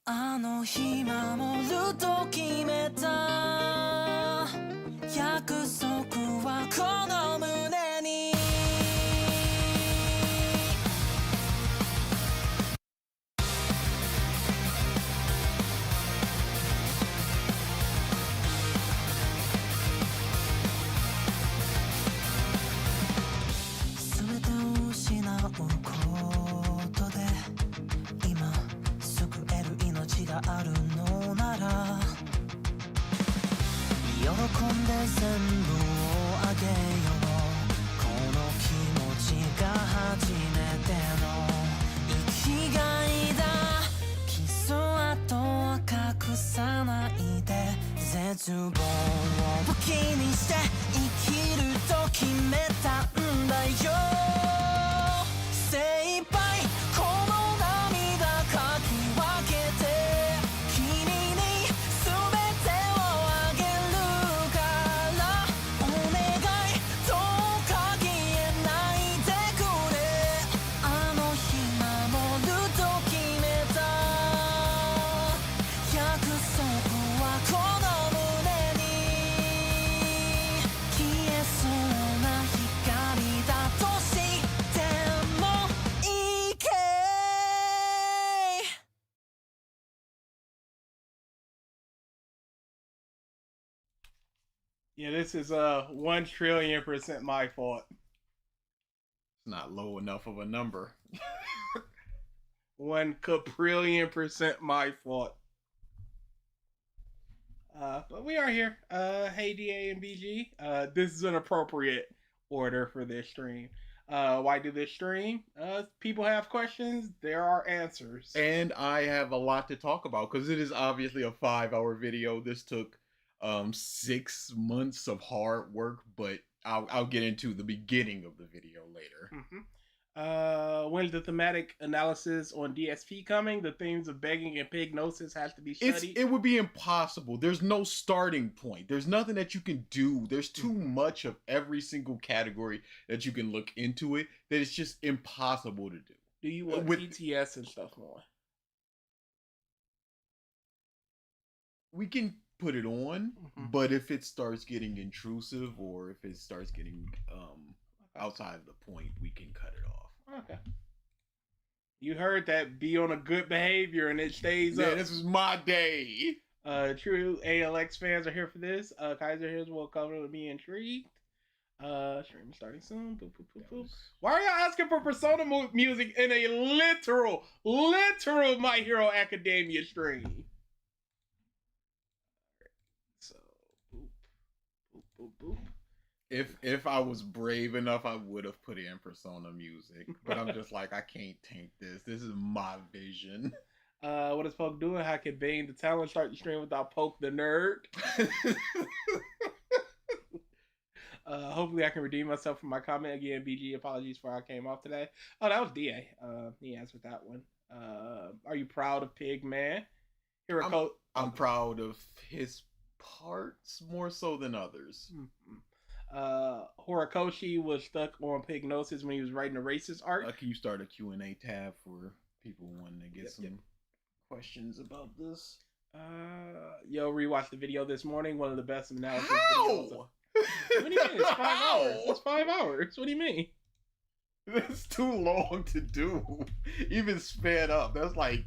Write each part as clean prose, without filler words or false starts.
あの日守ると決めた約束はこの胸に全てを失うことで今救える命があるのなら喜んで全部をあげようこの気持ちが初めての生きがいだ傷跡は隠さないで絶望を武器にして生きると決めたんだよ精一杯この涙かき分けて君に全てをあげるからお願いどうか消えないでくれあの日守ると決めた約束はこの胸に消えそうな光だとしてもいいけYeah, this is 1,000,000,000% my fault. It's not low enough of a number. 1,000,000,000% my fault. But we are here. Hey DA and BG. This is an appropriate order for this stream. Why do this stream? People have questions. There are answers. And I have a lot to talk about because it is obviously a 5-hour video. This took 6 months of hard work, but I'll get into the beginning of the video later. When's the thematic analysis on DSP coming? The themes of begging and pignosis has to be studied. It would be impossible. There's no starting point. There's nothing that you can do. There's too much of every single category that you can look into it that it's just impossible to do. Do you want TTS and stuff more? We can put it on, but if it starts getting intrusive or if it starts getting outside of the point, we can cut it off. Okay. You heard that. Be on a good behavior and it stays up. Yeah, this is my day. True ALX fans are here for this. Kaiser here's will cover to be intrigued. Stream starting soon. Boop, boop, boop, boop. Why are y'all asking for Persona music in a literal My Hero Academia stream? So, boop, boop, boop, boop. If I was brave enough, I would have put in Persona music. But I'm just like, I can't taint this. This is my vision. What is Poke doing? How can Bane the Talent start the stream without Poke the Nerd? Hopefully I can redeem myself from my comment. Again, BG, apologies for how I came off today. Oh, that was DA. He answered that one. Are you proud of Pigman? I'm proud of his parts more so than others. Horikoshi was stuck on Pignosis when he was writing the racist art. Can you start a Q&A tab for people wanting to get some questions about this? Yo, rewatched the video this morning. One of the best analysis videos. What do you mean? It's 5 hours. It's 5 hours. What do you mean? That's too long to do. Even sped up. That's like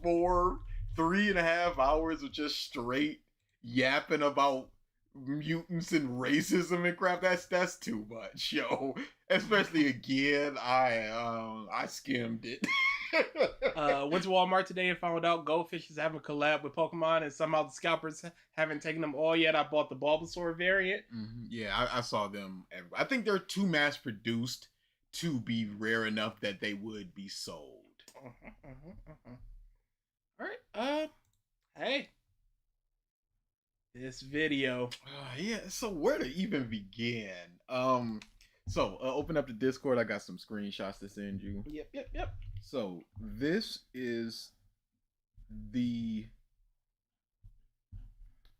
3.5 hours of just straight yapping about mutants and racism and crap. That's too much, yo. Especially again, I skimmed it. Went to Walmart today and found out Goldfish is having a collab with Pokemon, and somehow the scalpers haven't taken them all yet. I bought the Bulbasaur variant. Yeah, I saw them. I think they're too mass produced to be rare enough that they would be sold. All right. Hey. This video. Yeah, so where to even begin? Open up the Discord. I got some screenshots to send you. Yep. So this is the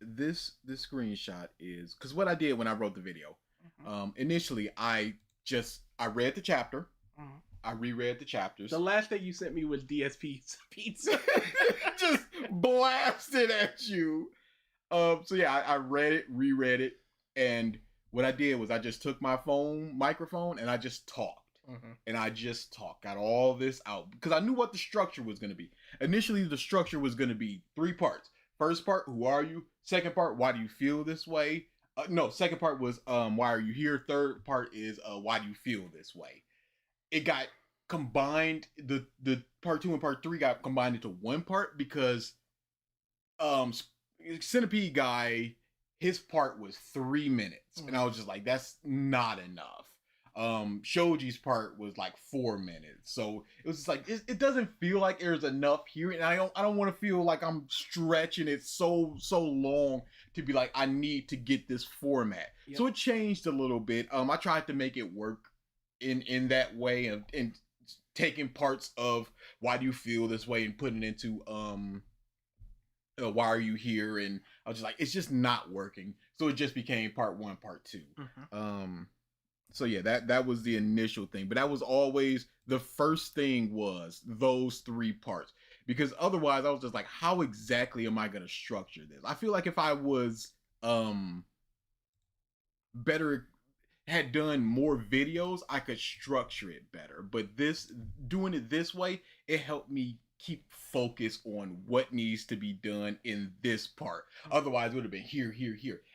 this screenshot is because what I did when I wrote the video. Initially I read the chapter I reread the chapters. The last thing you sent me was DSP's pizza. Just blasted at you. So yeah, I read it, reread it, and what I did was I just took my microphone, and I just talked. And I just talked, got all this out because I knew what the structure was going to be. Initially, the structure was going to be 3 parts. First part, who are you? Second part, why do you feel this way? No, second part was why are you here? Third part is why do you feel this way? It got combined. The part 2 and part 3 got combined into one part because Centipede guy, his part was 3 minutes, and I was just like, that's not enough. Shoji's part was like 4 minutes, so it was just like it doesn't feel like there's enough here, and I don't want to feel like I'm stretching it so long to be like I need to get this format. Yep. So it changed a little bit. I tried to make it work in that way, and taking parts of why do you feel this way and putting it into why are you here, and I was just like, it's just not working, so it just became part 1, part 2. So yeah, that was the initial thing, but that was always the first thing, was those 3 parts, because otherwise I was just like, how exactly am I going to structure this? I feel like if I was had done more videos, I could structure it better, but doing it this way, it helped me keep focus on what needs to be done in this part. Otherwise it would have been here,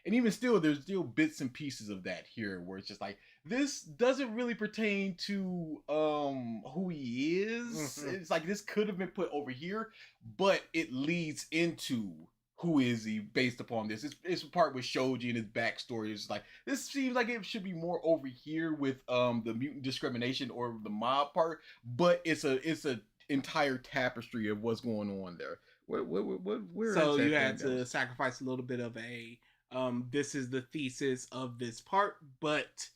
and even still, there's still bits and pieces of that here where it's just like, this doesn't really pertain to who he is. It's like, this could have been put over here, but it leads into who is he based upon this. It's a part with Shoji and his backstory. It's like, this seems like it should be more over here with the mutant discrimination or the mob part, but it's a entire tapestry of what's going on there. Where so you had to sacrifice a little bit of a this is the thesis of this part, but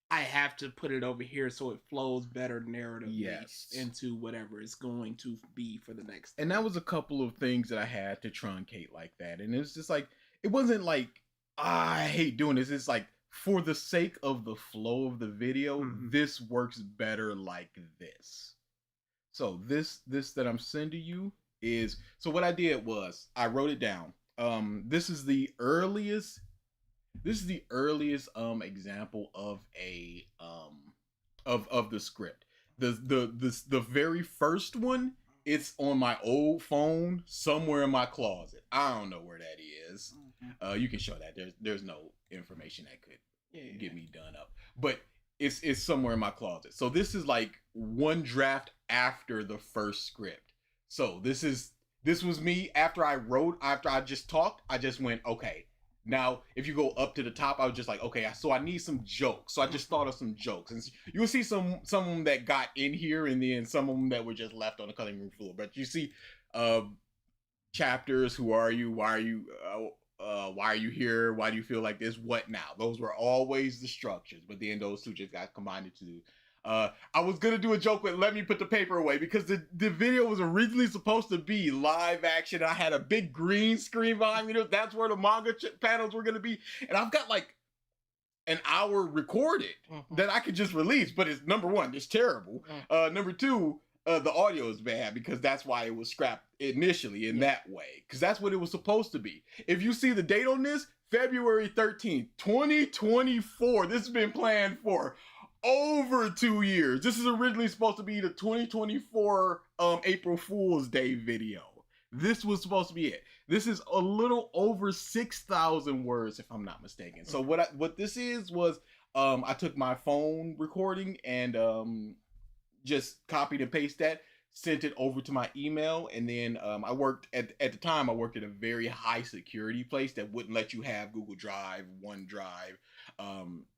I have to put it over here so it flows better narratively into whatever it's going to be for the next thing. And that was a couple of things that I had to truncate like that, and it's just like, it wasn't like I hate doing this. It's like, for the sake of the flow of the video, this works better like this. So this that I'm sending you is, so what I did was I wrote it down. This is the earliest example of a of the script. The very first one, it's on my old phone somewhere in my closet. I don't know where that is. You can show that. There's no information that could get me done up, but it's somewhere in my closet. So this is like one draft after the first script. So this was me after I just talked. I just went, okay, now if you go up to the top, I was just like, okay, so I need some jokes. So I just thought of some jokes, and you'll see some of them that got in here, and then some of them that were just left on the cutting room floor. But you see chapters, who are you, why are you here, why do you feel like this, what now? Those were always the structures, but then those 2 just got combined into I was gonna do a joke with let me put the paper away, because the video was originally supposed to be live action. I had a big green screen behind me. That's where the manga panels were gonna be, and I've got like an hour recorded that I could just release, but it's, number 1, it's terrible. Number 2, the audio is bad, because that's why it was scrapped initially in that way, because that's what it was supposed to be. If you see the date on this, February 13th, 2024. This has been planned for over 2 years. This is originally supposed to be the 2024 April Fool's Day video. This was supposed to be it. This is a little over 6,000 words, if I'm not mistaken. So what this was I took my phone recording and just copied and pasted that, sent it over to my email, and then I worked at the time. I worked at a very high security place that wouldn't let you have Google Drive, OneDrive,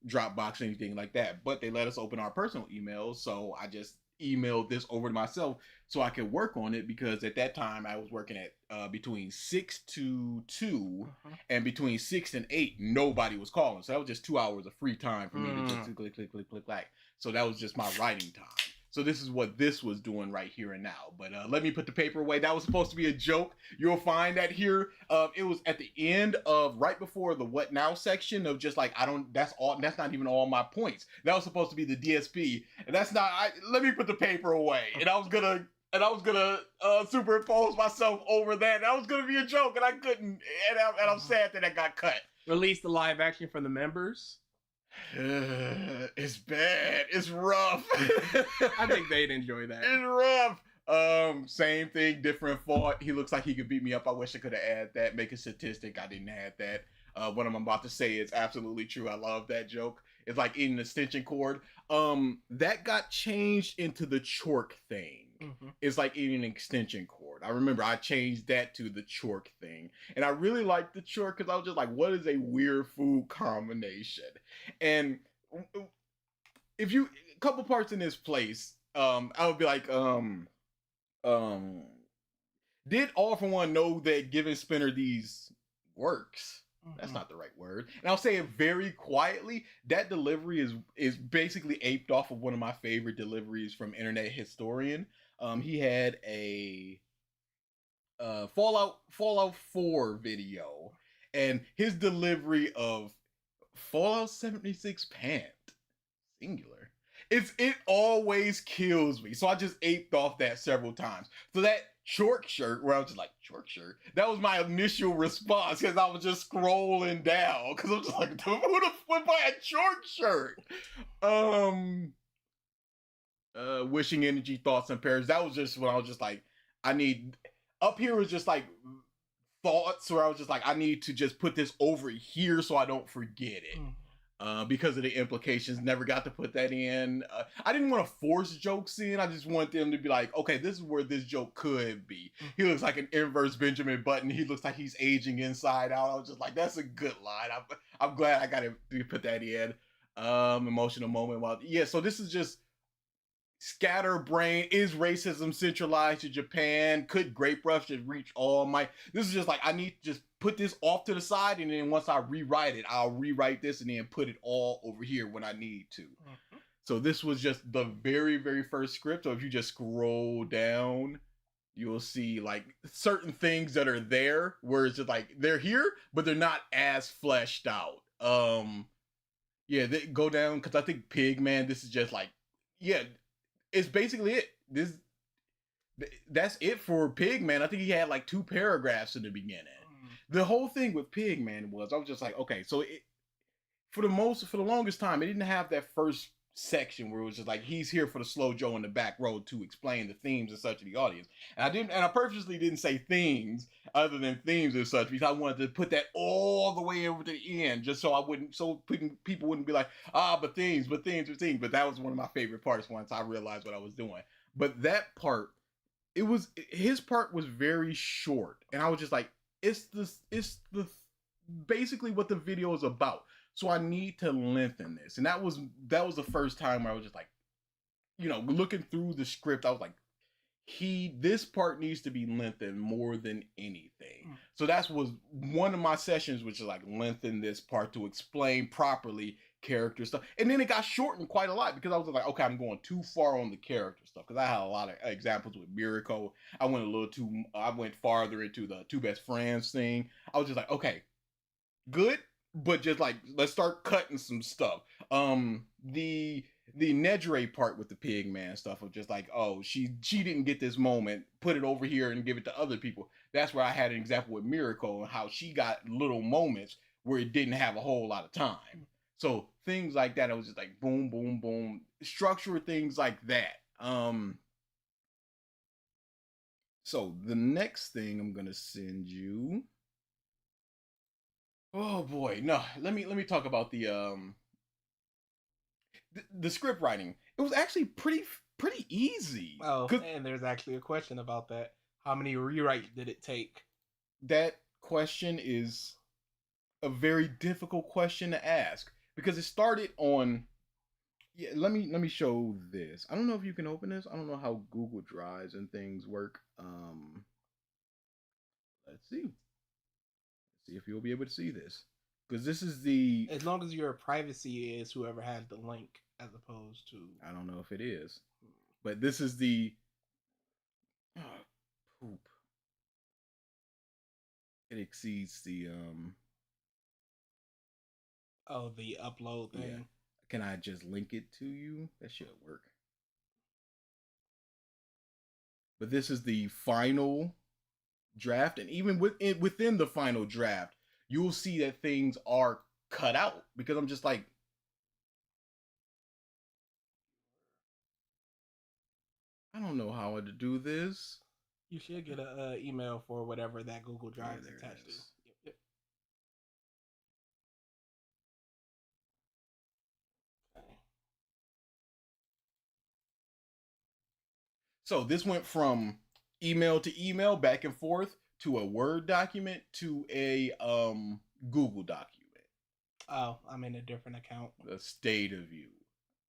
Dropbox, anything like that. But they let us open our personal emails, so I just emailed this over to myself so I could work on it, because at that time I was working at between 6 to 2, and between 6 and 8 nobody was calling, so that was just 2 hours of free time for me to just click. So that was just my writing time. So this is what this was doing right here and now. But let me put the paper away. That was supposed to be a joke. You'll find that here. It was at the end of right before the what now section of just like that's not even all my points. That was supposed to be the DSP, and that's not. Let me put the paper away. And I was gonna superimpose myself over that. That was gonna be a joke, and I couldn't. And I'm sad that got cut. Release the live action for the members. It's bad. It's rough. I think they'd enjoy that. It's rough. Same thing, different font. He looks like he could beat me up. I wish I could have added that. Make a statistic. I didn't add that. What I'm about to say is absolutely true. I love that joke. It's like eating an extension cord. That got changed into the chork thing. Mm-hmm. It's like eating an extension cord. I remember I changed that to the chork thing. And I really liked the chork because I was just like, what is a weird food combination? And if you, a couple parts in this place, I would be like, did All For One know that giving Spinner these works? That's not the right word. And I'll say it very quietly. That delivery is basically aped off of one of my favorite deliveries from Internet Historian. He had a Fallout 4 video, and his delivery of Fallout 76 pant, singular. It always kills me. So I just aped off that several times. So that short shirt, where I was just like, short shirt, that was my initial response because I was just scrolling down because I'm just like, who the fuck buy a short shirt? Wishing energy, thoughts, and prayers. That was just when I was just like, up here was just like thoughts where I was just like, I need to just put this over here so I don't forget it. Because of the implications, never got to put that in. I didn't want to force jokes in. I just want them to be like, okay, this is where this joke could be. He looks like an inverse Benjamin Button. He looks like he's aging inside out. I was just like, that's a good line. I'm glad I got to put that in. Emotional moment. So this is just scatterbrain. Is racism centralized to Japan? Could Grape Rush just reach all my... This is just like, I need to just put this off to the side, and then once I rewrite it, I'll rewrite this and then put it all over here when I need to. So this was just the very, very first script. So if you just scroll down, you'll see like certain things that are there where it's just like, they're here, but they're not as fleshed out. They go down, because I think Pigman, this is just like, it's basically it. That's it for Pigman. I think he had like 2 paragraphs in the beginning. The whole thing with Pigman was, I was just like, okay, so for the longest time, it didn't have that first section where it was just like, he's here for the slow Joe in the back row to explain the themes and such to the audience. And I purposely didn't say themes other than themes and such, because I wanted to put that all the way over to the end, just so people wouldn't be like, but themes. But that was one of my favorite parts once I realized what I was doing. But that part, his part was very short, and I was just like, it's the basically what the video is about. So I need to lengthen this. And that was the first time where I was just like, looking through the script, I was like, this part needs to be lengthened more than anything. So was one of my sessions, which is like, lengthen this part to explain properly character stuff. And then it got shortened quite a lot because I was like, okay, I'm going too far on the character stuff, because I had a lot of examples with Miracle. I went farther into the 2 best friends thing. I was just like, okay, good, but just like, let's start cutting some stuff. The Nedre part with the Pigman stuff of just like, oh, she didn't get this moment, put it over here and give it to other people. That's where I had an example with Miracle and how she got little moments where it didn't have a whole lot of time. So things like that, I was just like, boom, boom, boom. Structure things like that. So the next thing I'm gonna send you. Oh boy, no. Let me talk about the script writing. It was actually pretty easy. Oh, and there's actually a question about that. How many rewrites did it take? That question is a very difficult question to ask, because it started on... let me show this. I don't know if you can open this. I don't know how Google Drives and things work. Let's see if you'll be able to see this, because this is the... As long as your privacy is whoever has the link, as opposed to... I don't know if it is. But this is the poop. It exceeds the Oh, the upload thing. Yeah. Can I just link it to you? That should work. But this is the final draft, and even within the final draft, you'll see that things are cut out because I'm just like, I don't know how to do this. You should get an email for whatever that Google Drive is attached to. Yep. Okay. So this went from email to email, back and forth, to a Word document to a Google document. Oh, I'm in a different account. The state of you.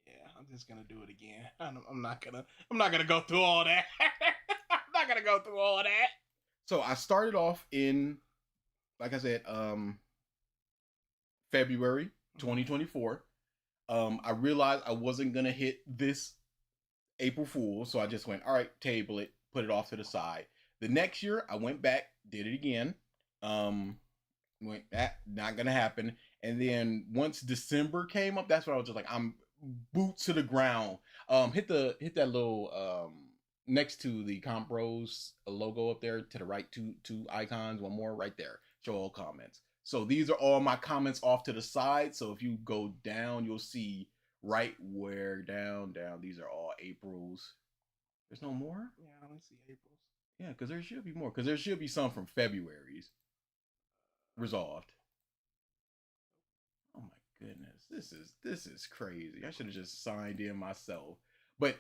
Yeah, I'm just gonna do it again. I'm not gonna go through all that. I'm not gonna go through all that. So I started off in, like I said, February 2024. I realized I wasn't gonna hit this April Fool, so I just went, all right, table it, put it off to the side. The next year, I went back, did it again. Went, that not gonna happen. And then once December came up, that's when I was just like, I'm boots to the ground. Hit that little next to the Compros logo up there to the right, two icons, one more right there. Show all comments. So these are all my comments off to the side. So if you go down, you'll see right where down. These are all April's. There's no more? Yeah, I only see April's. Yeah, because there should be more. Because there should be some from February's. Resolved. Oh my goodness. This is crazy. I should have just signed in myself. But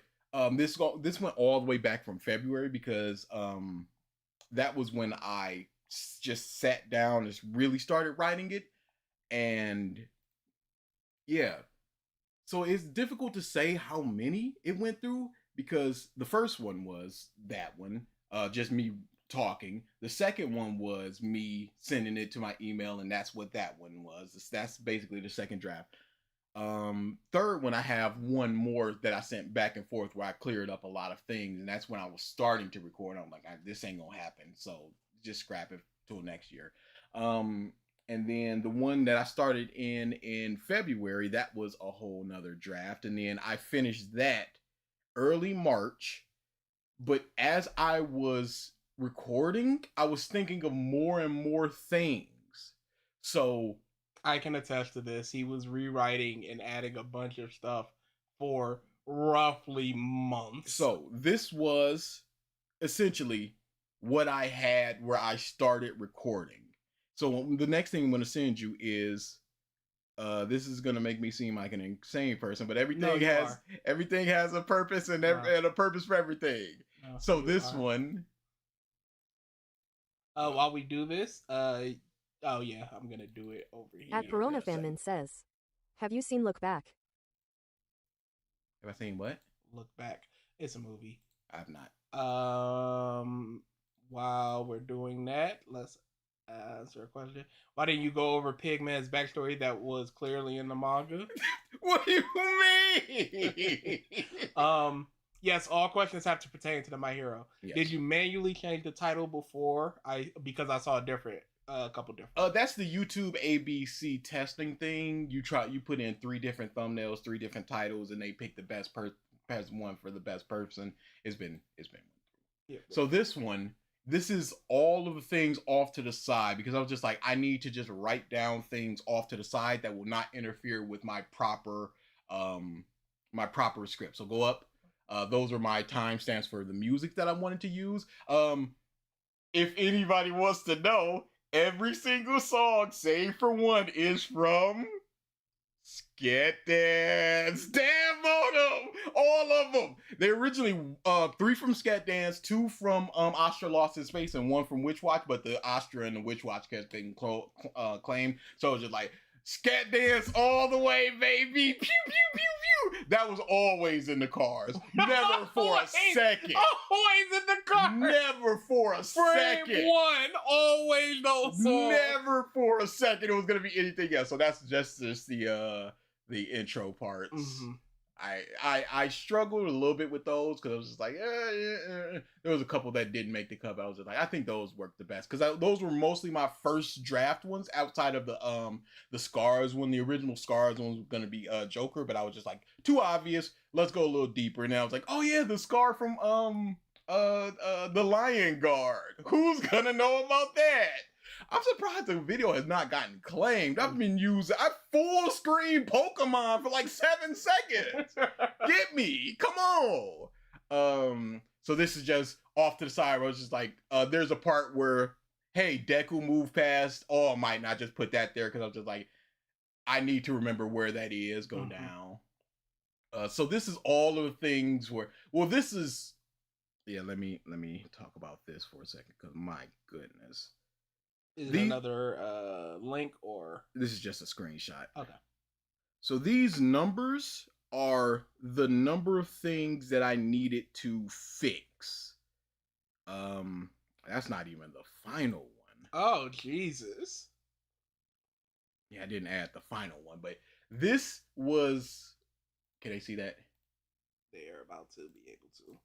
this went all the way back from February because that was when I just sat down and really started writing it. And yeah. So it's difficult to say how many it went through because the first one was that one, just me talking. The second one was me sending it to my email, and that's what that one was. That's basically the second draft. Third one, I have one more that I sent back and forth where I cleared up a lot of things, and that's when I was starting to record. I'm like, this ain't gonna happen, so just scrap it till next year. And then the one that I started in February, that was a whole nother draft. And then I finished that early March. But as I was recording, I was thinking of more and more things. So I can attest to this. He was rewriting and adding a bunch of stuff for roughly months. So this was essentially what I had where I started recording. So the next thing I'm going to send you is, this is going to make me seem like an insane person, but everything has a purpose and a purpose for everything. No, so this one. While we do this, oh yeah, I'm going to do it over here. At Perona Fanman says, have you seen Look Back? Have I seen what? Look Back. It's a movie. I've not. While we're doing that, let's answer a question. Why didn't you go over Pigman's backstory that was clearly in the manga? What do you mean? Yes, all questions have to pertain to the My Hero. Yes. Did you manually change the title before? Because I saw a couple different. That's the YouTube ABC testing thing. You put in 3 different thumbnails, 3 different titles, and they pick the best one for the best person. It's been yeah. So this is all of the things off to the side because I was just like, I need to just write down things off to the side that will not interfere with my proper script. So go up. Those are my timestamps for the music that I wanted to use. If anybody wants to know, every single song, save for one, is from Scat Dance. Damn Moto! All of them! They originally 3 from Scat Dance, 2 from Astra Lost in Space, and 1 from Witch Watch, but the Astra and the Witch Watch kept being claimed. So it was just like, Scat Dance all the way, baby! Pew, pew, pew, pew! That was always in the cars. Never for a second. Always in the car. Never for a second. Frame 1, always those songs. Never for a second it was going to be anything else. So that's just the intro parts. Mm-hmm. I struggled a little bit with those because I was just like, there was a couple that didn't make the cut. But I was just like, I think those worked the best because those were mostly my first draft ones outside of the Scars one. The original Scars one was gonna be Joker, but I was just like, too obvious. Let's go a little deeper. And then I was like, oh yeah, the Scar from the Lion Guard. Who's gonna know about that? I'm surprised the video has not gotten claimed. I've been using full screen Pokemon for like 7 seconds. Get me, come on. So this is just off to the side where I was just like, there's a part where, hey, Deku moved past. Oh, I might not just put that there because I was just like, I need to remember where that is. Go down. So this is all of the things where, well, this is, yeah. Let me talk about this for a second because my goodness. Is it another link or? This is just a screenshot. Okay. So these numbers are the number of things that I needed to fix. That's not even the final one. Oh, Jesus. Yeah, I didn't add the final one, but this was, can they see that? They're about to be able to.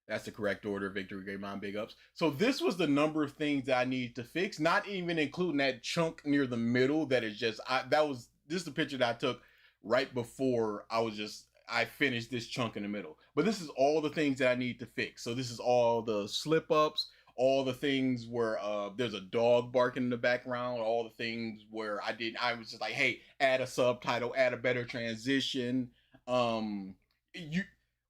That's the correct order. Victory Great Mom, big ups. So this was the number of things that I needed to fix, not even including that chunk near the middle that is just, this is the picture that I took right before I finished this chunk in the middle. But this is all the things that I need to fix. So this is all the slip ups, all the things where there's a dog barking in the background, all the things where I was just like, hey, add a subtitle, add a better transition.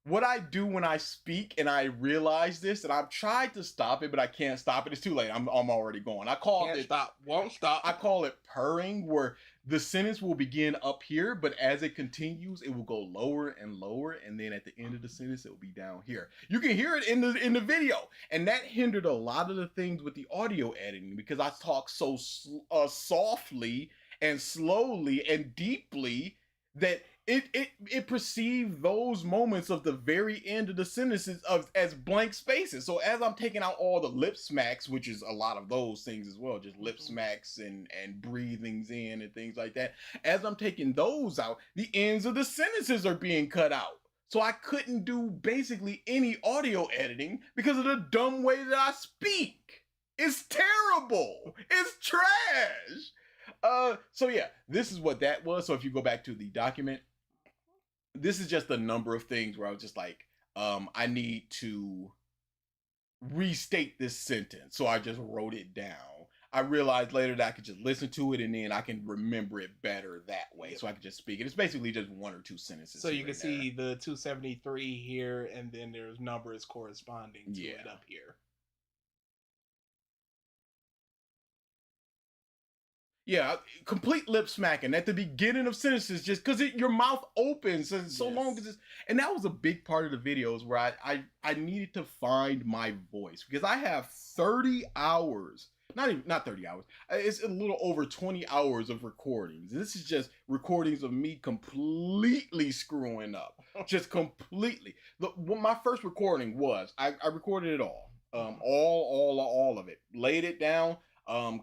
What I do when I speak and I realize this, and I've tried to stop it, but I can't stop it. It's too late. I'm already going. Won't stop. I call it purring, where the sentence will begin up here, but as it continues, it will go lower and lower, and then at the end of the sentence, it will be down here. You can hear it in the video, and that hindered a lot of the things with the audio editing because I talk so softly and slowly and deeply that it perceived those moments of the very end of the sentences as blank spaces. So as I'm taking out all the lip smacks, which is a lot of those things as well, just lip smacks and breathings in and things like that. As I'm taking those out, the ends of the sentences are being cut out. So I couldn't do basically any audio editing because of the dumb way that I speak. It's terrible. It's trash. So yeah, this is what that was. So if you go back to the document, this is just a number of things where I was just like, I need to restate this sentence. So I just wrote it down. I realized later that I could just listen to it and then I can remember it better that way. So I could just speak it. It's basically just 1 or 2 sentences. So you can see the 273 here, and then there's numbers corresponding to it up here. Yeah, complete lip smacking at the beginning of sentences, just because your mouth opens and so long as and that was a big part of the videos where I needed to find my voice because I have 30 hours, not 30 hours, it's a little over 20 hours of recordings. This is just recordings of me completely screwing up, just completely. What my first recording was, I recorded it all of it, laid it down.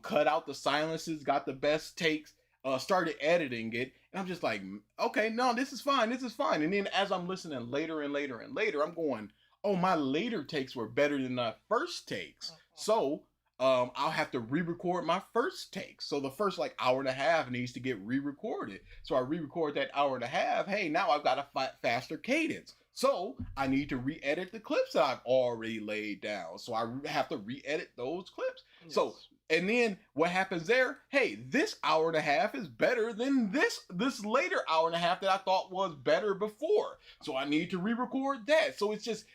Cut out the silences, got the best takes, started editing it, and I'm just like, okay, no, this is fine. And then as I'm listening later and later and later, I'm going, oh, my later takes were better than my first takes. So I'll have to re-record my first take. So the first like hour and a half needs to get re-recorded. So I re-record that hour and a half. Hey, now I've got a faster cadence. So I need to re-edit the clips that I've already laid down. So I have to re-edit those clips. Yes. So, and then what happens there? Hey, this hour and a half is better than this later hour and a half that I thought was better before. So I need to re-record that. So it's just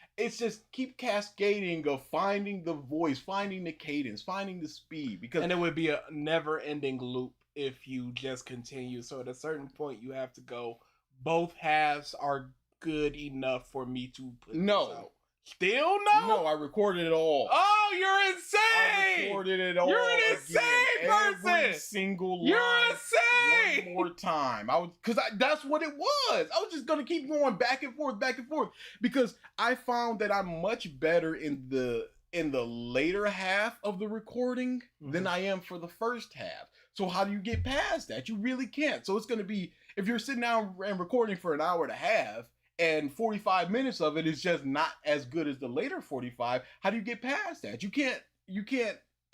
keep cascading of finding the voice, finding the cadence, finding the speed. And it would be a never-ending loop if you just continue. So at a certain point, you have to go, both halves are good enough for me to put this out. Still no? No, I recorded it all. Oh, you're insane! I recorded it all. You're an insane person! Every single line. You're insane! One more time. That's what it was. I was just gonna keep going back and forth, because I found that I'm much better in the later half of the recording than I am for the first half. So how do you get past that? You really can't. So it's If you're sitting down and recording for an hour and a half, and 45 minutes of it is just not as good as the later 45, how do you get past that? You can't.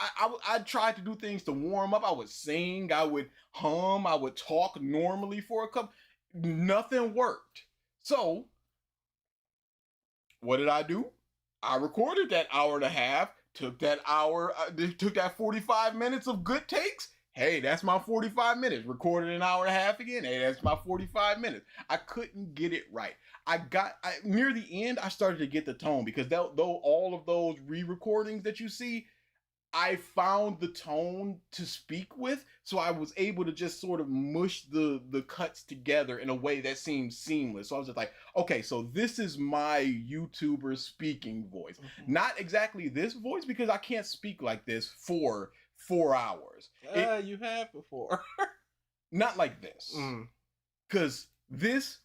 I tried to do things to warm up. I would sing, I would hum, I would talk normally for a couple. Nothing worked. So what did I do? I recorded that hour and a half, took that 45 minutes of good takes. Hey, that's my 45 minutes. Recorded an hour and a half again. Hey, that's my 45 minutes. I couldn't get it right. Near the end, I started to get the tone, because though all of those re-recordings that you see, I found the tone to speak with, so I was able to just sort of mush the cuts together in a way that seemed seamless. So I was just like, okay, so this is my YouTuber speaking voice. Mm-hmm. Not exactly this voice, because I can't speak like this for 4 hours. You have before. Not like this. Because this,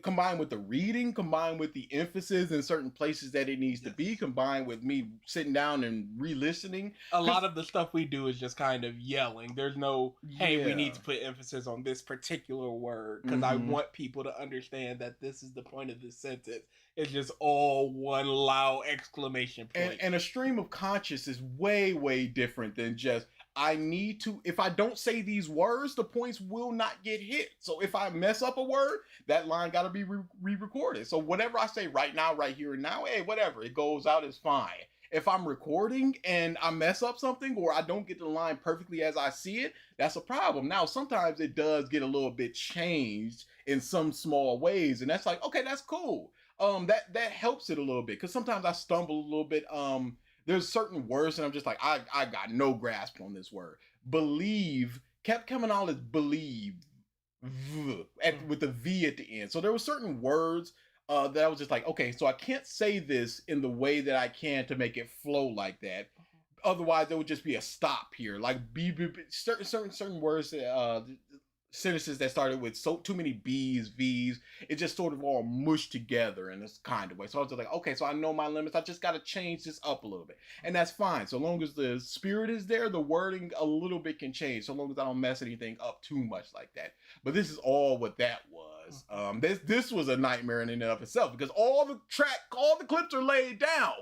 combined with the reading, combined with the emphasis in certain places that it needs to be, combined with me sitting down and re-listening. A lot of the stuff we do is just kind of yelling. There's no, hey, we need to put emphasis on this particular word, because I want people to understand that this is the point of this sentence. It's just all one loud exclamation point. And a stream of conscious is way, way different than just, I need to, if I don't say these words, the points will not get hit. So if I mess up a word, that line got to be re-recorded. So whatever I say right now, right here and now, hey, whatever, it goes out, it's fine. If I'm recording and I mess up something, or I don't get the line perfectly as I see it, that's a problem. Now, sometimes it does get a little bit changed in some small ways, and that's like, okay, that's cool. That helps it a little bit, because sometimes I stumble a little bit. There's certain words and I'm just like, I got no grasp on this word. Believe kept coming out as believe with the V at the end. So there were certain words that I was just like, okay, so I can't say this in the way that I can to make it flow like that. Otherwise, there would just be a stop here. Like certain words, sentences that started with too many B's, V's, it just sort of all mushed together in this kind of way. So I was just like, okay, so I know my limits. I just got to change this up a little bit. And that's fine. So long as the spirit is there, the wording a little bit can change. So long as I don't mess anything up too much like that. But this is all what that was. This was a nightmare in and of itself, because all the clips are laid down.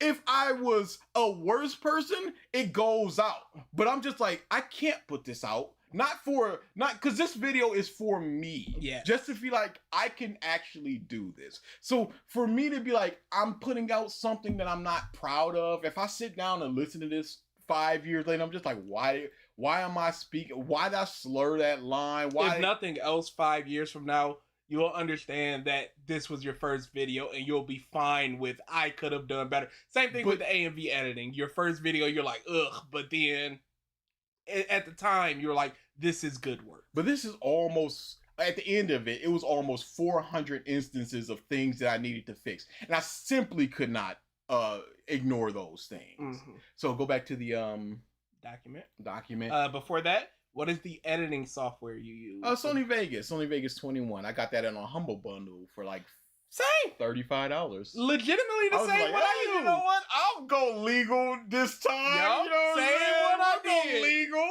If I was a worse person, it goes out. But I'm just like, I can't put this out. Not because this video is for me. Yeah. Just to feel like I can actually do this. So for me to be like, I'm putting out something that I'm not proud of. If I sit down and listen to this 5 years later, I'm just like, why am I speaking? Why did I slur that line? If nothing else, 5 years from now, you'll understand that this was your first video, and you'll be fine with, I could have done better. Same thing with the AMV editing. Your first video, you're like, ugh, but then at the time, you're like, this is good work. But this is almost, at the end of it, it was almost 400 instances of things that I needed to fix. And I simply could not ignore those things. So go back to the document. Before that, what is the editing software you use? Sony Vegas 21. I got that in a Humble Bundle for like $35. Legitimately the same what I use. You know what? I'll go legal this time. Yep, you know same what I did. Go legal.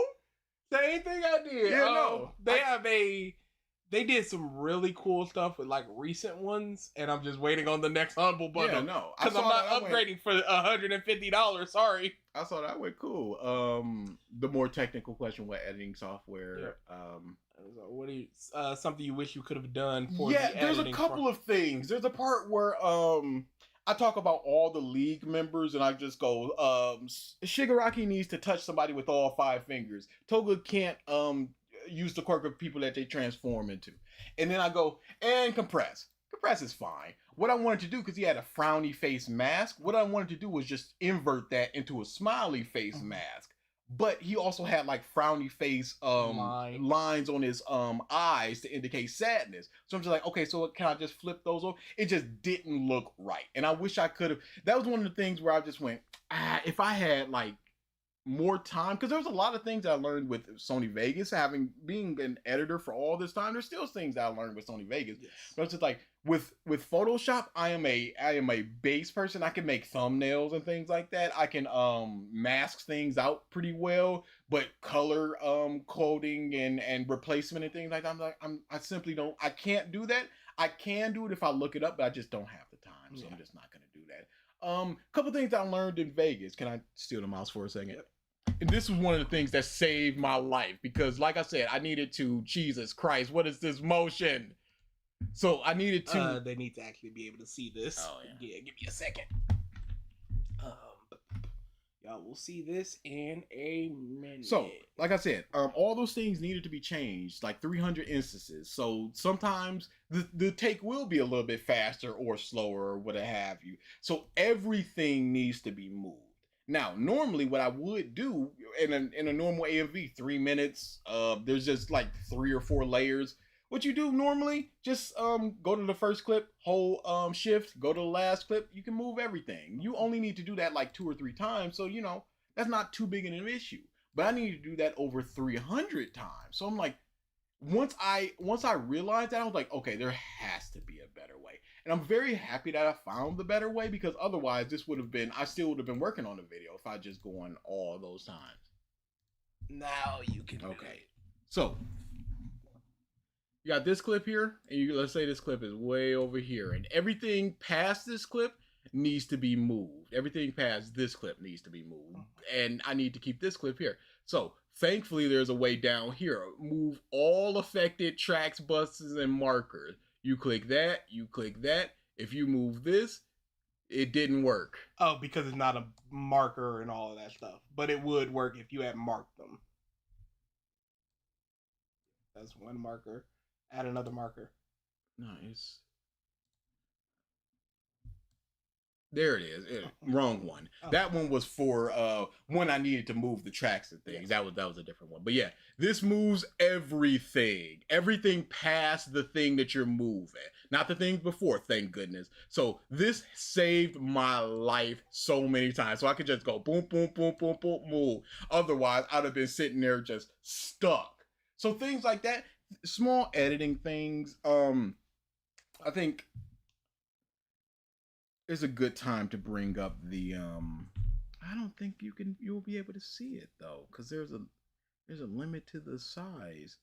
Same thing I did. Yeah, They did some really cool stuff with like recent ones, and I'm just waiting on the next Humble Bundle. Yeah, no. Because I'm not upgrading for $150. Sorry. I saw that went cool. The more technical question, what editing software? Yeah. What do you something you wish you could have done for the editing? There's a couple of things. There's a part where I talk about all the league members, and I just go, Shigaraki needs to touch somebody with all 5 fingers. Toga can't use the quirk of people that they transform into. And then I go, and compress. Compress is fine. What I wanted to do, because he had a frowny face mask, what I wanted to do was just invert that into a smiley face mask. But he also had like frowny face lines on his eyes to indicate sadness. So I'm just like, okay, so can I just flip those over? It just didn't look right. And I wish I could have. That was one of the things where I just went, if I had like more time, because there's a lot of things I learned with Sony Vegas, being an editor for all this time. There's still things that I learned with Sony Vegas. Yes. But it's just like with Photoshop, I am a base person. I can make thumbnails and things like that. I can mask things out pretty well, but color coding and replacement and things like that, I simply don't. I can't do that. I can do it if I look it up, but I just don't have the time, so I'm just not gonna do that. Couple things I learned in Vegas. Can I steal the mouse for a second? Yep. And this was one of the things that saved my life, because like I said, I needed to, Jesus Christ, what is this motion? So I needed to. They need to actually be able to see this. Oh, yeah. Give me a second. Y'all will see this in a minute. So, like I said, all those things needed to be changed, like 300 instances. So sometimes the take will be a little bit faster or slower or what have you. So everything needs to be moved. Now, normally what I would do in a normal AMV, 3 minutes, there's just like 3 or 4 layers. What you do normally, just go to the first clip, hold shift, go to the last clip. You can move everything. You only need to do that like 2 or 3 times. So, that's not too big an issue. But I need to do that over 300 times. So I'm like, once I realized that, I was like, okay, there has to be a better way. And I'm very happy that I found the better way, because otherwise I still would have been working on the video if I just gone all those times. now you can. Okay. So you got this clip here, and let's say this clip is way over here, and everything past this clip needs to be moved. Everything past this clip needs to be moved, and I need to keep this clip here. So thankfully, there's a way down here. Move all affected tracks, buses, and markers. You click that. You click that. If you move this, it didn't work. Oh, because it's not a marker and all of that stuff. But it would work if you had marked them. That's one marker. Add another marker. No, there it is. Wrong one. Oh. That one was for when I needed to move the tracks and things. Yeah. That was a different one. But yeah, this moves everything. Everything past the thing that you're moving. Not the things before, thank goodness. So this saved my life so many times. So I could just go boom, boom, boom, boom, boom, move. Otherwise, I'd have been sitting there just stuck. So things like that, small editing things, I think it's a good time to bring up the I don't think you'll be able to see it though, because there's a limit to the size.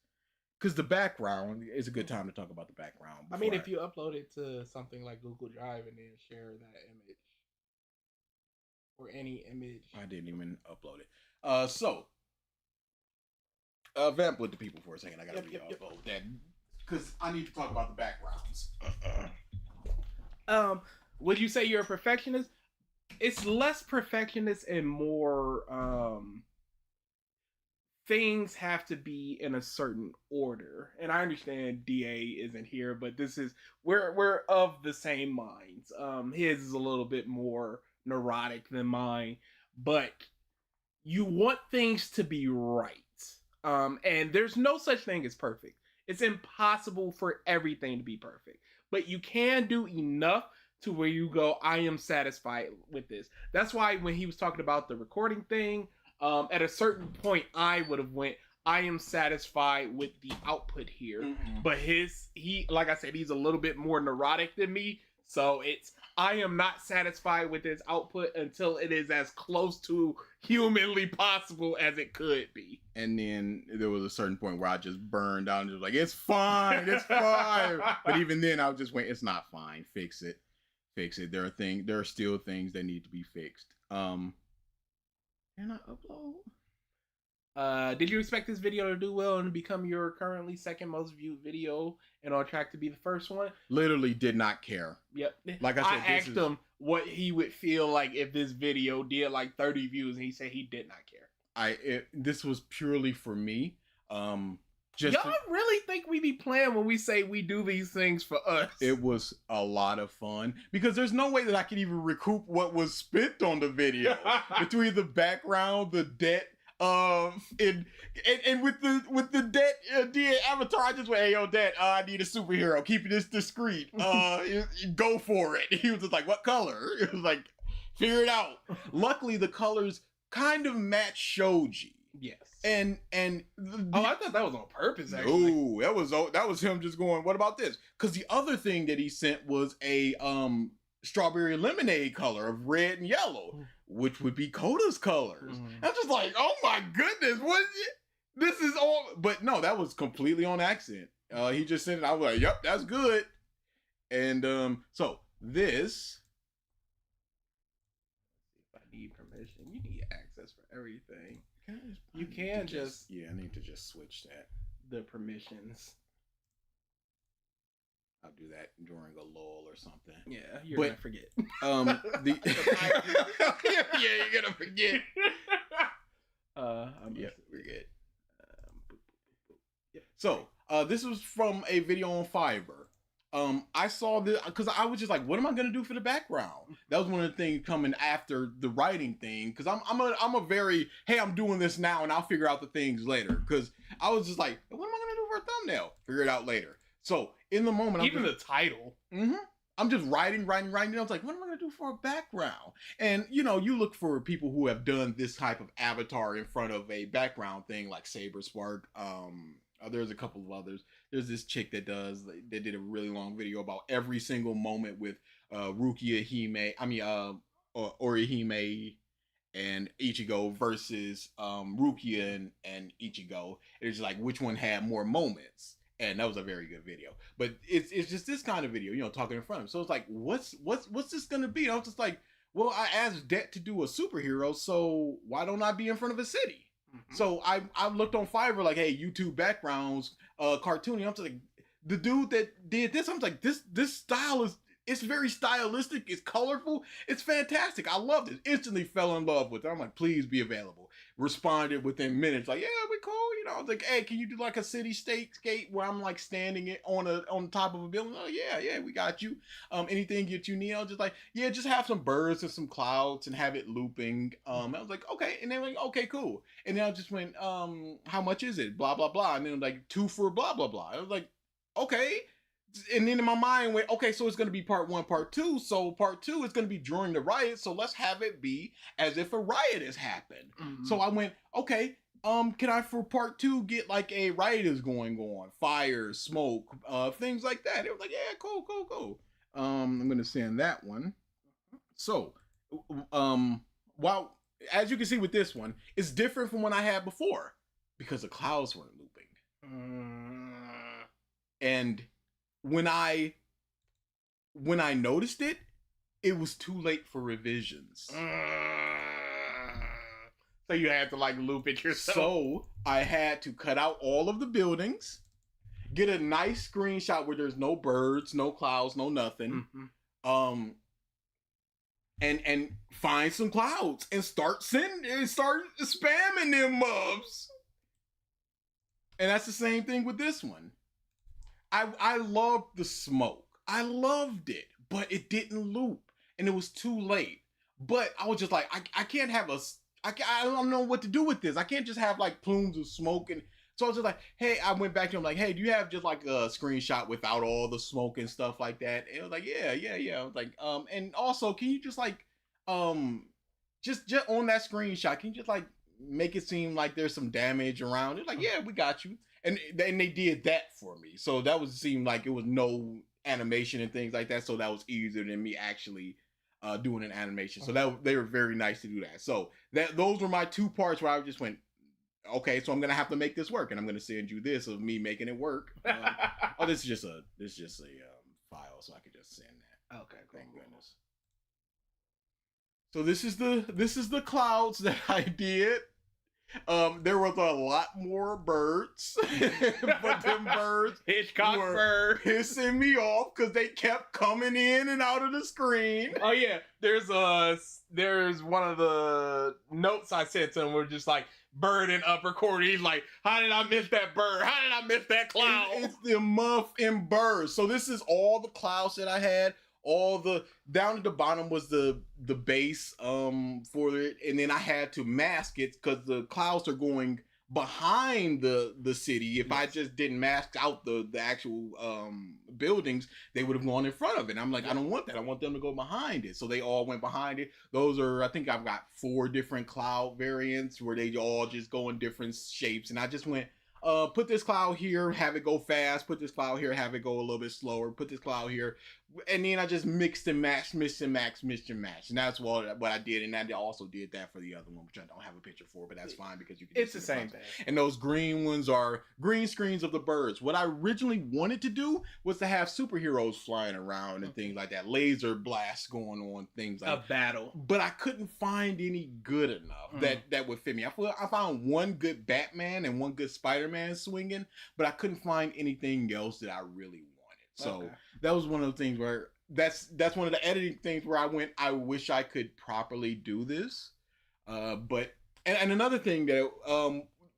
Because the background is a good time to talk about the background. I mean, if you upload it to something like Google Drive and then share that image or any image. I didn't even upload it. So vamp with the people for a second. I gotta upload that because I need to talk about the backgrounds. Would you say you're a perfectionist? It's less perfectionist and more things have to be in a certain order. And I understand DA isn't here, but we're of the same minds. His is a little bit more neurotic than mine, but you want things to be right. And there's no such thing as perfect. It's impossible for everything to be perfect, but you can do enough to where you go, I am satisfied with this. That's why when he was talking about the recording thing, at a certain point, I would have went, I am satisfied with the output here. Mm-mm. But like I said, he's a little bit more neurotic than me. So I am not satisfied with his output until it is as close to humanly possible as it could be. And then there was a certain point where I just burned out and was like, it's fine, it's fine. But even then, I was just waiting, it's not fine, fix it. There are still things that need to be fixed. Can I upload? Did you expect this video to do well and become your currently second most viewed video and on track to be the first one? Literally did not care. Yep. Like I said, I asked him what he would feel like if this video did like 30 views, and he said he did not care. This was purely for me. Y'all really think we be playing when we say we do these things for us? It was a lot of fun because there's no way that I could even recoup what was spent on the video between the background, the debt, and with the debt DA avatar. I just went, hey yo, debt, I need a superhero. Keep this discreet. Go for it. He was just like, what color? It was like, figure it out. Luckily, the colors kind of match shoji. Yes. And I thought that was on purpose. Actually, no, that was him just going, what about this? Because the other thing that he sent was a strawberry lemonade color of red and yellow, which would be Koda's colors. I'm just like, oh my goodness, this is all. But no, that was completely on accident. He just sent it. I was like, yep, that's good. And so this. If I need permission, you need access for everything. You can just yeah, I need to just switch that. The permissions. I'll do that during a lull or something. Yeah, you're gonna forget. Yeah, you're gonna forget. We're good. So, this was from a video on Fiverr. I saw this because I was just like, what am I gonna do for the background? That was one of the things coming after the writing thing, because I'm a very, hey, I'm doing this now and I'll figure out the things later. Because I was just like, what am I gonna do for a thumbnail? Figure it out later. So in the moment, the title. I'm just writing. And I was like, what am I gonna do for a background? And you look for people who have done this type of avatar in front of a background thing, like Saber Spark. There's a couple of others. There's this chick that did a really long video about every single moment with Orihime and Ichigo versus Rukia and Ichigo. It's just like which one had more moments. And that was a very good video. But it's just this kind of video, talking in front of him. So it's like, what's this gonna be? And I was just like, well, I asked Det to do a superhero, so why don't I be in front of a city? So I looked on Fiverr like, hey, YouTube backgrounds, cartooning. I'm just like, the dude that did this, I'm like, this style it's very stylistic, it's colorful, it's fantastic. I loved it. Instantly fell in love with it. I'm like, please be available. Responded within minutes, like, yeah, we cool. I was like, hey, can you do like a city skate where I'm like standing it on top of a building? Oh yeah, we got you. Anything that you need? I was just like, yeah, just have some birds and some clouds and have it looping. I was like, okay, and then like, okay, cool. And then I just went, how much is it? Blah blah blah. And then like 2 for blah blah blah. I was like, okay. And then in my mind went, okay, so it's going to be part 1, part 2. So part 2 is going to be during the riot. So let's have it be as if a riot has happened. So I went, okay, can I for part 2 get like a riot is going on, fire, smoke, things like that? It was like, yeah, cool. I'm going to send that one. So, while as you can see with this one, it's different from what I had before because the clouds weren't looping. And when I noticed it, it was too late for revisions. So you had to like loop it yourself. So I had to cut out all of the buildings, get a nice screenshot where there's no birds, no clouds, no nothing. And find some clouds and start spamming them mobs. And that's the same thing with this one. I loved the smoke. I loved it, but it didn't loop, and it was too late. But I was just like, I can't have I don't know what to do with this. I can't just have like plumes of smoke. And so I was just like, hey, I went back to him like, hey, do you have just like a screenshot without all the smoke and stuff like that? And it was like, yeah. I was like, and also, can you just like, just on that screenshot, can you just like make it seem like there's some damage around it? Like, yeah, we got you. And they did that for me. So that seemed like it was no animation and things like that. So that was easier than me actually doing an animation. So they were very nice to do that. So those were my 2 parts where I just went, okay, so I'm gonna have to make this work, and I'm gonna send you this of me making it work. This is just a file, so I could just send that. Okay, cool. Thank goodness. So this is the clouds that I did. There was a lot more birds, but them birds Hitchcock were bird pissing me off because they kept coming in and out of the screen. Oh yeah, there's one of the notes I sent to him were just like bird in upper quarter. He's like, how did I miss that bird? How did I miss that cloud? It's the muff and birds. So this is all the clouds that I had. All the down at the bottom was the base for it, and then I had to mask it because the clouds are going behind the city. If I just didn't mask out the actual buildings, they would have gone in front of it. And I'm like, I don't want that. I want them to go behind it. So they all went behind it. Those are, I think I've got 4 different cloud variants where they all just go in different shapes. And I just went, put this cloud here, have it go fast. Put this cloud here, have it go a little bit slower. Put this cloud here. And then I just mixed and matched. And that's what I did. And I also did that for the other one, which I don't have a picture for, but that's fine because you can. It's the same thing. And those green ones are green screens of the birds. What I originally wanted to do was to have superheroes flying around and things like that. Laser blasts going on, things like a battle. But I couldn't find any good enough that would fit me. I found one good Batman and one good Spider-Man swinging, but I couldn't find anything else that I really wanted. So that was one of the things where that's one of the editing things where I went, I wish I could properly do this. But another thing that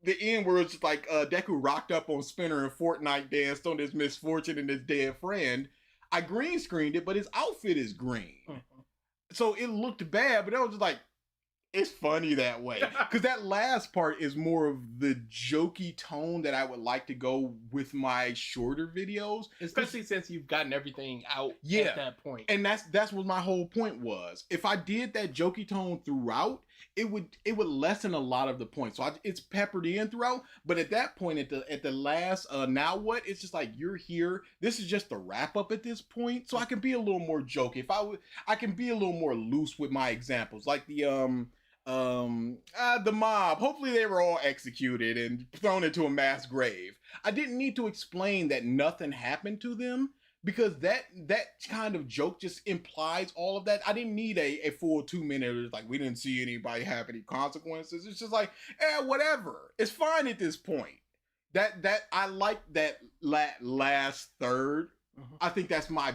the end where it's like Deku rocked up on Spinner and Fortnite danced on his misfortune and his dead friend. I green screened it, but his outfit is green. So it looked bad, but I was just like, it's funny that way. Because that last part is more of the jokey tone that I would like to go with my shorter videos. Especially since you've gotten everything out at that point. And that's what my whole point was. If I did that jokey tone throughout, it would lessen a lot of the points. So it's peppered in throughout. But at that point, at the last, now what? It's just like, you're here. This is just the wrap up at this point. So I can be a little more jokey. I can be a little more loose with my examples. Like the mob, hopefully they were all executed and thrown into a mass grave. I didn't need to explain that nothing happened to them because that kind of joke just implies all of that. I didn't need a full 2 minutes like we didn't see anybody have any consequences. It's just like, whatever. It's fine at this point. That I like that last third. I think that's my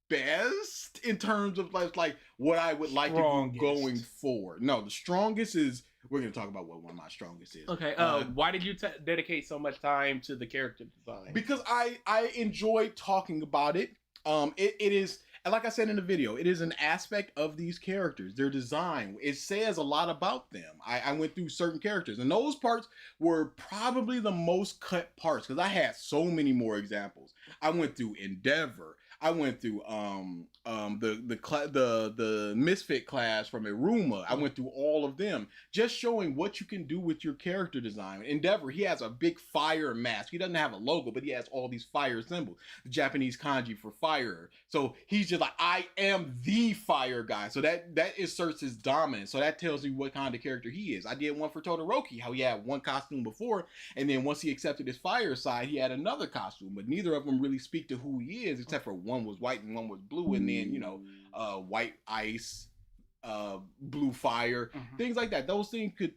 best in terms of like what I would like to do going forward. No, the strongest is, we're going to talk about what one of my strongest is. Okay. Why did you dedicate so much time to the character design? Because I enjoy talking about it. It is, like I said in the video, it is an aspect of these characters, their design. It says a lot about them. I went through certain characters, and those parts were probably the most cut parts because I had so many more examples. I went through Endeavor. I went through the Misfit class from Iruma. I went through all of them, just showing what you can do with your character design. Endeavor, he has a big fire mask. He doesn't have a logo, but he has all these fire symbols, the Japanese kanji for fire. So he's just like, I am the fire guy. So that asserts his dominance. So that tells you what kind of character he is. I did one for Todoroki, how he had one costume before, and then once he accepted his fire side, he had another costume, but neither of them really speak to who he is, except for one was white and one was blue, and then white ice, blue fire, things like that. Those things could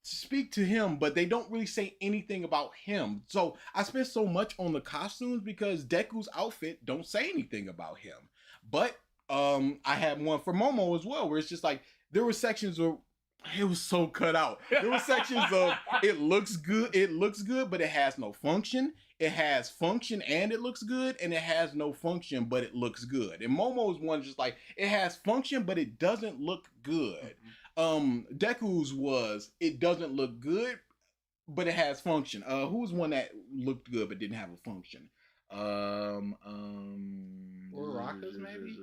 speak to him, but they don't really say anything about him. So I spent so much on the costumes because Deku's outfit don't say anything about him. But I had one for Momo as well, where it's just like there were sections where it was so cut out. There were sections of it looks good, but it has no function. It has function and it looks good, and it has no function, but it looks good. And Momo's one just like, it has function, but it doesn't look good. Deku's was, it doesn't look good, but it has function. Who's one that looked good but didn't have a function? Uraraka's maybe?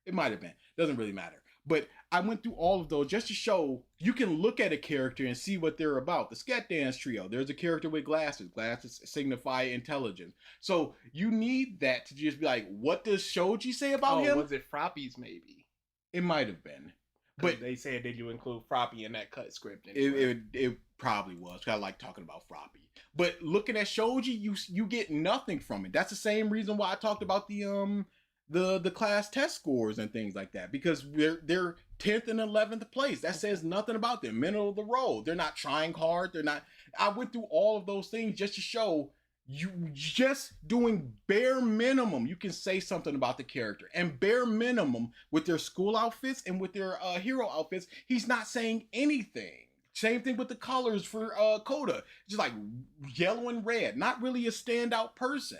It might have been. Doesn't really matter. But I went through all of those just to show you can look at a character and see what they're about. The Scat Dance Trio, there's a character with glasses. Glasses signify intelligence. So you need that to just be like, what does Shoji say about him? Was it Froppy's maybe? It might have been. But they said, did you include Froppy in that cut script? Anyway? It probably was. I like talking about Froppy. But looking at Shoji, you get nothing from it. That's the same reason why I talked about the class test scores and things like that, because they're 10th and 11th place. That says nothing about them. Middle of the road. They're not trying hard. I went through all of those things just to show you, just doing bare minimum, you can say something about the character. And bare minimum with their school outfits and with their hero outfits, he's not saying anything. Same thing with the colors for Koda. Just like yellow and red. Not really a standout person.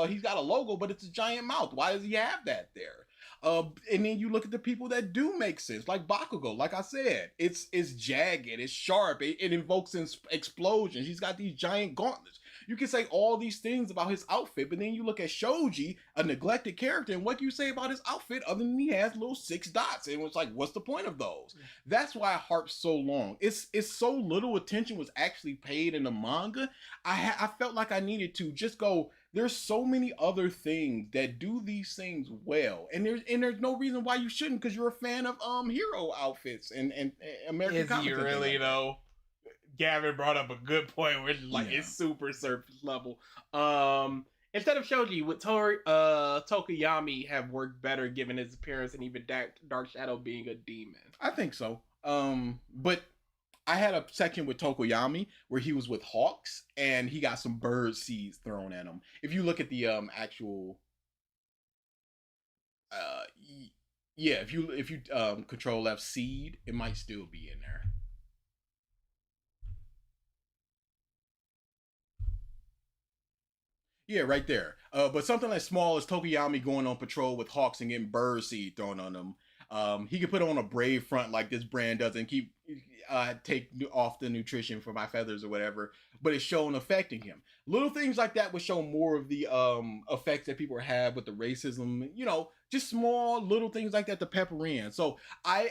He's got a logo, but it's a giant mouth. Why does he have that there? And then you look at the people that do make sense, like Bakugo. Like I said, it's jagged, it's sharp, it invokes explosions. He's got these giant gauntlets. You can say all these things about his outfit, but then you look at Shoji, a neglected character, and what do you say about his outfit other than he has little 6 dots? And it's like, what's the point of those? That's why I harped so long. It's so little attention was actually paid in the manga. I felt like I needed to just go, there's so many other things that do these things well, and there's no reason why you shouldn't, because you're a fan of hero outfits and American comics. Is he really though? Gavin brought up a good point, which is like it's super surface level. Instead of Shoji, would Tokoyami have worked better given his appearance and even Dark Shadow being a demon? I think so. But I had a section with Tokoyami where he was with Hawks and he got some bird seeds thrown at him. If you look at the actual if you control F seed, it might still be in there. Yeah, right there. But something as small as Tokoyami going on patrol with Hawks and getting bird seed thrown on him. He could put on a brave front like this brand does and keep take off the nutrition for my feathers or whatever, but it's shown affecting him. Little things like that would show more of the effects that people have with the racism, you know, just small little things like that to pepper in. So I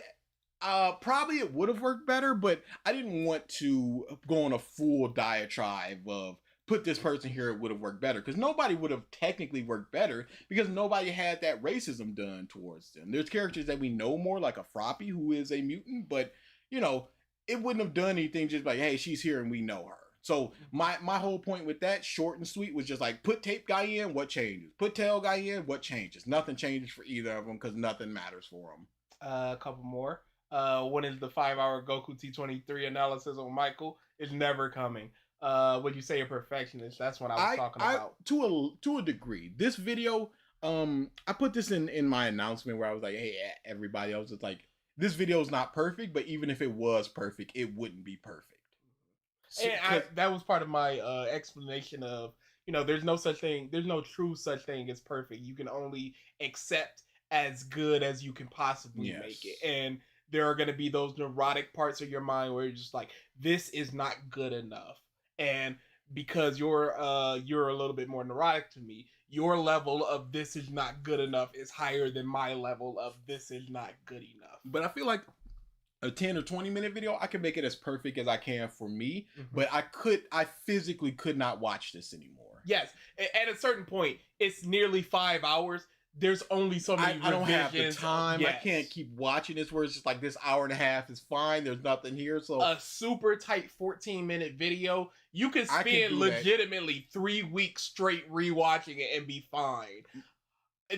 probably it would have worked better, but I didn't want to go on a full diatribe of put this person here, it would have worked better, because nobody would have technically worked better because nobody had that racism done towards them. There's characters that we know more, like a Froppy, who is a mutant, but you know, it wouldn't have done anything just like, hey, she's here and we know her. So my whole point with that, short and sweet, was just like, put tape guy in, what changes? Put tail guy in, what changes? Nothing changes for either of them because nothing matters for them. A couple more. When is the 5-hour Goku T23 analysis on Michael? It's never coming. Would you say a perfectionist? That's what I was talking about. To a degree. This video, I put this in my announcement where I was like, hey, everybody, I was just like, this video is not perfect, but even if it was perfect, it wouldn't be perfect. So, and that was part of my explanation of, you know, there's no true such thing as perfect. You can only accept as good as you can possibly make it. And there are going to be those neurotic parts of your mind where you're just like, this is not good enough. And because you're a little bit more neurotic to me, your level of this is not good enough is higher than my level of this is not good enough. But I feel like a 10 or 20 minute video, I can make it as perfect as I can for me, but I physically could not watch this anymore. Yes. At a certain point, it's nearly 5 hours. There's only so many I don't have the time. Yes. I can't keep watching this where it's just like this hour and a half is fine. There's nothing here. So a super tight 14-minute video, you can spend legitimately 3 weeks straight rewatching it and be fine.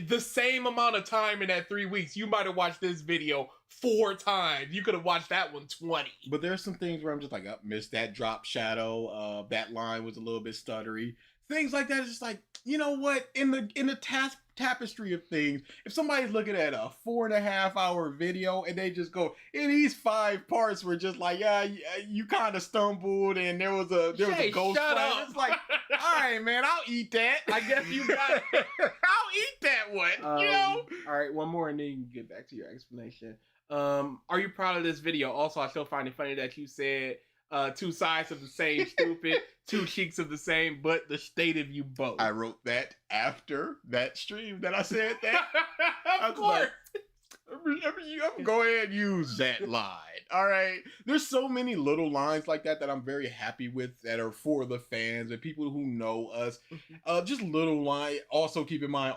The same amount of time in that 3 weeks, you might have watched this video 4 times. You could have watched that one 20. But there's some things where I'm just like, missed that drop shadow. That line was a little bit stuttery. Things like that is just like, you know what? In the tapestry of things, if somebody's looking at a 4.5 hour video and they just go, in these 5 parts were just like, you kind of stumbled and there was a ghost flag. It's like, all right, man, I'll eat that. I guess you got it. I'll eat that one. You know. All right, one more and then you can get back to your explanation. Are you proud of this video? Also, I still find it funny that you said 2 sides of the same stupid, 2 cheeks of the same, but the state of you both. I wrote that after that stream that I said that. Of course. I'm go ahead and use that line. All right. There's so many little lines like that I'm very happy with that are for the fans and people who know us. Just little line. Also, keep in mind,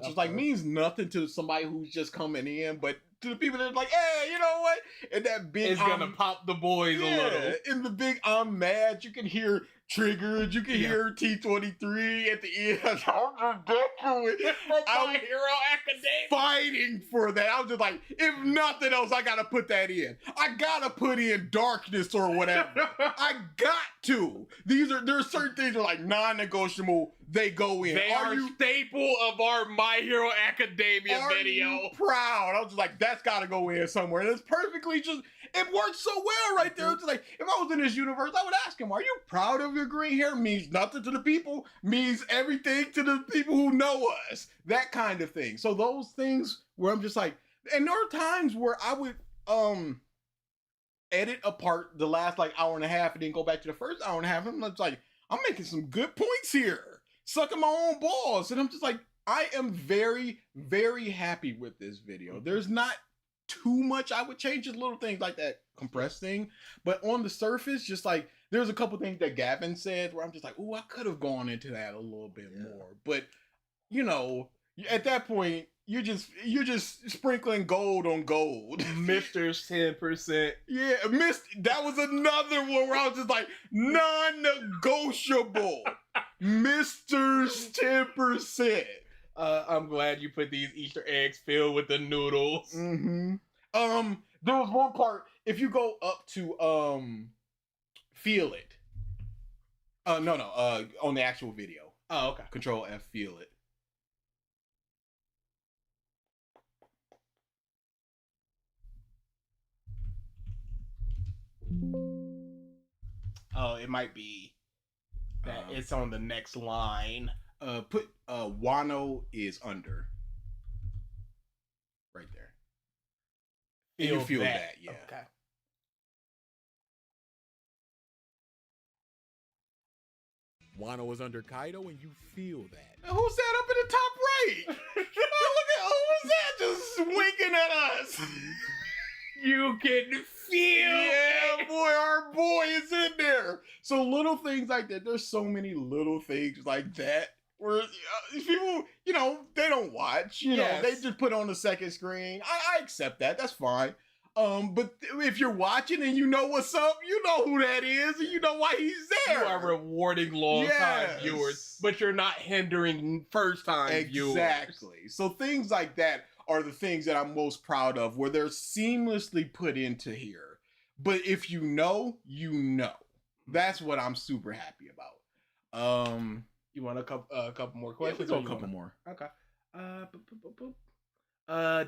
just like means nothing to somebody who's just coming in, but to the people that are like, hey, you know what? And that big, it's gonna pop the boys a little. In the big, I'm mad. You can hear Triggered. You can hear T23 at the end. I'm just My Hero Academia. Fighting for that. I was just like, if nothing else, I gotta put that in. I gotta put in darkness or whatever. I got to. There are certain things that are like non-negotiable. they go in. They are you staple of our My Hero Academia video. you proud? I was just like, that's got to go in somewhere. And it's perfectly just, it works so well right there. It's like, if I was in this universe, I would ask him, are you proud of your green hair? Means nothing to the people, means everything to the people who know us. That kind of thing. So those things where I'm just like, and there are times where I would edit apart the last like hour and a half and then go back to the first hour and a half. And I'm just like, I'm making some good points here, sucking my own balls. And I'm just like, I am very, very happy with this video. There's not too much I would change, just little things like that compressed thing. But on the surface, just like, there's a couple things that Gavin said where I'm just like, oh, I could have gone into that a little bit more. But, you know, at that point, you're just sprinkling gold on gold. Mister's 10%. Yeah, that was another one where I was just like, non-negotiable. Mister's 10%. I'm glad you put these Easter eggs filled with the noodles. Mm-hmm. There was one part, if you go up to feel it. No, on the actual video. Oh, okay. Control F, feel it. Oh, it might be that it's on the next line. Put Wano is under. Right there. And you feel that, yeah. Okay. Wano is under Kaido, and you feel that. Now, who's that up in the top right? Oh, look at who's that just winking at us? You can feel Yeah, it. boy, our boy is in there. So little things like that. There's so many little things like that where people, you know, they don't watch. You know, they just put on the second screen. I accept that. That's fine. But if you're watching and you know what's up, you know who that is, and you know why he's there. You are rewarding long-time viewers, but you're not hindering first-time viewers. Exactly. So things like that are the things that I'm most proud of, where they're seamlessly put into here. But if you know, you know. That's what I'm super happy about. You want a couple more questions? Yeah, a couple more. Okay.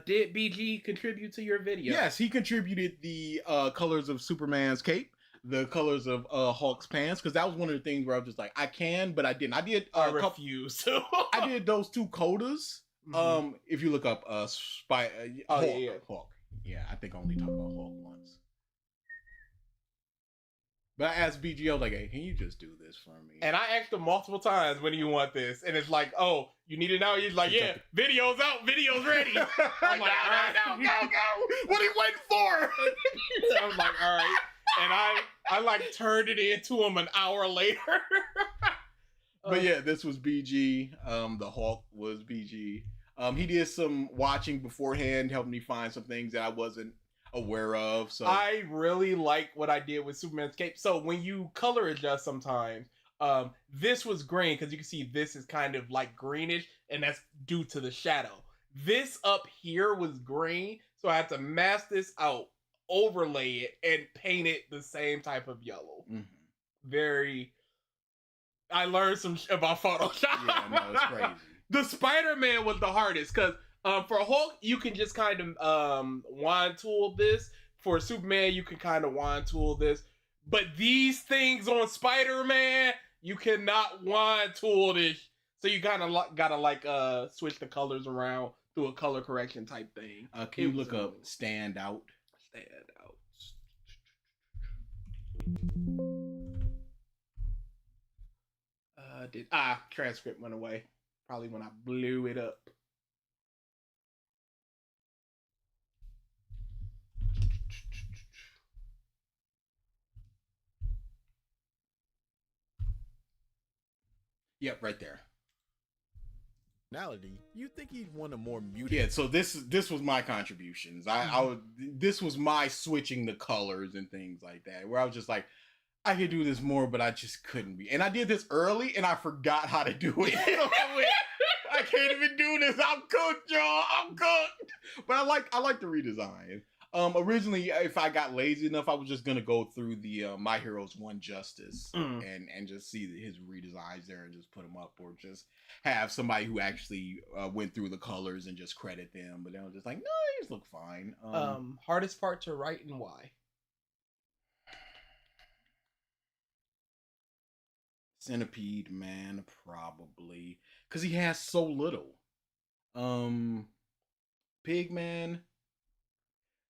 Did BG contribute to your video? Yes, he contributed the colors of Superman's cape, the colors of Hulk's pants, because that was one of the things where I was just like, I can, but I didn't. I did. I refuse. I did those two codas. Mm-hmm. If you look up Hulk, Hulk. Yeah, I think I only talked about Hulk once. But I asked BG, I was like, hey, can you just do this for me? And I asked him multiple times, when do you want this? And it's like, oh, you need it now? He's like, yeah, video's out, video's ready. I'm like, all right. Go. What are you waiting for? I was like, all right. And I like turned it into him an hour later. But yeah, this was BG. The Hulk was BG. He did some watching beforehand, helped me find some things that I wasn't aware of. So I really like what I did with Superman's cape. So when you color adjust sometimes, this was green because you can see this is kind of like greenish, and that's due to the shadow. This up here was green, so I had to mask this out, overlay it, and paint it the same type of yellow. Mm-hmm. I learned some about Photoshop. Yeah, no, it's crazy. The Spider-Man was the hardest because for Hulk, you can just kind of wand tool this. For Superman, you can kind of wand tool this. But these things on Spider-Man, you cannot wand tool this. So you kind of gotta switch the colors around through a color correction type thing. Can you look up stand out? Stand out. Transcript went away. Probably when I blew it up. Yep, right there. You think he'd want a more muted? Yeah, so this was my contributions. This was my switching the colors and things like that, where I was just like, I could do this more, but I just couldn't be. And I did this early, and I forgot how to do it. I can't even do this. I'm cooked, y'all. I'm cooked. But I like the redesign. Originally, if I got lazy enough, I was just gonna go through the My Heroes One Justice and just see his redesigns there and just put them up, or just have somebody who actually went through the colors and just credit them. But then I was just like, no, these look fine. Hardest part to write and why? Centipede Man, probably, because he has so little. Pigman,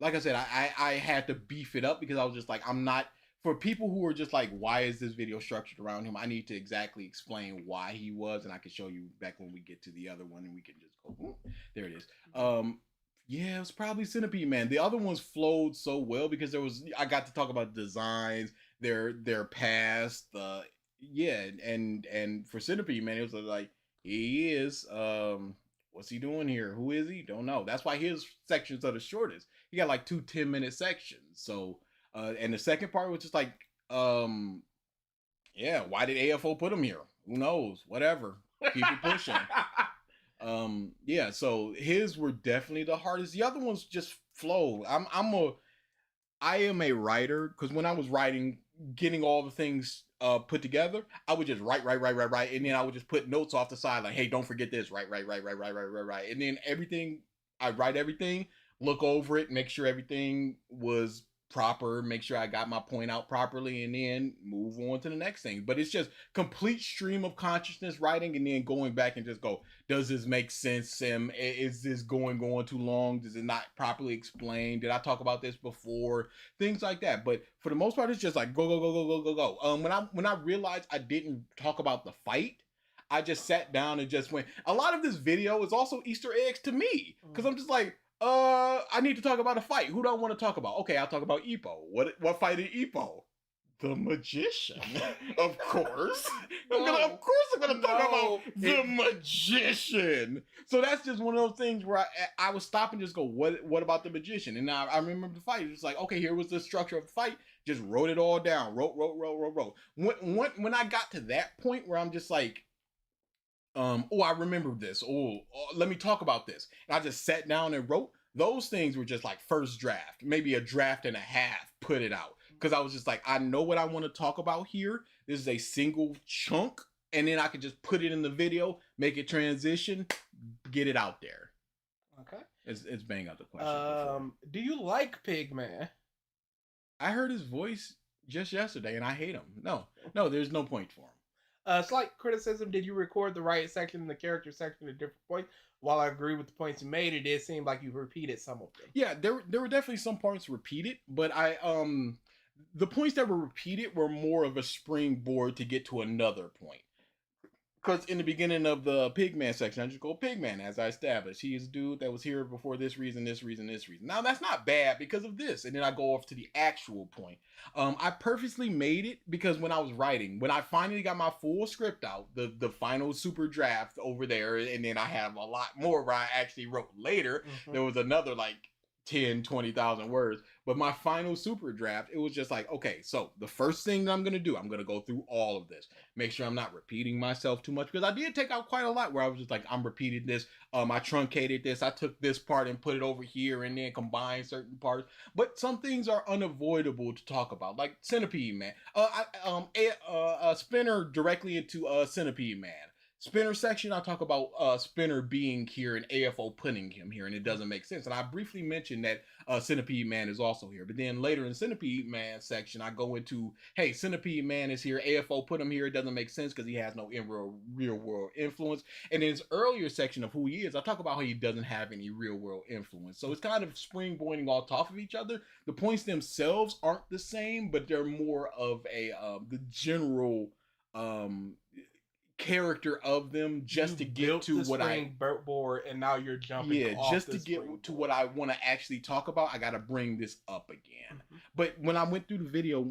like I said, I had to beef it up because I was just like, I'm not, for people who are just like, why is this video structured around him? I need to exactly explain why he was, and I can show you back when we get to the other one, and we can just go, there it is. Yeah, it was probably Centipede Man. The other ones flowed so well because I got to talk about designs, their past, and for Centipede Man, it was like, he is, what's he doing here? Who is he? Don't know. That's why his sections are the shortest. He got like 2 10-minute sections. So, and the second part was just like, yeah, why did AFO put him here? Who knows? Whatever. Keep it pushing. Yeah, so his were definitely the hardest. The other ones just flow. I am a writer, because when I was writing, getting all the things put together, I would just write, and then I would just put notes off the side like, hey, don't forget this, write, and then I write everything, look over it, make sure everything was proper, make sure I got my point out properly, and then move on to the next thing. But it's just complete stream of consciousness writing, and then going back and just go, does this make sense, Sim? Is this going too long? Does it not properly explain? Did I talk about this before? Things like that. But for the most part, it's just like go. When I realized I didn't talk about the fight, I just sat down and just went. A lot of this video is also Easter eggs to me, because I'm just like, I need to talk about a fight. Who do I want to talk about? Okay, I'll talk about Ippo. What fight did Ippo? The magician, of course. I'm gonna talk about the magician. So that's just one of those things where I would stop and just go, what about the magician? And I remember the fight. It's like, okay, here was the structure of the fight. Just wrote it all down. Wrote. When I got to that point where I'm just like, I remember this. Let me talk about this. And I just sat down and wrote. Those things were just like first draft, maybe a draft and a half, put it out. Because I was just like, I know what I want to talk about here. This is a single chunk. And then I could just put it in the video, make it transition, get it out there. Okay. It's bang out the question. Do you like Pigman? I heard his voice just yesterday and I hate him. No, there's no point for him. Slight criticism. Did you record the right section and the character section at different points? While I agree with the points you made, it did seem like you repeated some of them. Yeah, there were definitely some parts repeated, but the points that were repeated were more of a springboard to get to another point. Because in the beginning of the Pigman section, I just go, Pigman, as I established. He is a dude that was here before this reason. Now, that's not bad because of this. And then I go off to the actual point. I purposely made it because when I was writing, when I finally got my full script out, the final super draft over there, and then I have a lot more where I actually wrote later. There was another like 10, 20,000 words. But my final super draft, it was just like, okay, so the first thing that I'm going to do, I'm going to go through all of this. Make sure I'm not repeating myself too much, because I did take out quite a lot where I was just like, I'm repeating this. I truncated this. I took this part and put it over here and then combined certain parts. But some things are unavoidable to talk about, like Centipede Man. Spinner directly into Centipede Man. Spinner section, I talk about Spinner being here and AFO putting him here, and it doesn't make sense. And I briefly mentioned that Centipede Man is also here. But then later in Centipede Man section, I go into, hey, Centipede Man is here, AFO put him here, it doesn't make sense because he has no real world influence. And in his earlier section of who he is, I talk about how he doesn't have any real world influence. So it's kind of springboarding all top of each other. The points themselves aren't the same, but they're more of the general character of them, just to get to what I board, and now you're jumping off just to get to what I want to actually talk about. I got to bring this up again. But when I went through the video,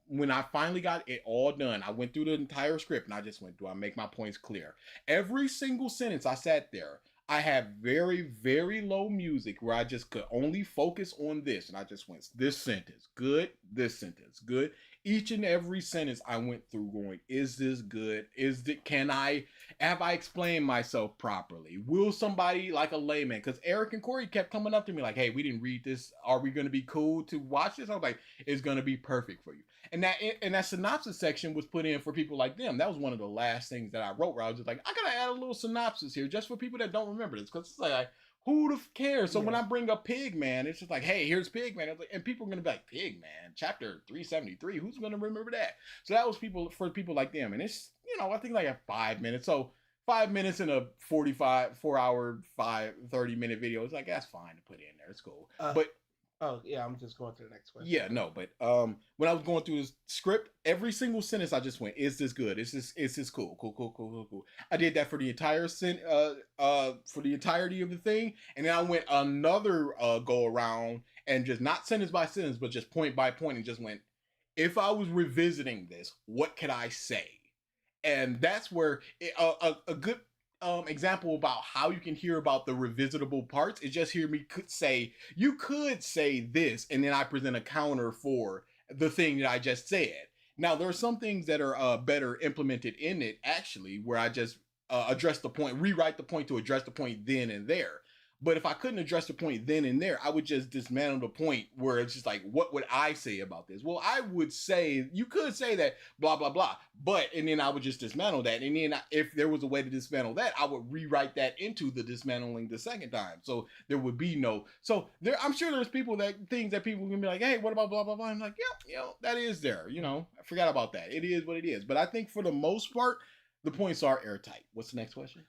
when I finally got it all done, I went through the entire script and I just went, do I make my points clear? Every single sentence I sat there, I had very, very low music where I just could only focus on this. And I just went, this sentence, good, this sentence, good. each and every sentence I went through going, is this good? Have I explained myself properly? Will somebody like a layman, because Eric and Corey kept coming up to me like, hey, we didn't read this. Are we going to be cool to watch this? I was like, it's going to be perfect for you. And that synopsis section was put in for people like them. That was one of the last things that I wrote where I was just like, I got to add a little synopsis here just for people that don't remember this. Because it's like, who the cares? So when I bring up Pigman, it's just like, hey, here's Pigman. And people are going to be like, Pigman, chapter 373. Who's going to remember that? So that was for people like them. And it's, I think like 5 minutes. So 5 minutes in a 4-hour, 30-minute video. It's like, that's fine to put in there. It's cool. Oh, yeah, I'm just going to the next question. Yeah, no, but when I was going through this script, every single sentence I just went, is this good? Is this cool? Cool. I did that for the entire for the entirety of the thing, and then I went another go around and just not sentence by sentence, but just point by point, and just went, if I was revisiting this, what could I say? And that's where a good example about how you can hear about the revisitable parts is just hear me say, you could say this, and then I present a counter for the thing that I just said. Now, there are some things that are better implemented in it, actually, where I just address the point, rewrite the point to address the point then and there. But if I couldn't address the point then and there, I would just dismantle the point where it's just like, what would I say about this? Well, I would say, you could say that, blah, blah, blah. And then I would just dismantle that. And then if there was a way to dismantle that, I would rewrite that into the dismantling the second time. So there would be no, I'm sure there's things that people can be like, hey, what about blah, blah, blah? I'm like, yeah, that is there. I forgot about that. It is what it is. But I think for the most part, the points are airtight. What's the next question?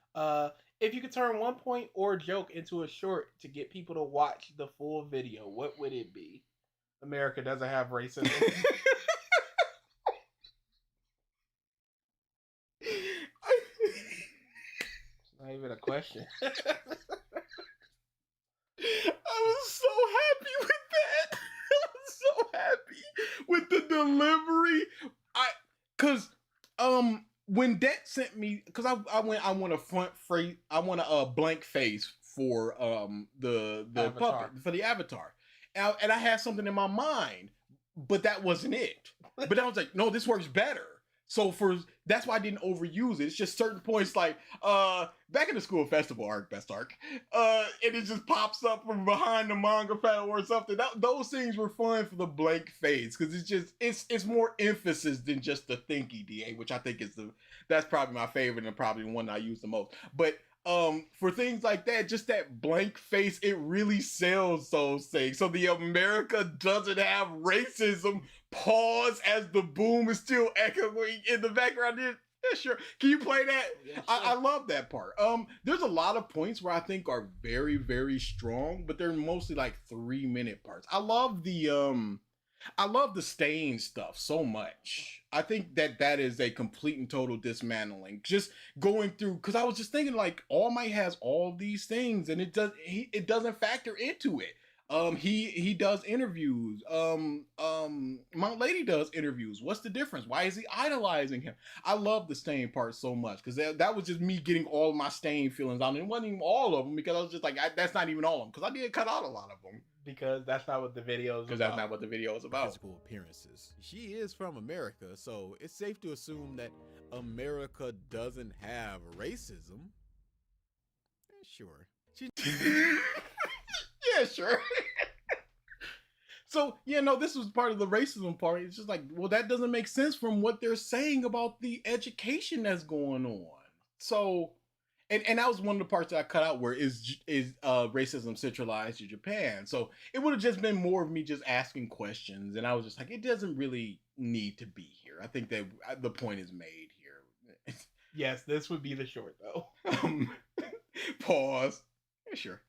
If you could turn one point or joke into a short to get people to watch the full video, what would it be? America doesn't have racism. It's not even a question. I was so happy with that. I was so happy with the delivery. When Det sent me, because I want a blank face for the Avatar. puppet, for the avatar, and I had something in my mind, but that wasn't it. But I was like, no, this works better. So that's why I didn't overuse it. It's just certain points like back in the school festival arc, best arc, and it just pops up from behind the manga panel or something. Those things were fun for the blank face because it's more emphasis than just the thinky DA, which I think that's probably my favorite and probably the one I use the most. But for things like that, just that blank face, it really sells those things. So the America doesn't have racism. Pause as the boom is still echoing in the background. Yeah, sure. Can you play that? Yeah, sure. I love that part. There's a lot of points where I think are very, very strong, but they're mostly like 3-minute parts. I love the stain stuff so much. I think that is a complete and total dismantling. Just going through, because I was just thinking like All Might has all these things, and it doesn't factor into it. He does interviews. Mount Lady does interviews. What's the difference? Why is he idolizing him? I love the stain part so much because that was just me getting all of my stain feelings out. And it wasn't even all of them because I was just like, that's not even all of them because I did cut out a lot of them. Because that's not what the video is about. Because that's not what the video is about. Physical appearances. She is from America, so it's safe to assume that America doesn't have racism. Sure. Yeah, sure. So, this was part of the racism part. It's just like, well, that doesn't make sense from what they're saying about the education that's going on. So, and that was one of the parts that I cut out where is racism centralized to Japan. So it would have just been more of me just asking questions. And I was just like, it doesn't really need to be here. I think that the point is made here. Yes, this would be the short though. Pause. Yeah, sure.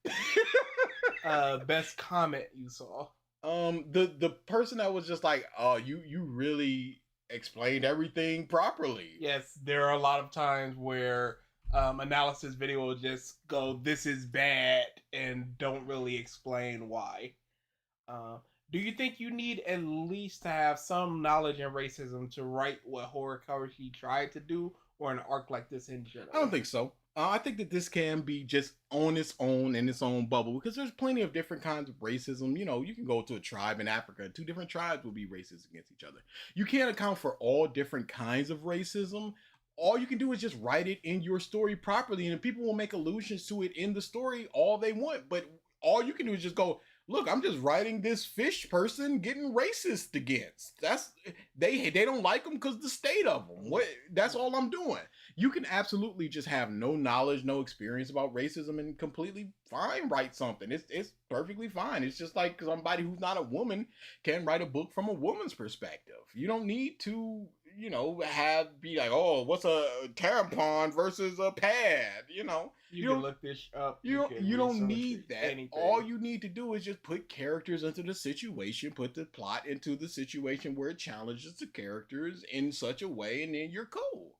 Best comment you saw. The person that was just like, oh, you really explained everything properly. Yes, there are a lot of times where analysis video will just go, this is bad, and don't really explain why. Do you think you need at least to have some knowledge in racism to write what Horikoshi tried to do, or an arc like this in general? I don't think so. I think that this can be just on its own in its own bubble because there's plenty of different kinds of racism. You know, you can go to a tribe in Africa, two different tribes will be racist against each other. You can't account for all different kinds of racism. All you can do is just write it in your story properly, and people will make allusions to it in the story all they want. But all you can do is just go, look, I'm just writing this fish person getting racist against. That's they don't like them because the state of them. What? That's all I'm doing. You can absolutely just have no knowledge, no experience about racism, and completely fine write something. It's perfectly fine. It's just like somebody who's not a woman can write a book from a woman's perspective. You don't need to, you know, be like, oh, what's a tampon versus a pad? You know, you can look this up. You don't need that. Anything. All you need to do is just put characters into the situation, put the plot into the situation where it challenges the characters in such a way, and then you're cool.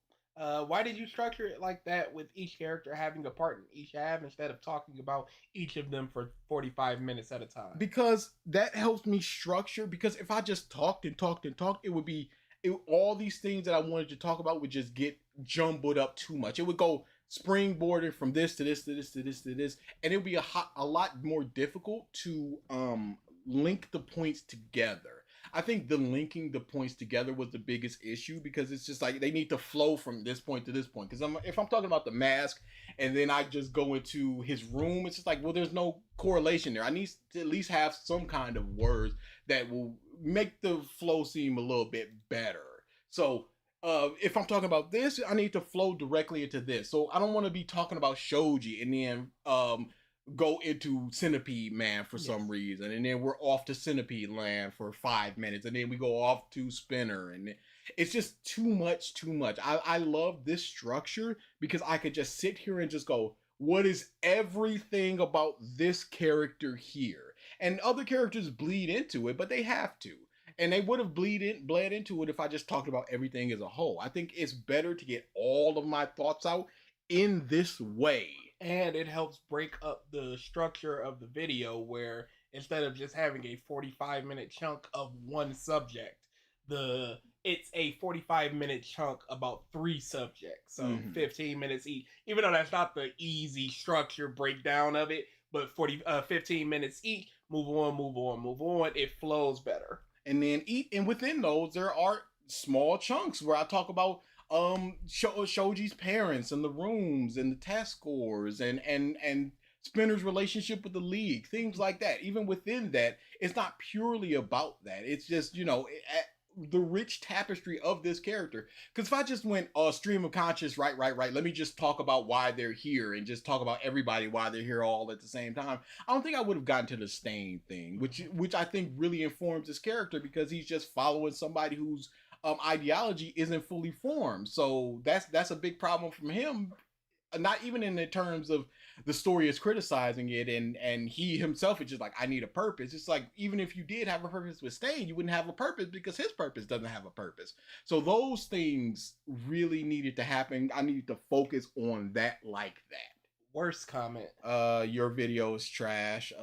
Why did you structure it like that with each character having a part in each half instead of talking about each of them for 45 minutes at a time? Because that helps me structure, because if I just talked, it would be, all these things that I wanted to talk about would just get jumbled up too much. It would go springboarded from this to this to this to this to this, and it would be a lot more difficult to link the points together. I think the linking the points together was the biggest issue because it's just like they need to flow from this point to this point. Because if I'm talking about the mask and then I just go into his room, it's just like, well, there's no correlation there. I need to at least have some kind of words that will make the flow seem a little bit better. So if I'm talking about this, I need to flow directly into this. So I don't want to be talking about Shoji and then go into Centipede Man for some reason, and then we're off to Centipede Land for 5 minutes, and then we go off to Spinner, and it's just too much. I love this structure because I could just sit here and just go, what is everything about this character here? And other characters bleed into it, but they have to. And they would have bled into it if I just talked about everything as a whole. I think it's better to get all of my thoughts out in this way. And it helps break up the structure of the video where instead of just having a 45-minute chunk of one subject, it's a 45-minute chunk about 3 subjects. So 15 minutes each. Even though that's not the easy structure breakdown of it, but 15 minutes each, move on. It flows better. And then within those, there are small chunks where I talk about Shoji's parents and the rooms and the test scores and Spinner's relationship with the league, things like that. Even within that, it's not purely about that. It's just, you know, the rich tapestry of this character. Because if I just went stream of conscious, right, let me just talk about why they're here and just talk about everybody why they're here all at the same time, I don't think I would have gotten to the Stain thing, which I think really informs his character because he's just following somebody who's ideology isn't fully formed. So that's a big problem from him, not even in the terms of the story is criticizing it and he himself is just like, I need a purpose. It's like, even if you did have a purpose with Stain, you wouldn't have a purpose because his purpose doesn't have a purpose. So those things really needed to happen. I needed to focus on that like that. Worst comment. Your video is trash.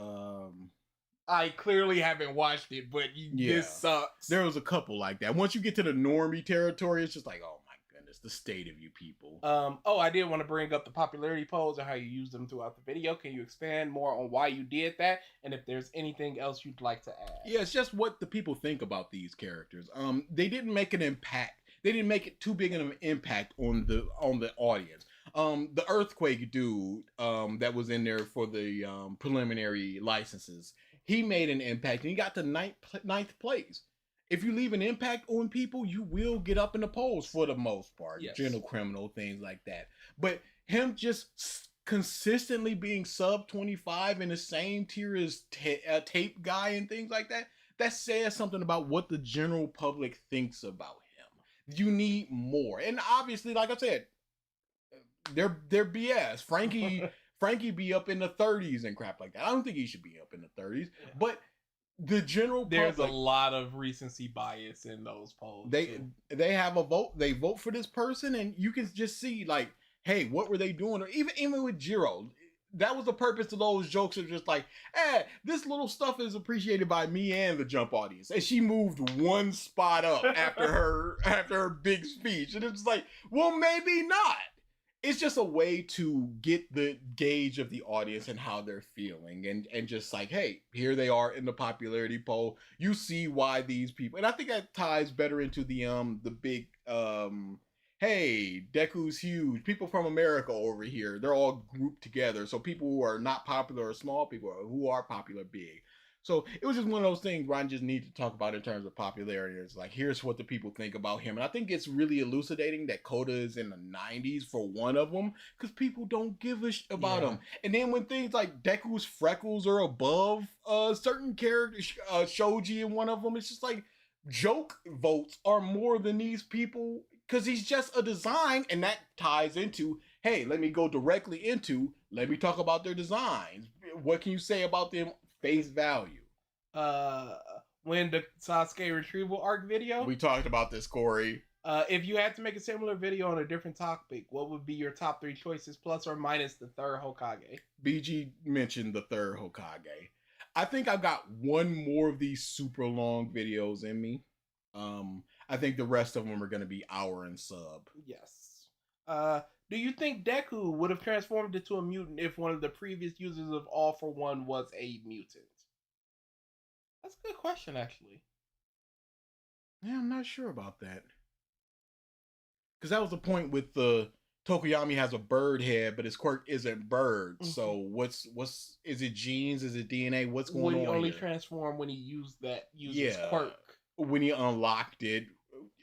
I clearly haven't watched it, but this sucks. There was a couple like that. Once you get to the normie territory, it's just like, oh my goodness, the state of you people. I did want to bring up the popularity polls and how you used them throughout the video. Can you expand more on why you did that, and if there's anything else you'd like to add? Yeah, it's just what the people think about these characters. They didn't make an impact. They didn't make it too big of an impact on the audience. The Earthquake dude that was in there for the preliminary licenses, he made an impact and he got to ninth place. If you leave an impact on people, you will get up in the polls for the most part. Yes. General criminal, things like that. But him just consistently being sub 25 in the same tier as Tape Guy and things like that, that says something about what the general public thinks about him. You need more. And obviously, like I said, they're BS. Frankie be up in the 30s and crap like that. I don't think he should be up in the 30s, but the general public, there's a lot of recency bias in those polls. They have a vote. They vote for this person, and you can just see like, hey, what were they doing? Or even with Jiro, that was the purpose of those jokes. Of just like, this little stuff is appreciated by me and the Jump audience. And she moved one spot up after her big speech, and it's like, well, maybe not. it's just a way to get the gauge of the audience and how they're feeling, and just like, hey, here they are in the popularity poll. You see why these people, and I think that ties better into the big hey, Deku's huge. People from America over here, they're all grouped together. So people who are not popular are small, people who are popular big. So it was just one of those things where I just need to talk about in terms of popularity. It's like, here's what the people think about him. And I think it's really elucidating that Coda is in the 90s for one of them, because people don't give a about him. And then when things like Deku's freckles are above certain characters, Shoji in one of them, it's just like joke votes are more than these people, because he's just a design. And that ties into, hey, let me go directly into, let me talk about their designs. What can you say about them face value? When the Sasuke retrieval arc video, we talked about this, Corey. If you had to make a similar video on a different topic, what would be your top 3 choices, plus or minus the third Hokage? BG mentioned the third Hokage. I think I've got one more of these super long videos in me. I think the rest of them are going to be hour and sub. Yes. Do you think Deku would have transformed into a mutant if one of the previous users of All for One was a mutant? That's a good question, actually. Yeah, I'm not sure about that. Because that was the point with the Tokoyami has a bird head, but his quirk isn't bird. Mm-hmm. So what's is it genes? Is it DNA? What's going on? He only here? Transformed when he used his quirk. When he unlocked it.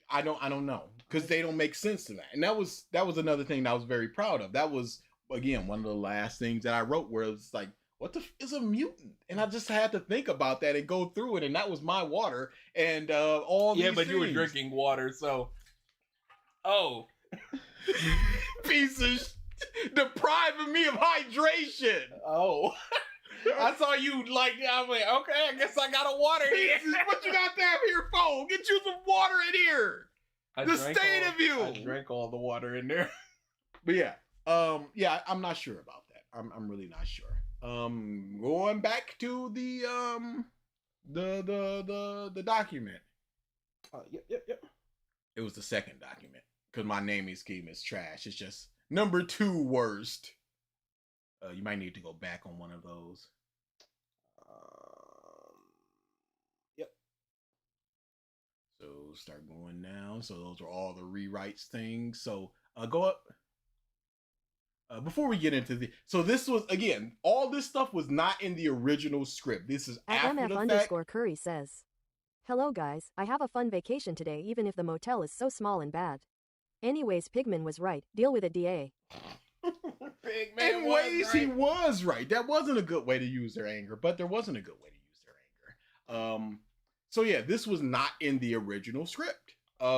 I don't know, because they don't make sense to that. And that was another thing that I was very proud of. That was, again, one of the last things that I wrote, where it's like, what the is a mutant? And I just had to think about that and go through it, and that was my water and all these things. You were drinking water, so pieces depriving me of hydration. I saw you I'm like, okay, I guess I got a water here. What you got that here for? Get you some water in here. The state of you. I drank all the water in there. But yeah, I'm not sure about that. I'm really not sure. Going back to the document. Yep. It was the second document, because my naming scheme is trash. It's just number 2 worst. You might need to go back on one of those. Yep. So start going down. So those are all the rewrites things. So go up. Before we get into so this was, again, all this stuff was not in the original script. This is after the fact. @MF_Curry says, "Hello guys, I have a fun vacation today even if the motel is so small and bad. Anyways, Pigman was right. Deal with it, DA." In ways, he was right. That wasn't a good way to use their anger, but there wasn't a good way to use their anger. So yeah, this was not in the original script.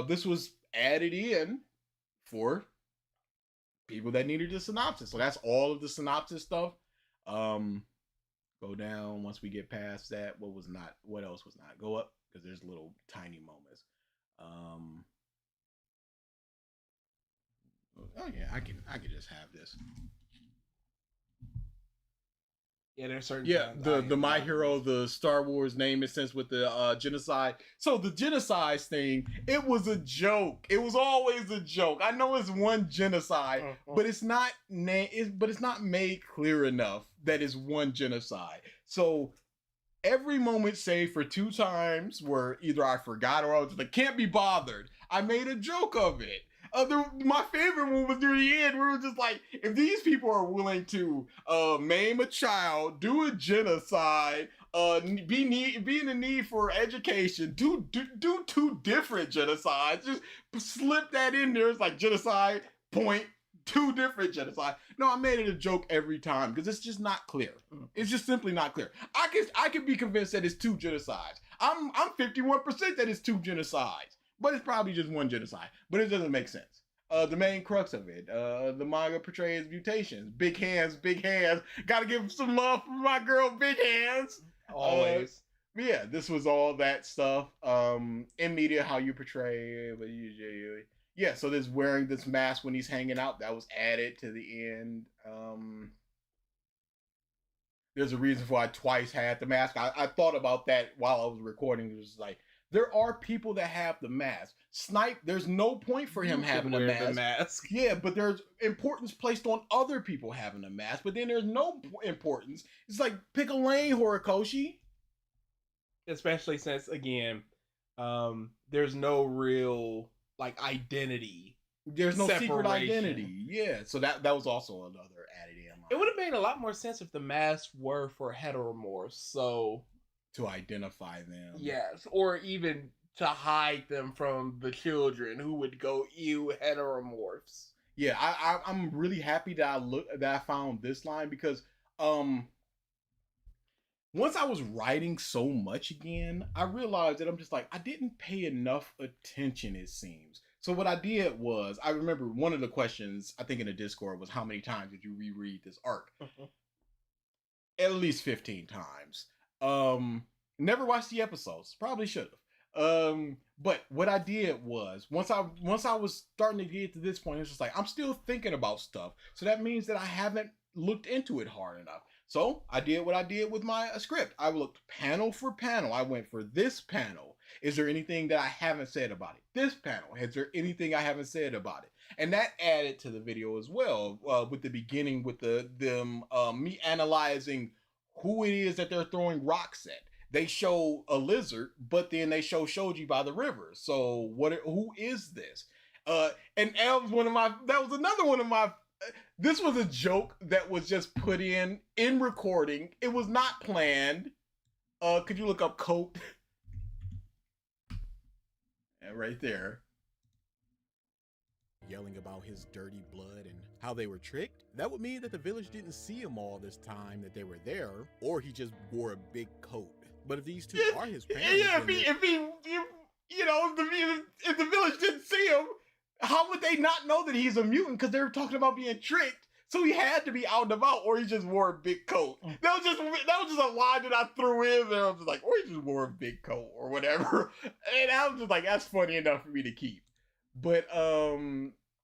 This was added in for people that needed the synopsis. So that's all of the synopsis stuff. Go down once we get past that. What else was not? Go up, because there's little tiny moments. Oh yeah, I can just have this. Yeah, there's certain. Yeah, the My Hero, the Star Wars name is since with the genocide. So the genocide thing, it was a joke. It was always a joke. I know it's one genocide, but it's not made clear enough that it's one genocide. So every moment, save for 2 times where either I forgot or I was like, can't be bothered, I made a joke of it. My favorite one was near the end, where it was just like, if these people are willing to maim a child, do a genocide, be in the need for education, do 2 different genocides, just slip that in there. It's like genocide, point, 2 different genocide. No, I made it a joke every time, because it's just not clear. It's just simply not clear. I can be convinced that it's 2 genocides. I'm 51% that it's 2 genocides. But it's probably just 1 genocide. But it doesn't make sense. The main crux of it, the manga portrays mutations. Big hands. Gotta give some love for my girl, Big Hands. Always. Yeah, this was all that stuff. In media, how you portray. Yeah, so there's wearing this mask when he's hanging out. That was added to the end. There's a reason for I twice had the mask. I thought about that while I was recording. It was like, There are people that have the mask. Snipe, there's no point for him having a mask. The mask. Yeah, but there's importance placed on other people having a mask, but then there's no importance. It's like, pick a lane, Horikoshi. Especially since, again, there's no real, like, identity. There's no secret Separation. identity. Yeah, so that was also another added in. It would have made a lot more sense if the masks were for heteromorphs, so... To identify them. Yes, or even to hide them from the children who would go, ew, heteromorphs. Yeah, I'm really happy that I found this line because once I was writing so much again, I realized that I'm just like, I didn't pay enough attention, it seems. So what I did was, I remember one of the questions, I think in the Discord, was how many times did you reread this arc? At least 15 times. Never watched the episodes. Probably should have. But what I did was, once I was starting to get to this point, it's just like, I'm still thinking about stuff. So that means that I haven't looked into it hard enough. So I did what I did with my script. I looked panel for panel. I went for this panel. Is there anything that I haven't said about it? This panel. Is there anything I haven't said about it? And that added to the video as well. With the beginning, with me analyzing who it is that they're throwing rocks at. They show a lizard, but then they show Shoji by the river. So who is this? And that was another one of my, this was a joke that was just put in recording. It was not planned. Could you look up coat? And right there. Yelling about his dirty blood and how they were tricked, that would mean that the village didn't see him all this time that they were there, or he just wore a big coat. But if these two are his parents, yeah, if the village didn't see him, how would they not know that he's a mutant? Because they were talking about being tricked, so he had to be out and about, or he just wore a big coat. That was just a line that I threw in there. I was just like, or he just wore a big coat or whatever, and I was just like, that's funny enough for me to keep. But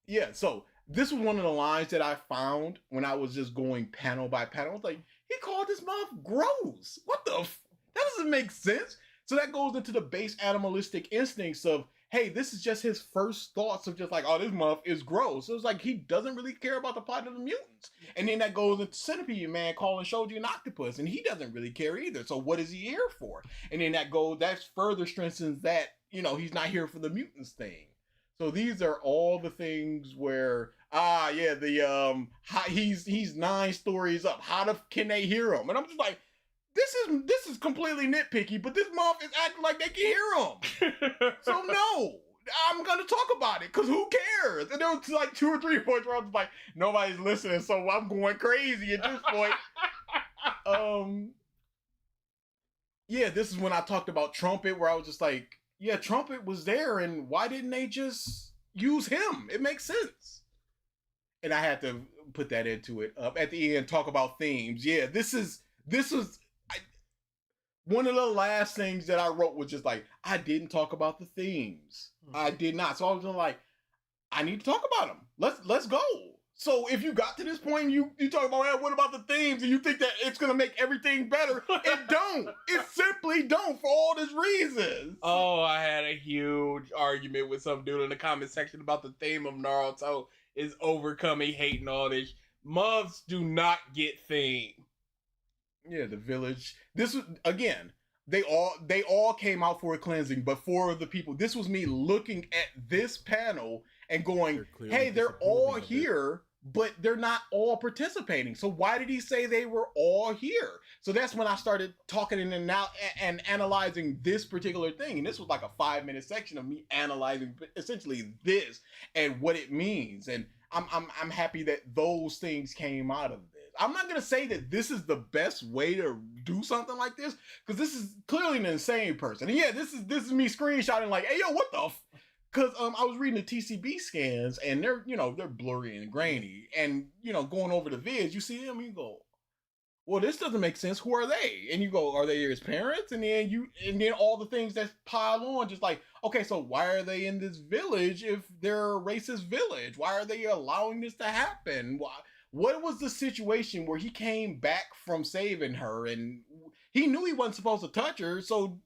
yeah, so this was one of the lines that I found when I was just going panel by panel. I was like, he called this mouth gross. What the that doesn't make sense. So that goes into the base animalistic instincts of, hey, this is just his first thoughts of just like, oh, this muff is gross. So it's like he doesn't really care about the plight of the mutants. And then that goes into Centipede Man calling Shoji an octopus, and he doesn't really care either. So what is he here for? And then that further strengthens that, he's not here for the mutants thing. So these are all the things where, he's 9 stories up. Can they hear him? And I'm just like, this is completely nitpicky, but this moth is acting like they can hear him. So no, I'm gonna talk about it because who cares? And there was like 2 or 3 points where I was like, nobody's listening, so I'm going crazy at this point. Yeah, this is when I talked about Trumpet, where I was just like, yeah, Trumpet was there, and why didn't they just use him? It makes sense. And I had to put that into it at the end, talk about themes. Yeah, this was one of the last things that I wrote was just like, I didn't talk about the themes. Mm-hmm. I did not. So I was just like, I need to talk about them. Let's go. So if you got to this point, you talk about, hey, what about the themes? And you think that it's going to make everything better. It don't. It simply don't for all these reasons. Oh, I had a huge argument with some dude in the comment section about the theme of Naruto is overcoming hate and all this. Muffs do not get theme. Yeah, the village. This was, again, they all came out for a cleansing, but for the people, this was me looking at this panel and going, hey, they're all here, but they're not all participating. So why did he say they were all here? So that's when I started talking and analyzing this particular thing. And this was like a 5-minute section of me analyzing essentially this and what it means. And I'm happy that those things came out of this. I'm not going to say that this is the best way to do something like this, because this is clearly an insane person. And yeah, this is me screenshotting like, hey, yo, what the Because I was reading the TCB scans, and they're blurry and grainy. And, going over the vids, you see them, and you go, well, this doesn't make sense. Who are they? And you go, are they his parents? And then all the things that pile on, just like, okay, so why are they in this village if they're a racist village? Why are they allowing this to happen? What was the situation where he came back from saving her and he knew he wasn't supposed to touch her? So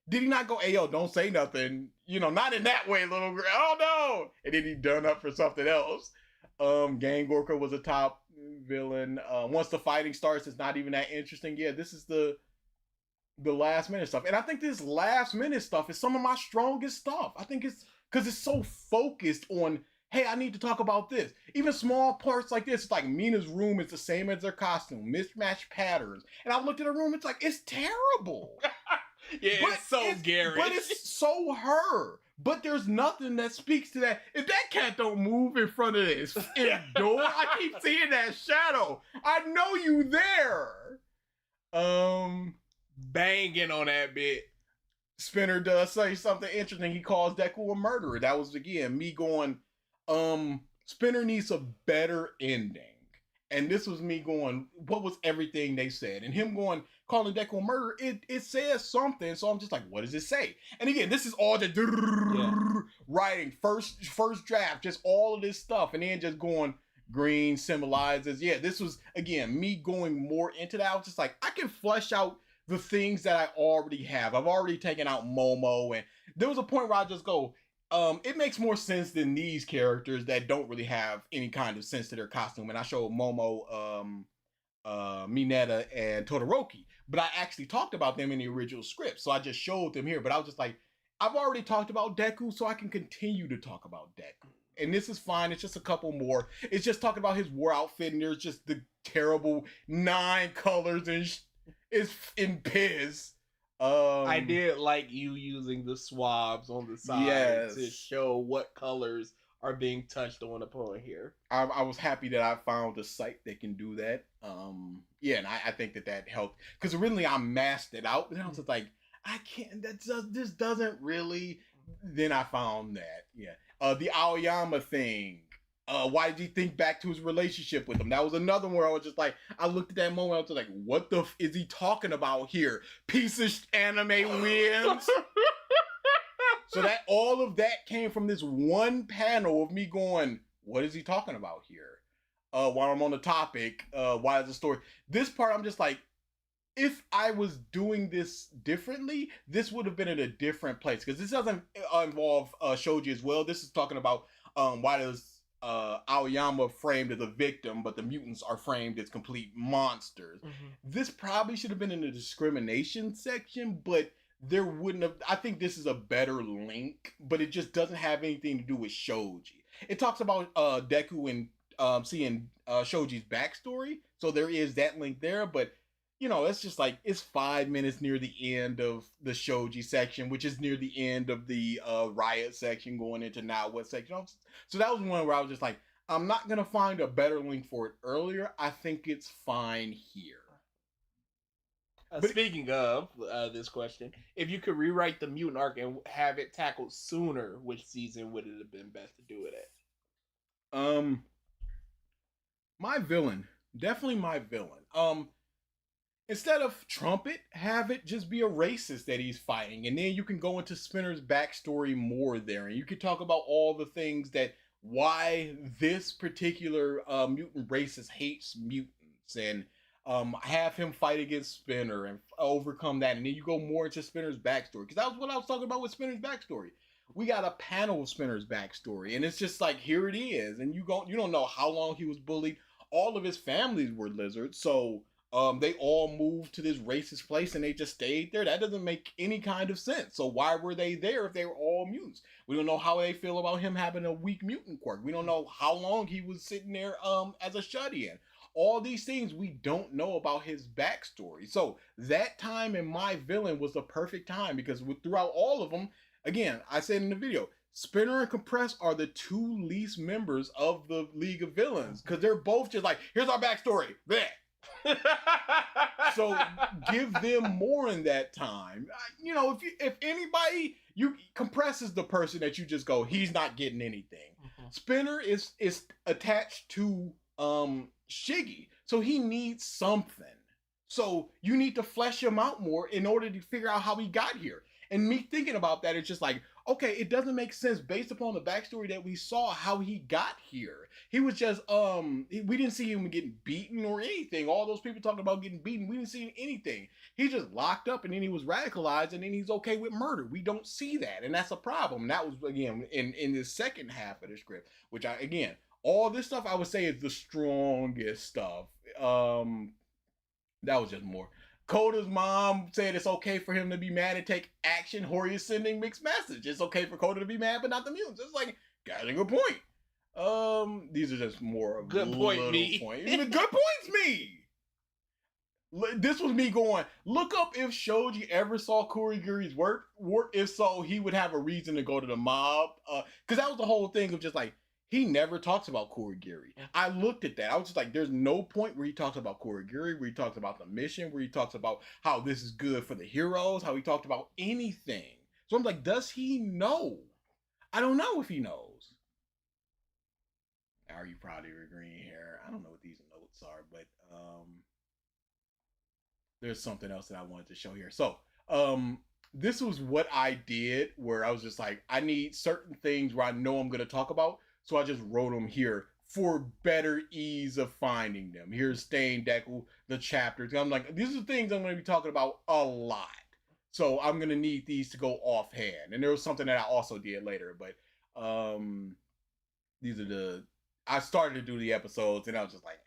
Did he not go, hey, yo, don't say nothing? You know, not in that way, little girl. Oh, no. And then he done up for something else. Gang Gorka was a top villain. Once the fighting starts, it's not even that interesting. Yeah, this is the last minute stuff. And I think this last minute stuff is some of my strongest stuff. I think it's because it's so focused on, hey, I need to talk about this. Even small parts like this, it's like Mina's room is the same as their costume, mismatched patterns. And I looked at her room, it's like, it's terrible. Yeah, it's so garish. But it's so her. But there's nothing that speaks to that. If that cat don't move in front of this door, I keep seeing that shadow. I know you there. Banging on that bit. Spinner does say something interesting. He calls Deku a murderer. That was, again, me going, Spinner needs a better ending. And this was me going, what was everything they said? And him going, calling Deku a murderer, it says something. So I'm just like, what does it say? And again, this is all the writing, first draft, just all of this stuff. And then just going, green symbolizes, this was, again, me going more into that. I was just like, I can flesh out the things that I already have. I've already taken out Momo. And there was a point where I just go, it makes more sense than these characters that don't really have any kind of sense to their costume. And I showed Momo, Mineta, and Todoroki. But I actually talked about them in the original script. So I just showed them here. But I was just like, I've already talked about Deku, so I can continue to talk about Deku. And this is fine. It's just a couple more. It's just talking about his war outfit. And there's just the terrible 9 colors and it's in piss. I did like you using the swabs on the side to show what colors are being touched on upon here. I was happy that I found a site that can do that. And I think that helped. Because originally I masked it out, and I was just like, I can't, this doesn't really. Then I found that. The Aoyama thing. Why did he think back to his relationship with him? That was another one where I was just like, I looked at that moment, I was just like, what the is he talking about here? Piece of anime wins. So that all of that came from this one panel of me going, what is he talking about here? While I'm on the topic, why is the story? This part, I'm just like, if I was doing this differently, this would have been in a different place. Because this doesn't involve Shoji as well. This is talking about why does Aoyama framed as a victim, but the mutants are framed as complete monsters. This probably should have been in the discrimination section, but there wouldn't have. I think this is a better link, but it just doesn't have anything to do with Shoji. It talks about Deku and seeing Shoji's backstory, so there is that link there, but it's just like, it's 5 minutes near the end of the Shoji section, which is near the end of the Riot section going into now what section. So that was one where I was just like, I'm not going to find a better link for it earlier. I think it's fine here. Speaking of this question, if you could rewrite the mutant arc and have it tackled sooner, which season would it have been best to do it at? My villain. Definitely my villain. Instead of Trumpet, have it just be a racist that he's fighting. And then you can go into Spinner's backstory more there. And you can talk about all the things that, why this particular mutant racist hates mutants. And have him fight against Spinner and overcome that. And then you go more into Spinner's backstory. Because that was what I was talking about with Spinner's backstory. We got a panel of Spinner's backstory. And it's just like, here it is. And you don't know how long he was bullied. All of his families were lizards. So they all moved to this racist place and they just stayed there. That doesn't make any kind of sense. So why were they there if they were all mutants? We don't know how they feel about him having a weak mutant quirk. We don't know how long he was sitting there as a shut-in. All these things we don't know about his backstory. So that time in My Villain was the perfect time, because throughout all of them, again, I said in the video, Spinner and Compress are the 2 least members of the League of Villains, because they're both just like, here's our backstory. Bleh. So give them more in that time. If anybody, Compress is the person that you just go, he's not getting anything. Spinner is attached to Shiggy, so he needs something. So you need to flesh him out more in order to figure out how he got here. And me thinking about that, it's just like, okay, it doesn't make sense based upon the backstory that we saw how he got here. He was just we didn't see him getting beaten or anything. All those people talking about getting beaten, we didn't see anything. He just locked up and then he was radicalized and then he's okay with murder. We don't see that, and that's a problem. That was again in the second half of the script, which all this stuff I would say is the strongest stuff. That was just more. Koda's mom said it's okay for him to be mad and take action. Hori is sending mixed message. It's okay for Koda to be mad, but not the mutants. It's like, got a good point. These are just more of good point, me. Good points, me. This was me going, look up if Shoji ever saw Kurigiri's work. If so, he would have a reason to go to the mob. Because that was the whole thing of just like, he never talks about Kurigiri. I looked at that. I was just like, there's no point where he talks about Kurigiri, where he talks about the mission, where he talks about how this is good for the heroes, how he talked about anything. So I'm like, does he know? I don't know if he knows. Are you probably agreeing here? I don't know what these notes are, but there's something else that I wanted to show here. So this was what I did, where I was just like, I need certain things where I know I'm going to talk about. So I just wrote them here for better ease of finding them. Here's Stain Deku, the chapters. I'm like, these are things I'm going to be talking about a lot. So I'm going to need these to go offhand. And there was something that I also did later. But these are I started to do the episodes and I was just like,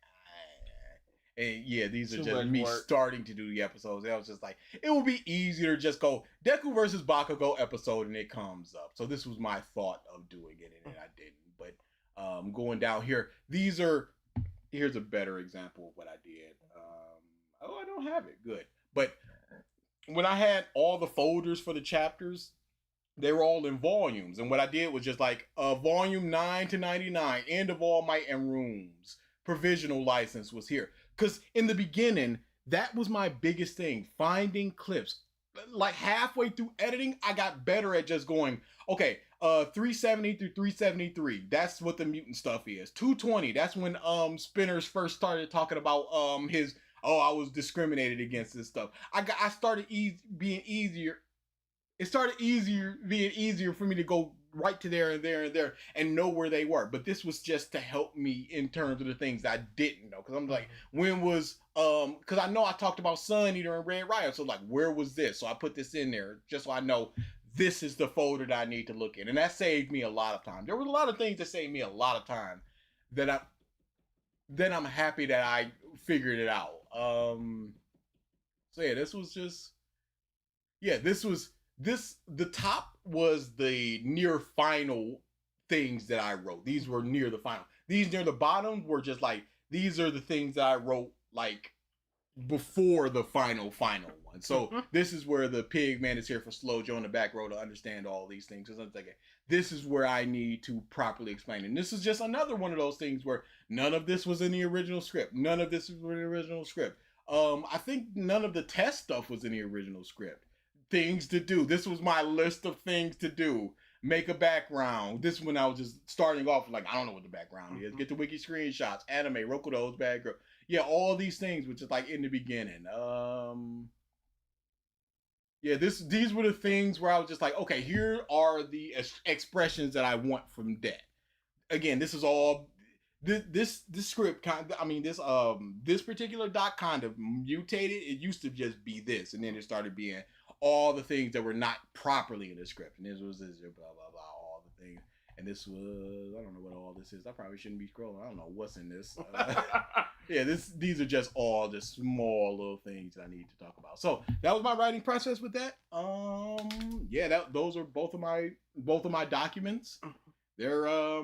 and yeah, these are just me starting to do the episodes. And I was just like, it will be easier to just go Deku versus Bakugo episode and it comes up. So this was my thought of doing it and I didn't. But going down here, here's a better example of what I did. I don't have it. Good. But when I had all the folders for the chapters, they were all in volumes. And what I did was just like volume 9 to 99, End of All Might and Rooms, provisional license was here. Because in the beginning, that was my biggest thing, finding clips. Like halfway through editing, I got better at just going, okay, 370 through 373, that's what the mutant stuff is. 220, that's when Spinners first started talking about I was discriminated against this stuff. I started being easier. It started being easier for me to go right to there and there and there and know where they were. But this was just to help me in terms of the things I didn't know. Because I'm like, when was because I know I talked about Sun Eater and Red Riot, so like, where was this? So I put this in there just so I know this is the folder that I need to look in, and that saved me a lot of time. There was a lot of things that saved me a lot of time that I'm happy that I figured it out. So yeah, the top was the near final things that I wrote. These were near the final. These near the bottom were just like, these are the things that I wrote like before the final one. So this is where the pig man is here for Slow Joe in the back row to understand all these things. Because I'm thinking, this is where I need to properly explain. And this is just another one of those things where none of this was in the original script. None of this was in the original script. I think none of the test stuff was in the original script. Things to do. This was my list of things to do. Make a background. This one I was just starting off like, I don't know what the background is. Get the wiki screenshots, anime, Rokudo's bad girl. Yeah, all these things, which is like in the beginning. Yeah, these were the things where I was just like, okay, here are the expressions that I want from that. Again, this is all this script this particular doc kind of mutated. It used to just be this, and then it started being all the things that were not properly in the script. And this was blah blah blah, all the things. And this was, I don't know what all this is. I probably shouldn't be scrolling. I don't know what's in this. Yeah, these are just all the small little things that I need to talk about. So that was my writing process with that. Yeah, those are both of my documents. They're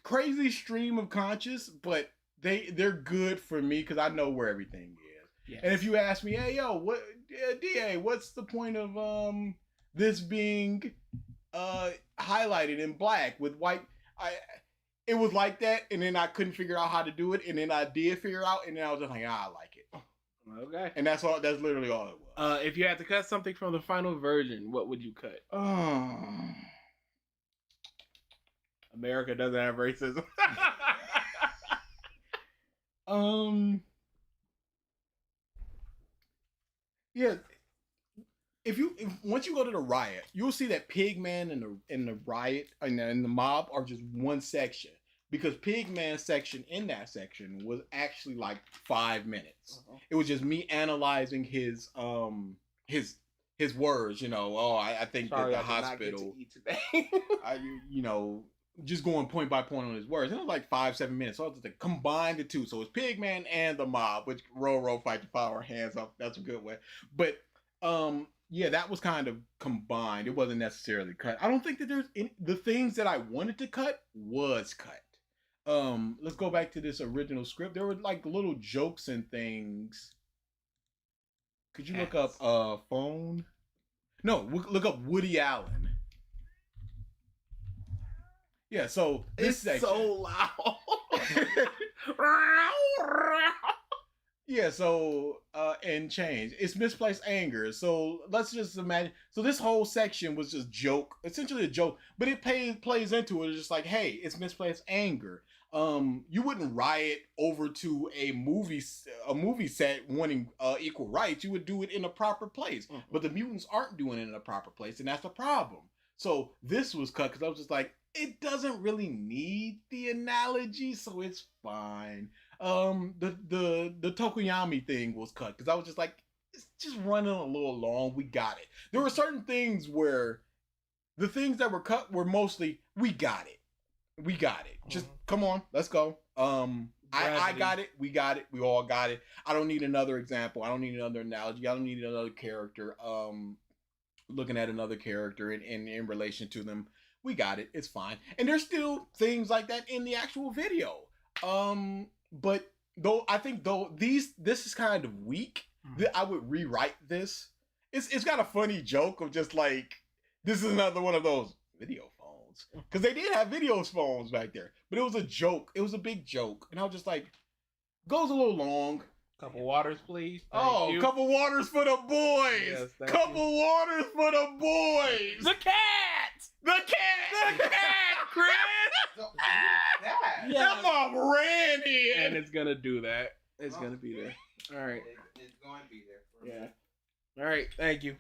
crazy stream of conscious, but they're good for me because I know where everything is. Yes. And if you ask me, hey yo, DA, what's the point of this being highlighted in black with white? It was like that, and then I couldn't figure out how to do it, and then I did figure out, and then I was just like, I like it. Okay. And that's literally all it was. If you had to cut something from the final version, what would you cut? America doesn't have racism. Yeah. once you go to the riot, you'll see that Pigman and the riot and the mob are just one section, because Pigman's section in that section was actually like 5 minutes. It was just me analyzing his words. You know, I think that the hospital. Just going point by point on his words. And it was like 5-7 minutes. So I was just like, combine the two. So it's Pigman and the mob, which row fight the power, hands up. That's a good way. But yeah, that was kind of combined. It wasn't necessarily cut. I don't think that there's any, the things that I wanted to cut was cut. Let's go back to this original script. There were like little jokes and things. Could you look up phone? No, look up Woody Allen. Yeah, so this section. So loud. Yeah, so and change. It's misplaced anger. So let's just imagine. So this whole section was just essentially a joke, but it plays into it. It's just like, hey, it's misplaced anger. You wouldn't riot over to a movie set wanting equal rights. You would do it in a proper place. But the mutants aren't doing it in a proper place, and that's the problem. So this was cut because I was just like, it doesn't really need the analogy, so it's fine. The Tokoyami thing was cut because I was just like, it's just running a little long. We got it. There were certain things where the things that were cut were mostly, we got it. We got it. Just come on, let's go. I got it. We got it. We all got it. I don't need another example. I don't need another analogy. I don't need another character. Looking at another character in relation to them. We got it. It's fine. And there's still things like that in the actual video. But though I think this is kind of weak. I would rewrite this. It's got a funny joke of just like, this is another one of those video phones. Because they did have video phones back there. But it was a joke. It was a big joke. And I was just like, goes a little long. Couple waters, please. Thank you. Couple waters for the boys. Yes, couple waters for the boys. The cat. The cat, Chris. Yeah. That mom ran in. And it's gonna do that. It's gonna be there. All right. It's going to be there. Yeah. All right. Thank you.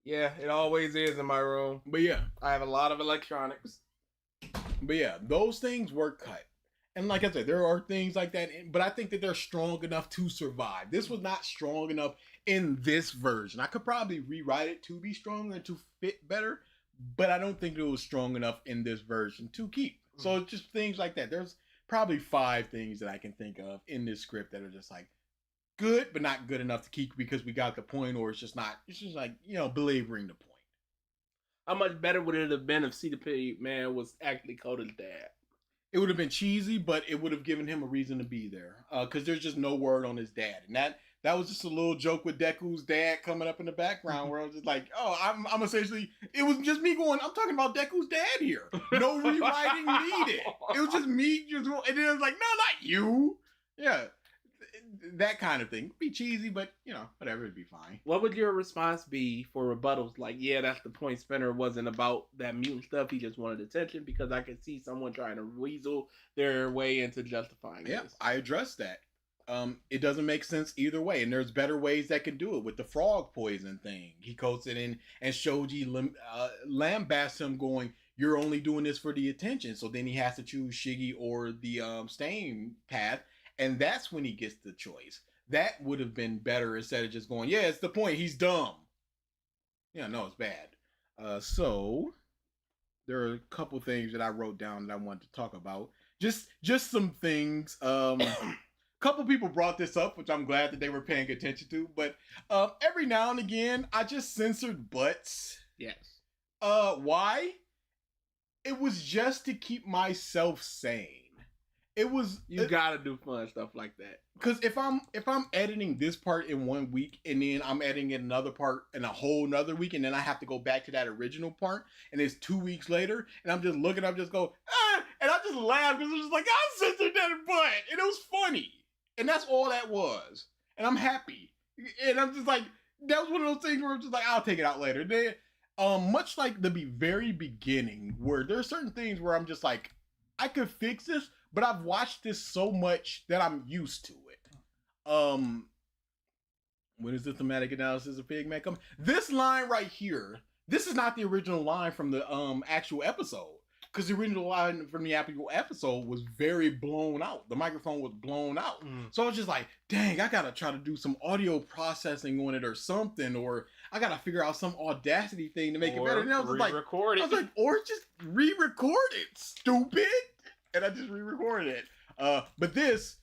Yeah, it always is in my room. But yeah, I have a lot of electronics. But yeah, those things were cut. And like I said, there are things like that, but I think that they're strong enough to survive. This was not strong enough in this version. I could probably rewrite it to be stronger and to fit better, but I don't think it was strong enough in this version to keep. So it's just things like that. There's probably 5 things that I can think of in this script that are just like good, but not good enough to keep because we got the point, or it's just like, belaboring the point. How much better would it have been if CDP Man was actually Coda's dad? It would have been cheesy, but it would have given him a reason to be there. Because there's just no word on his dad. And that was just a little joke with Deku's dad coming up in the background where I was just like, I'm essentially, it was just me going, I'm talking about Deku's dad here. No rewriting needed. It was just me, and then it was like, no, not you. Yeah, that kind of thing. Be cheesy, but, whatever, it'd be fine. What would your response be for rebuttals? Like, yeah, that's the point. Spinner wasn't about that mutant stuff. He just wanted attention, because I could see someone trying to weasel their way into justifying this. I addressed that. It doesn't make sense either way, and there's better ways that can do it. With the frog poison thing, he quotes it in, and Shoji lambasts him, going, "You're only doing this for the attention." So then he has to choose Shiggy or the stain path, and that's when he gets the choice. That would have been better instead of just going, "Yeah, it's the point. He's dumb." Yeah, no, it's bad. So there are a couple things that I wrote down that I wanted to talk about. Just some things. Couple people brought this up, which I'm glad that they were paying attention to. But every now and again, I just censored butts. Yes. Why? It was just to keep myself sane. It was. You gotta do fun stuff like that. Because if I'm editing this part in 1 week, and then I'm editing another part in a whole nother week, and then I have to go back to that original part, and it's 2 weeks later, and I'm just looking up, just go, and I just laugh because it's just like, I censored that butt, and it was funny. And that's all that was. And I'm happy. And I'm just like, that was one of those things where I'm just like, I'll take it out later. Then, much like the very beginning, where there are certain things where I'm just like, I could fix this, but I've watched this so much that I'm used to it. When is the thematic analysis of Pigman coming? This line right here, this is not the original line from the actual episode. Because the original line from the actual episode was very blown out. The microphone was blown out. So I was just like, dang, I gotta try to do some audio processing on it or something, or I gotta figure out some Audacity thing to make it better. And I was like, or just re-record it, stupid. And I just re-recorded it. But this,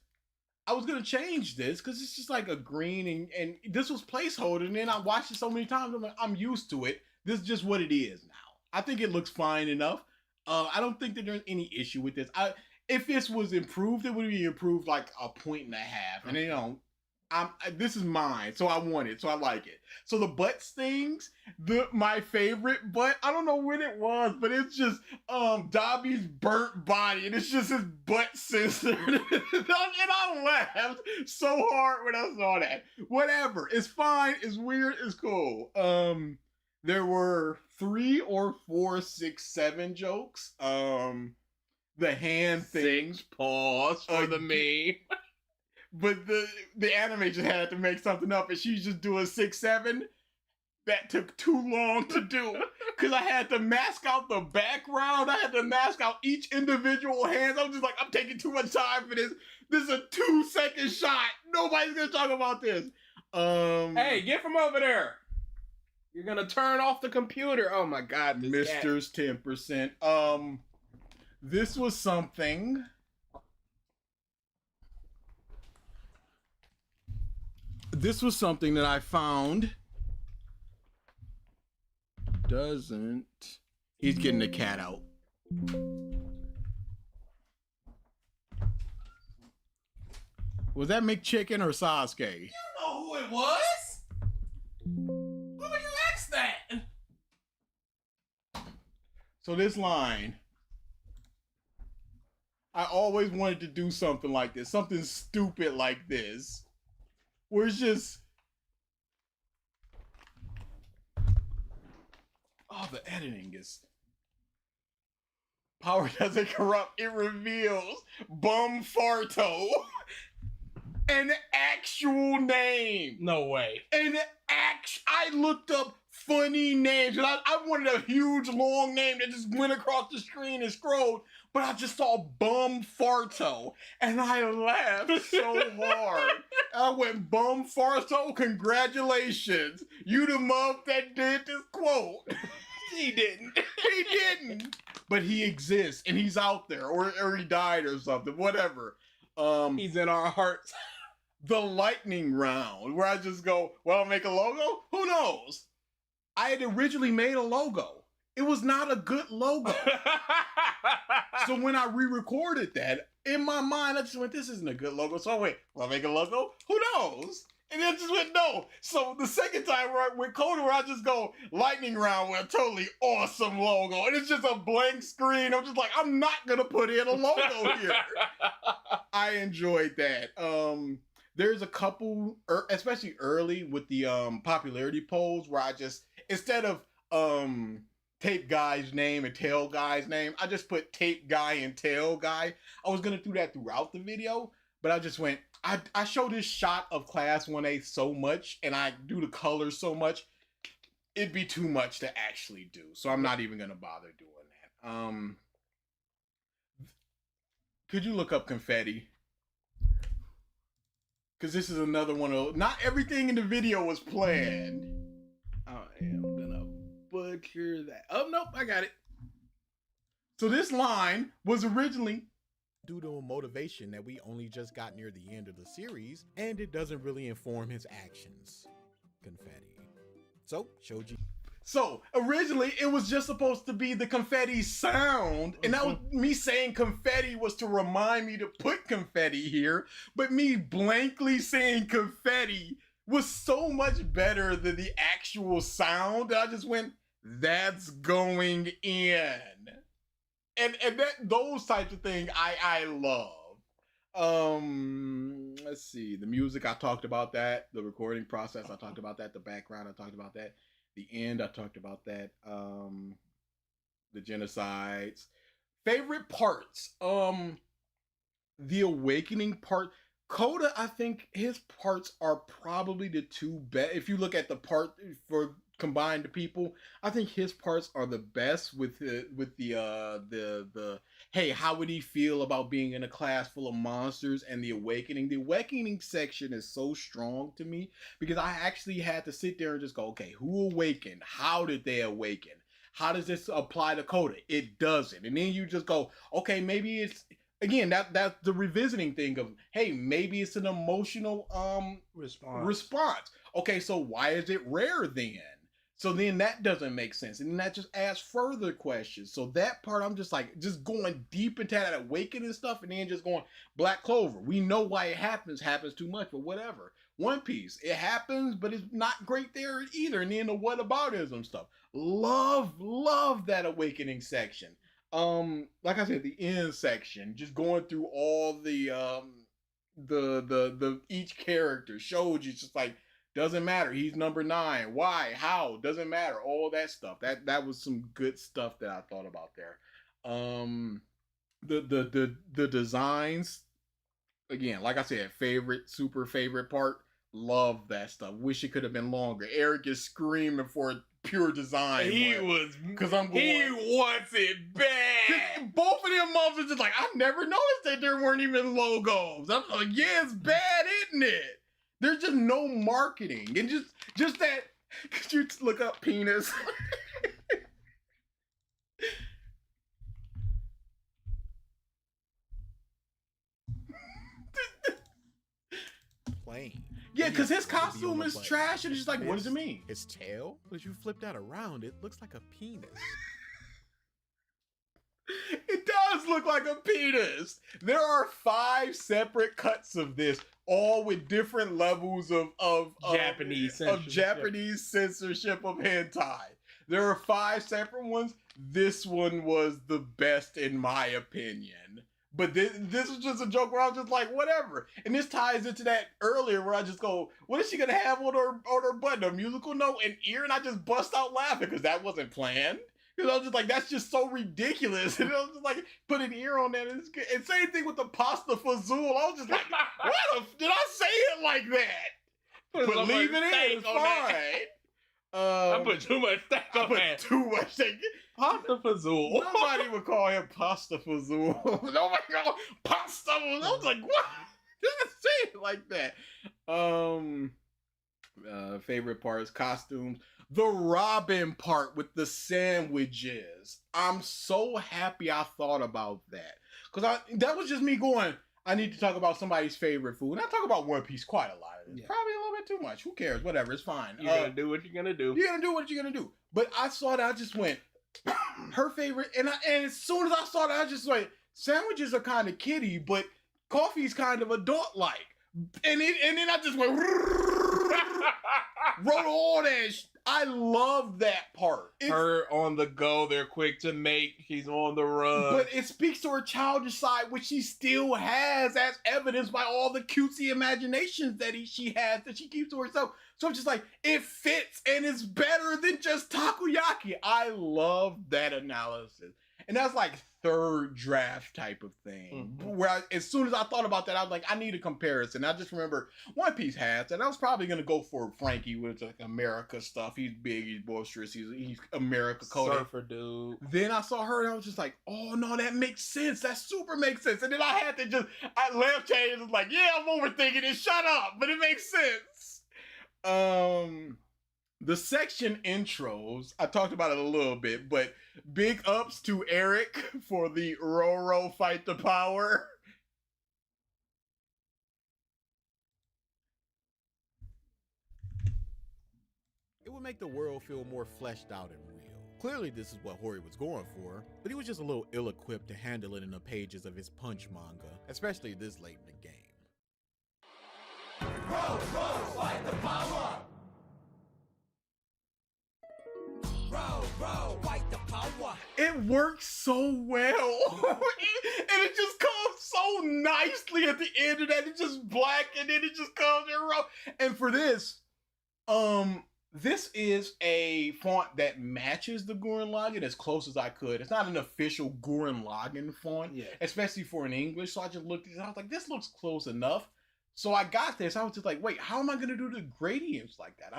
I was gonna change this because it's just like a green and this was placeholder. And then I watched it so many times, I'm like, I'm used to it. This is just what it is now. I think it looks fine enough. I don't think that there's any issue with this. If this was improved, it would be improved like 1.5 points. And you know, this is mine, so I want it, so I like it. So the butt stings, my favorite butt. I don't know when it was, but it's just Dobby's burnt body, and it's just his butt sister. And I laughed so hard when I saw that. Whatever, it's fine. It's weird. It's cool. There were 3 or 4, 6, 7 jokes. The hand things, pause for the meme. But the anime just had to make something up, and she's just doing 6, 7. That took too long to do because I had to mask out the background. I had to mask out each individual hand. I'm just like, I'm taking too much time for this. This is a 2-second shot. Nobody's gonna talk about this. Hey, get from over there. You're gonna turn off the computer. Oh my God, Mister's 10%. This was something. This was something that I found. He's getting the cat out. Was that McChicken or Sasuke? You know who it was. Why would you ask that? So this line, I always wanted to do something like this, something stupid like this, where it's just, oh, the editing is, power doesn't corrupt, it reveals Bum Farto, an actual name. No way. I looked up funny names, and I wanted a huge long name that just went across the screen and scrolled, but I just saw Bum Farto, and I laughed so hard. I went, Bum Farto, congratulations. You the mug that did this quote. He didn't. He didn't. But he exists, and he's out there, or he died or something, whatever. He's in our hearts. The lightning round, where I just go, well, I'll make a logo? Who knows? I had originally made a logo. It was not a good logo. So when I re-recorded that, in my mind, I just went, this isn't a good logo. So I went, will I make a logo? Who knows? And then just went, no. So the second time with Coda, where I just go, lightning round with a totally awesome logo. And it's just a blank screen. I'm just like, I'm not going to put in a logo here. I enjoyed that. There's a couple, especially early with the popularity polls, where I just, instead of tape guy's name and tail guy's name, I just put tape guy and tail guy. I was going to do that throughout the video, but I just went, I show this shot of Class 1A so much, and I do the colors so much, it'd be too much to actually do. So I'm not even going to bother doing that. Could you look up confetti? Because this is another one of, not everything in the video was planned. I am gonna butcher that. Oh, nope, I got it. So this line was originally due to a motivation that we only just got near the end of the series, and it doesn't really inform his actions. Confetti. So, Shoji. So originally it was just supposed to be the confetti sound, and that was me saying confetti was to remind me to put confetti here, but me blankly saying confetti was so much better than the actual sound that I just went, that's going in. And those types of things I love. Let's see, the music, I talked about that. The recording process, I talked about that. The background, I talked about that. The end, I talked about that. The genocides. Favorite parts. The awakening part. Coda, I think his parts are probably the two best. If you look at the part for combined people, I think his parts are the best with the hey, how would he feel about being in a class full of monsters and the awakening? The awakening section is so strong to me because I actually had to sit there and just go, okay, who awakened? How did they awaken? How does this apply to Coda? It doesn't. And then you just go, okay, maybe it's again that's the revisiting thing of, hey, maybe it's an emotional response. Okay, so why is it rare then? So then that doesn't make sense. And then that just adds further questions. So that part, I'm just like, just going deep into that awakening stuff and then just going, Black Clover. We know why it happens too much, but whatever. One Piece, it happens, but it's not great there either. And then the whataboutism stuff. Love that awakening section. Like I said, the end section, just going through all the each character showed you just like, doesn't matter. He's number 9. Why? How? Doesn't matter. All that stuff. That was some good stuff that I thought about there. The designs, again, like I said, super favorite part. Love that stuff. Wish it could have been longer. Eric is screaming for pure design. He wants it bad. Both of them moms are just like, I never noticed that there weren't even logos. I'm like, yeah, it's bad, isn't it? There's just no marketing. And just that, could you look up penis? Plain. Yeah, because his costume is trash, and it's just like, what does it mean? His tail? But if you flip that around, it looks like a penis. It does look like a penis. There are 5 separate cuts of this, all with different levels of Japanese censorship of hentai. There are 5 separate ones. This one was the best in my opinion. But this is just a joke where I was just like, whatever. And this ties into that earlier where I just go, what is she gonna have on her button? A musical note and ear? And I just bust out laughing because that wasn't planned. Because I was just like, that's just so ridiculous. And I was just like, put an ear on that. And same thing with the pasta fazool. I was just like, did I say it like that? But leave it in, it's fine. I put too much stack on that. Too much stack. Pasta fazool. Nobody would call him pasta fazool. Nobody call him pasta fazool. I was like, what? Did I say it like that? Favorite parts, costumes. The Robin part with the sandwiches. I'm so happy I thought about that. Because that was just me going, I need to talk about somebody's favorite food. And I talk about One Piece quite a lot. Yeah. Probably a little bit too much. Who cares? Whatever. It's fine. You're going to do what you're going to do. You're going to do what you're going to do. But I saw that. I just went, her favorite. And as soon as I saw that, I just went, sandwiches are kind of kiddie, but coffee's kind of adult-like. And then I just went, wrote all that I love that part. Her on the go, they're quick to make, she's on the run. But it speaks to her childish side, which she still has, as evidenced by all the cutesy imaginations that she has, that she keeps to herself. So I'm just like, it fits, and it's better than just takoyaki. I love that analysis. And that's like third draft type of thing. Mm-hmm. Where as soon as I thought about that, I was like, I need a comparison. I just remember One Piece has, and I was probably going to go for Frankie with like America stuff. He's big, he's boisterous, he's America coded. Surfer dude. Then I saw her and I was just like, oh no, that makes sense. That super makes sense. And then I had to I left change and was like, yeah, I'm overthinking it. Shut up. But it makes sense. The section intros, I talked about it a little bit, but big ups to Eric for the Roro Fight the Power. It would make the world feel more fleshed out and real. Clearly this is what Hori was going for, but he was just a little ill-equipped to handle it in the pages of his Punch manga, especially this late in the game. Roro Fight the Power! Bro, fight the power. It works so well. And it just comes so nicely at the end of that. It's just black and then it just comes in row. And for this, this is a font that matches the Gurren Lagann as close as I could. It's not an official Gurren Lagann font, especially for an English. So I just looked at it and I was like, this looks close enough. So I got this. I was just like, wait, how am I gonna do the gradients like that?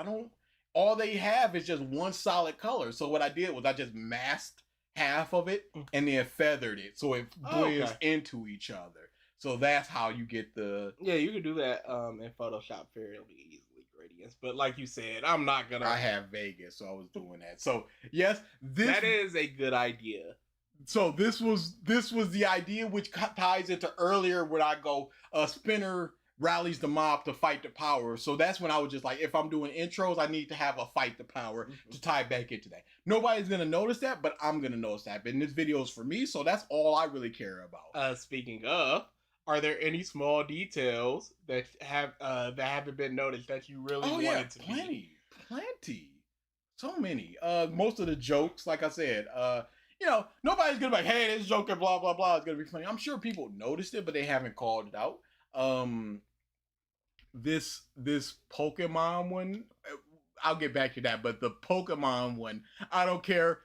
All they have is just one solid color. So what I did was I just masked half of it and then feathered it so it blends into each other. So that's how you get the... Yeah, you can do that in Photoshop fairly easily, gradients. But like you said, I'm not gonna... I have Vegas, so I was doing that. So yes, that is a good idea. So this was the idea, which ties into earlier when I go, Spinner rallies the mob to fight the power. So that's when I was just like, if I'm doing intros, I need to have a fight the power to tie back into that. Nobody's going to notice that, but I'm going to notice that. And this video is for me, so that's all I really care about. Speaking of, are there any small details that haven't been noticed that you really wanted to plenty. So many. Most of the jokes, like I said, nobody's going to be like, hey, this joke and blah, blah, blah is going to be funny. I'm sure people noticed it, but they haven't called it out. This Pokemon one, I'll get back to that, but the Pokemon one, I don't care.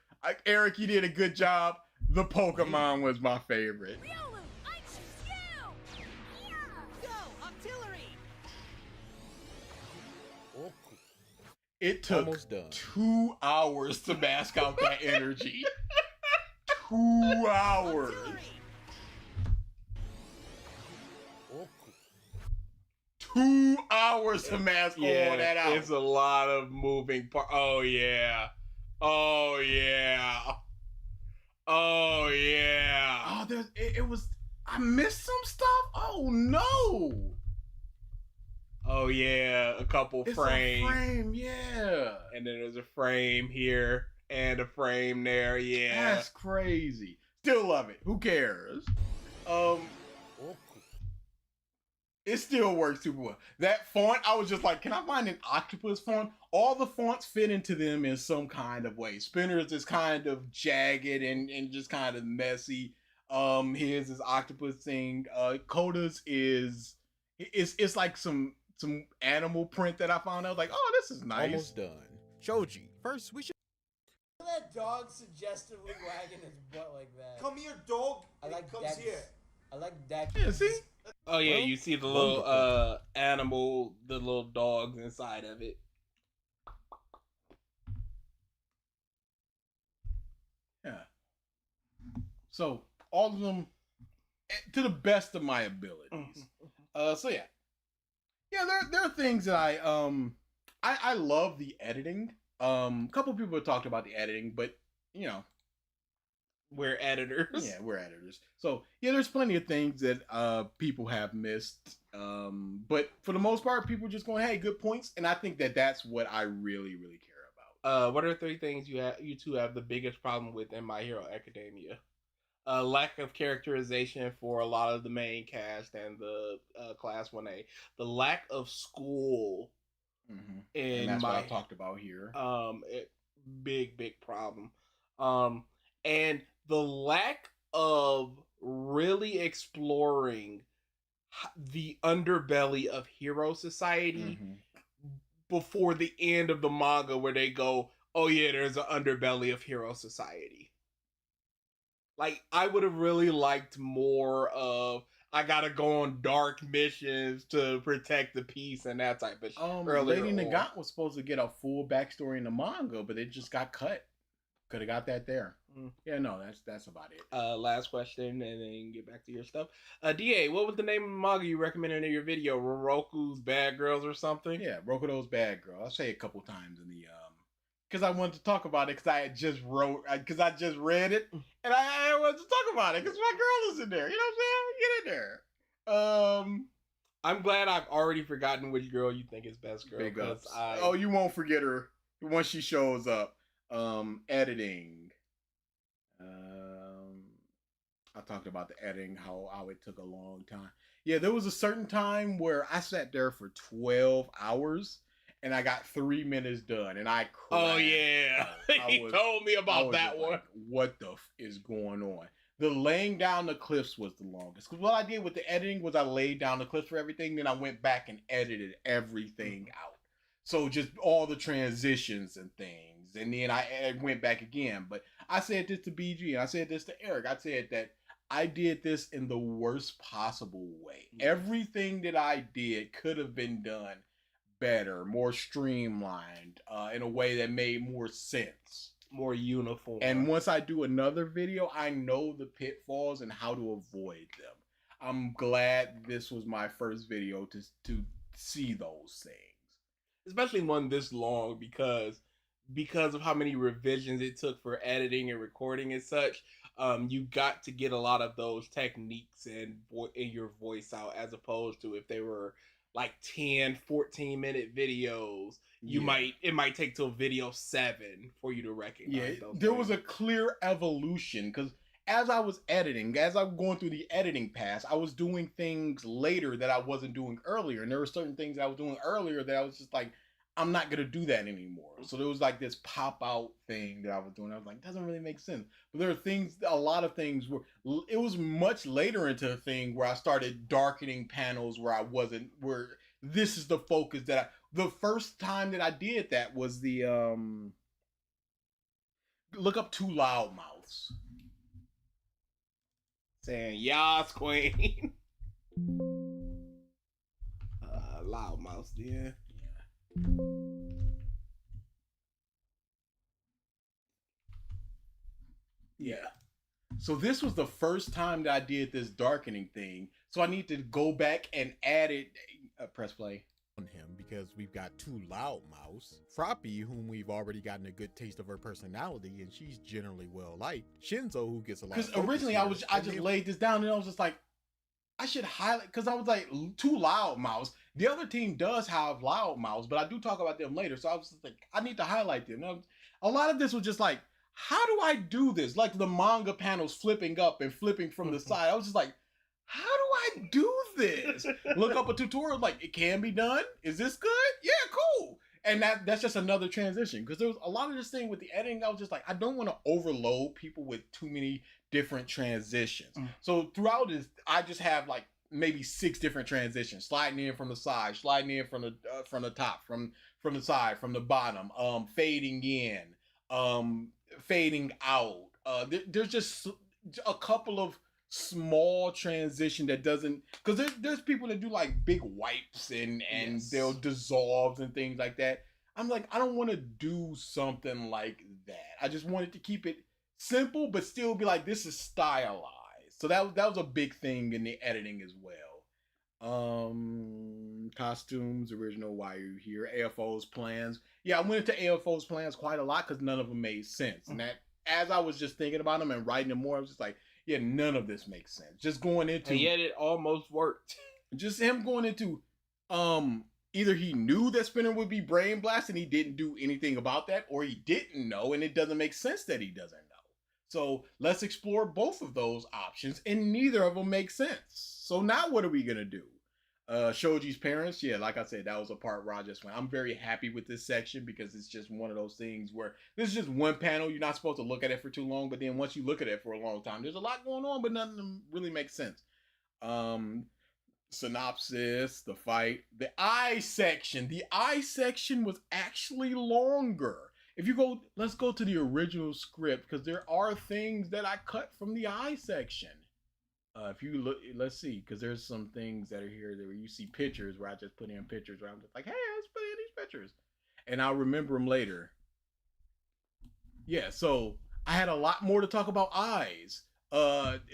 Eric, you did a good job. The Pokemon was my favorite. Riolu, I choose you! Yeah! Go, artillery! It took 2 hours to mask out that energy. 2 hours. Artillery! 2 hours to mask all that out. It's a lot of moving parts. Oh yeah. Oh yeah. Oh yeah. Oh, it was. I missed some stuff. Oh no. Oh yeah, a couple frames. A frame, yeah. And then there's a frame here and a frame there. Yeah. That's crazy. Still love it. Who cares? It still works super well. That font, I was just like, can I find an octopus font? All the fonts fit into them in some kind of way. Spinner's is kind of jagged and just kind of messy. His is octopus thing. Coda's is it's like some animal print that I found. I was like, oh, this is nice. Almost done. Shoji, first we should... That dog suggestively wagging his butt like that. Come here, dog. I like comes Dex. here. I like Dex. Yeah, see? Oh yeah, you see the little animal, the little dogs inside of it. Yeah. So all of them to the best of my abilities. So yeah. Yeah, there are things that I love the editing. A couple people have talked about the editing, but we're editors. Yeah, we're editors. So yeah, there's plenty of things that people have missed. But for the most part, people are just going, hey, good points. And I think that's what I really, really care about. What are 3 things you two have the biggest problem with in My Hero Academia? Lack of characterization for a lot of the main cast and the Class 1A. The lack of school and that's what I talked about here. Big problem. And the lack of really exploring the underbelly of Hero Society before the end of the manga, where they go, oh yeah, there's an underbelly of Hero Society. Like, I would have really liked more of, I gotta go on dark missions to protect the peace and that type of shit. Lady Nagant was supposed to get a full backstory in the manga, but it just got cut. Could have got that there. Yeah, no, that's about it. Last question, and then get back to your stuff. DA, what was the name of the manga you recommended in your video? Roroku's Bad Girls or something? Yeah, Rokudo's Bad Girl. I'll say it a couple times in the because I wanted to talk about it because I just read it and I wanted to talk about it because my girl is in there. You know what I'm saying? Get in there. I'm glad I've already forgotten which girl you think is best girl. Big ups. Oh, you won't forget her once she shows up. Editing. I talked about the editing, how it took a long time. Yeah, there was a certain time where I sat there for 12 hours and I got 3 minutes done and I cried. Oh yeah, he told me about that one. Like, what the is going on? The laying down the cliffs was the longest. Because what I did with the editing was I laid down the cliffs for everything, then I went back and edited everything out. So just all the transitions and things. And then I went back again. But I said this to BG and I said this to Eric. I said that I did this in the worst possible way. Everything that I did could have been done better, more streamlined, in a way that made more sense. More uniform. And once I do another video, I know the pitfalls and how to avoid them. I'm glad this was my first video to see those things. Especially one this long because of how many revisions it took for editing and recording and such. You got to get a lot of those techniques and in your voice out, as opposed to if they were like 10, 14-minute videos. It might take till video 7 for you to recognize those there things. was a clear evolution, because as I was editing, as I'm going through the editing pass, I was doing things later that I wasn't doing earlier. And there were certain things I was doing earlier that I was just like, I'm not going to do that anymore. So there was like this pop out thing that I was doing. I was like, doesn't really make sense. But there are things, a lot of things where it was much later into the thing where I started darkening panels where this is the focus the first time that I did that was the, look up Two Loudmouths. Saying, yas, queen. Loudmouth, yeah. Yeah. So this was the first time that I did this darkening thing. So I need to go back and add it. Press play. On him because we've got Two Loudmouths, Froppy, whom we've already gotten a good taste of her personality, and she's generally well liked. Shinzo, who gets a lot. Because originally I just laid this down and I was just like, I should highlight, because I was like, Two Loudmouths. The other team does have Loudmouths, but I do talk about them later. So I was just like, I need to highlight them. A lot of this was just like, how do I do this? Like the manga panels flipping up and flipping from the side. I was just like, how do I do this? Look up a tutorial, like, it can be done. Is this good? Yeah, cool. And that's just another transition, because there was a lot of this thing with the editing. I was just like, I don't want to overload people with too many different transitions. So throughout this, I just have like maybe 6 different transitions, sliding in from the side, sliding in from the top, from the side, from the bottom, fading in, fading out. There's just a couple of small transition that doesn't, because there's people that do like big wipes and they'll dissolve and things like that. I'm like, I don't want to do something like that. I just wanted to keep it simple but still be like, this is stylized. So that was a big thing in the editing as well. Costumes, original, why are you here? AFO's plans. Yeah, I went into AFO's plans quite a lot because none of them made sense. And that, as I was just thinking about them and writing them more, I was just like, yeah, none of this makes sense. Just going into, and yet it almost worked. Just him going into, either he knew that Spinner would be brain blast and he didn't do anything about that, or he didn't know and it doesn't make sense that he doesn't know. So let's explore both of those options, and neither of them make sense. So now what are we gonna do? Shoji's parents, yeah, like I said, that was a part where I just went, I'm very happy with this section because it's just one of those things where this is just one panel. You're not supposed to look at it for too long, but then once you look at it for a long time, there's a lot going on, but none of them really make sense. Synopsis, the fight, the eye section. The eye section was actually longer. If you go, let's go to the original script, because there are things that I cut from the eye section. If you look, let's see, because there's some things that are here that where you see pictures where I just put in pictures where I'm just like, hey, let's put in these pictures. And I'll remember them later. Yeah, so I had a lot more to talk about eyes.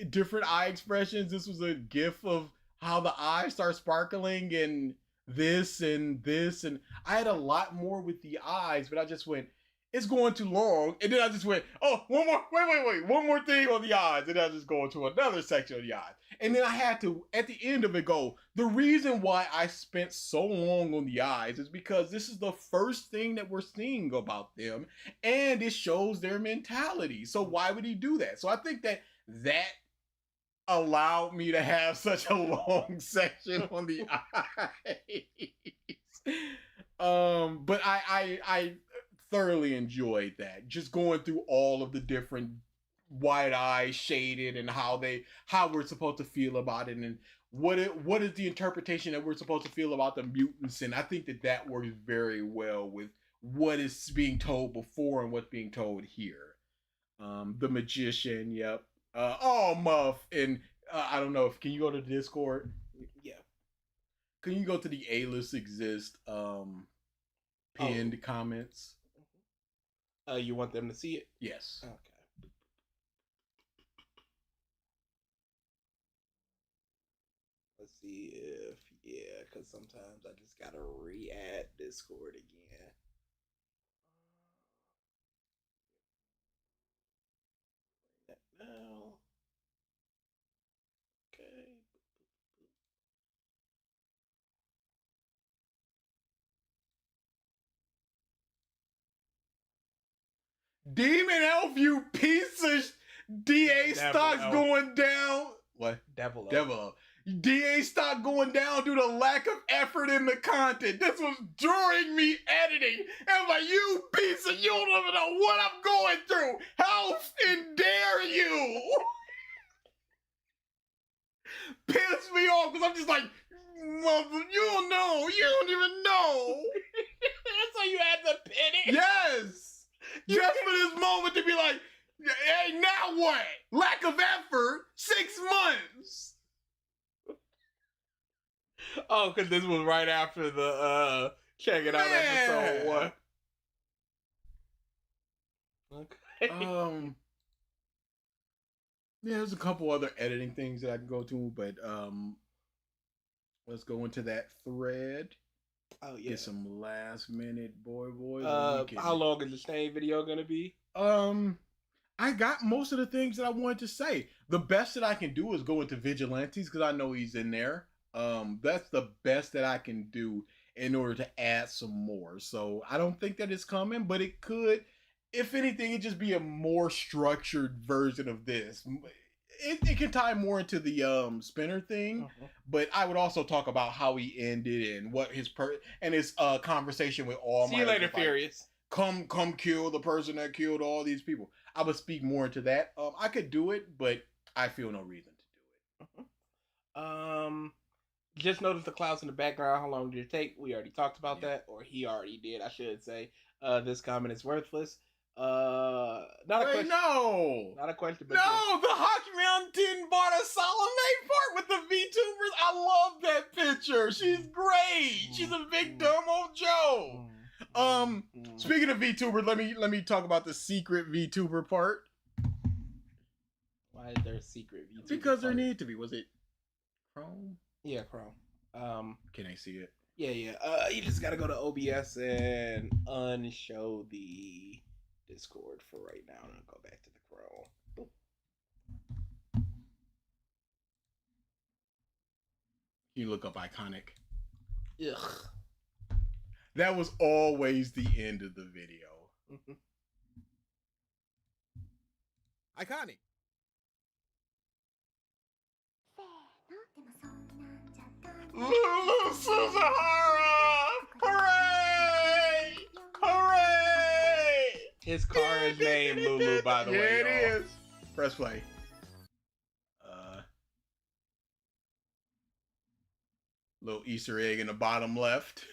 Different eye expressions. This was a gif of how the eyes start sparkling and this and this. And I had a lot more with the eyes, but I just went, it's going too long. And then I just went, oh, wait, one more thing on the eyes. And I just go into another section of the eyes. And then I had to, at the end of it, go, the reason why I spent so long on the eyes is because this is the first thing that we're seeing about them. And it shows their mentality. So why would he do that? So I think that allowed me to have such a long section on the eyes. But I thoroughly enjoyed that, just going through all of the different wide eyes shaded and how we're supposed to feel about it, and what is the interpretation that we're supposed to feel about the mutants. And I think that works very well with what is being told before and what's being told here. The magician, yep. Oh, Muff, and I don't know if can you go to Discord? Yeah. Can you go to the A-list exist pinned comments? You want them to see it? Yes. Okay. Let's see if because sometimes I just gotta re-add Discord again. Now. Okay. Demon Elf, you piece of DA Devil stocks Elf. going down. What? Devil. Devil. DA stock going down due to lack of effort in the content. This was during me editing. And I'm like, you piece of, you don't even know what I'm going through. How dare you? Piss me off because I'm just like, mother, you don't know. You don't even know. So you had to pin it? Yes. Just for this moment to be like, hey, now what? Lack of effort, 6 months. Oh, because this was right after the check it out episode 1. Okay. Yeah, there's a couple other editing things that I can go to, but let's go into that thread. Oh yeah. Get some last minute boys. How long is the same video gonna be? I got most of the things that I wanted to say. The best that I can do is go into Vigilantes because I know he's in there. That's the best that I can do in order to add some more. So I don't think that it's coming, but it could. If anything, it just be a more structured version of this. It can tie more into the spinner thing, but I would also talk about how he ended and what his conversation with All Might. See you later, Furious. Come kill the person that killed all these people. I would speak more into that. I could do it, but I feel no reason to do it. Just notice the clouds in the background. How long did it take? We already talked about that, or he already did, I should say. This comment is worthless. Not a question. No, not a question. But no, the Hockey Mountain bought a Salome part with the VTubers. I love that picture. She's great. She's a big Domo Joe. Speaking of VTubers, let me talk about the secret VTuber part. Why is there a secret VTuber? Because there need to be. Was it Chrome? Yeah, Chrome. Can I see it? Yeah. You just gotta go to OBS and unshow the Discord for right now, and I'll go back to the Chrome. You look up iconic. Ugh. That was always the end of the video. Iconic. Lulu Suzahara! Hooray! Hooray! His car is named Lulu, by the way. Yeah, it y'all. is. Press play. Little Easter egg in the bottom left.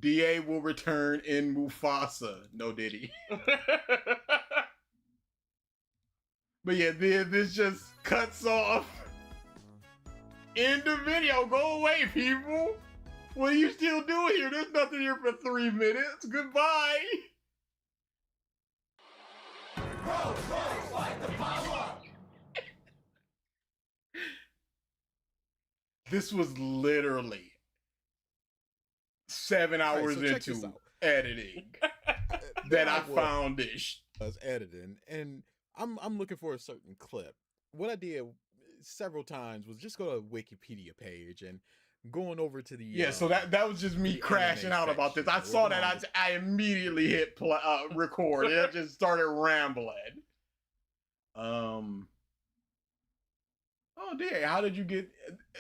DA will return in Mufasa. No Diddy. But yeah, this just cuts off. End of video. Go away, people. What are you still doing here? There's nothing here for 3 minutes. Goodbye. This was literally 7 hours so check this into out. editing that I found this. I was editing, and I'm looking for a certain clip. What I did several times was just go to a Wikipedia page and going over to the So that was just me the crashing anime out about this. I section. saw that. I immediately hit record. And I just started rambling. Oh, dear. How did you get?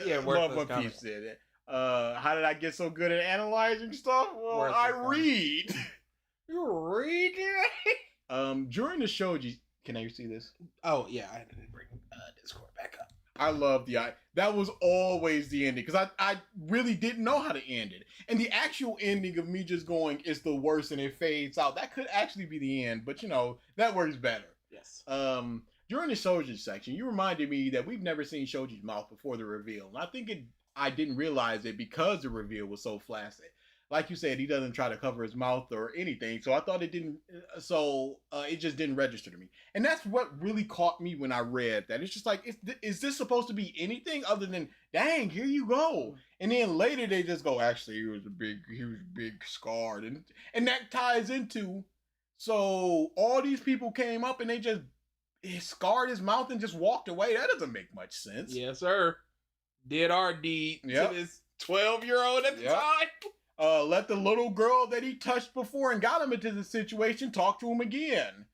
Yeah, Love worthless One comment. Piece did it. How did I get so good at analyzing stuff? Well, Worthless I comment. read. You read? During the shoji, can I see this? Oh yeah, I didn't bring Discord back up. I love that was always the ending because I really didn't know how to end it. And the actual ending of me just going is the worst and it fades out. That could actually be the end, but that works better. Yes. during the Shoji section, you reminded me that we've never seen Shoji's mouth before the reveal. And I think I didn't realize it because the reveal was so flaccid. Like you said, he doesn't try to cover his mouth or anything. So I thought it didn't, it just didn't register to me. And that's what really caught me when I read that. It's just like, is this supposed to be anything other than, dang, here you go. And then later they just go, actually, he was big scarred. And that ties into, so all these people came up and he scarred his mouth and just walked away. That doesn't make much sense. Yes, sir. Did our deed Yep. to this 12-year-old at the Yep. time. Let the little girl that he touched before and got him into the situation talk to him again.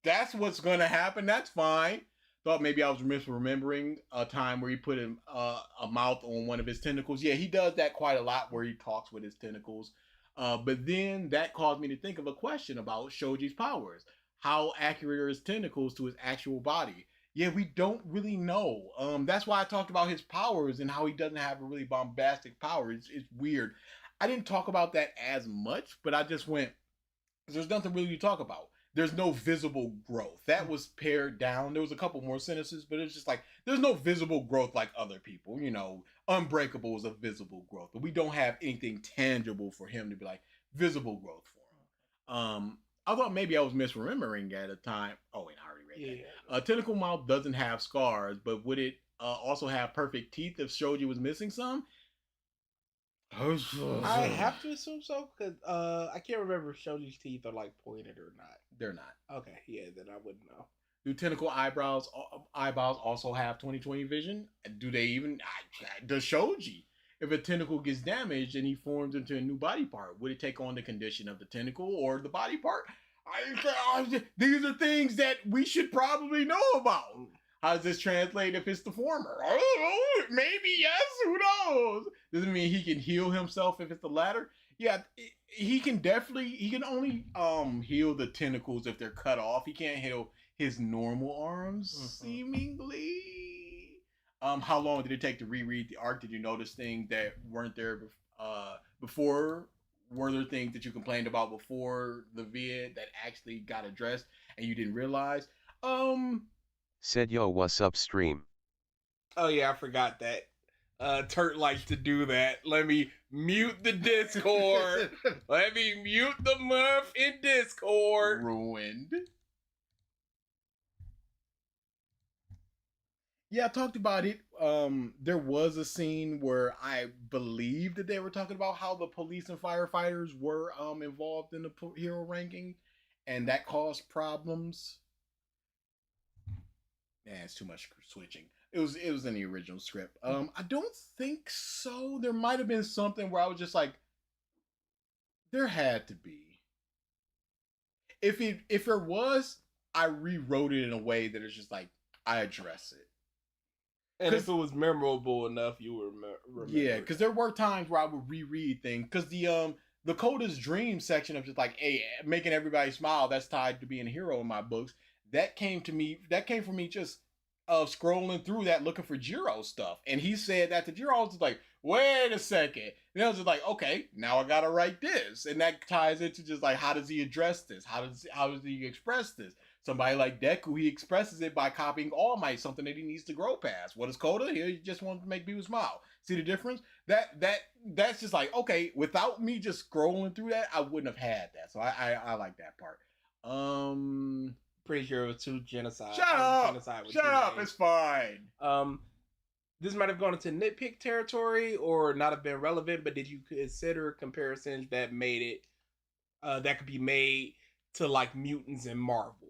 That's what's going to happen. That's fine. Thought maybe I was misremembering a time where he put a mouth on one of his tentacles. Yeah, he does that quite a lot where he talks with his tentacles. But then that caused me to think of a question about Shoji's powers. How accurate are his tentacles to his actual body? Yeah, we don't really know. That's why I talked about his powers and how he doesn't have a really bombastic power. It's weird. I didn't talk about that as much, but I just went, there's nothing really to talk about. There's no visible growth. That was pared down. There was a couple more sentences, but it's just like, there's no visible growth like other people. You know, Unbreakable is a visible growth, but we don't have anything tangible for him to be like, visible growth for him. I thought maybe I was misremembering at a time. Oh, wait, I already read that. Tentacle mouth doesn't have scars, but would it also have perfect teeth if Shoji was missing some? I have to assume so, because I can't remember if Shoji's teeth are like pointed or not. They're not. Okay, yeah, then I wouldn't know. Do tentacle eyeballs also have 20/20 vision? Do they even? Does Shoji? If a tentacle gets damaged and he forms into a new body part, would it take on the condition of the tentacle or the body part? These are things that we should probably know about. How does this translate if it's the former? Oh, maybe yes, who knows? Doesn't mean he can heal himself if it's the latter. Yeah, he can only heal the tentacles if they're cut off. He can't heal his normal arms, seemingly. How long did it take to reread the arc? Did you notice things that weren't there before? Were there things that you complained about before the vid that actually got addressed and you didn't realize? Said yo, what's up stream? Oh yeah, I forgot that. Turt likes to do that. Let me mute the Discord. Let me mute the muff in Discord. Ruined. Yeah, I talked about it. There was a scene where I believe that they were talking about how the police and firefighters were involved in the hero ranking, and that caused problems. Yeah, it's too much switching. It was in the original script. I don't think so. There might have been something where I was just like, there had to be. If there was, I rewrote it in a way that it's just like I address it. And if it was memorable enough, you would remember. Yeah, because there were times where I would reread things. Because the Coda's Dream section of just like, hey, making everybody smile, that's tied to being a hero in my books. That came from me just scrolling through that looking for Jiro stuff. And he said that to Jiro. I was just like, wait a second. And I was just like, okay, now I gotta write this. And that ties into just like, how does he address this? How does he express this? Somebody like Deku, he expresses it by copying All Might, something that he needs to grow past. What is Coda? He just wants to make people smile. See the difference? That's just like, okay, without me just scrolling through that, I wouldn't have had that. So I like that part. Pretty sure it was two genocide. Shut up! Genocide Shut up! It's fine. This might have gone into nitpick territory or not have been relevant, but did you consider comparisons that made it that could be made to like mutants in Marvel?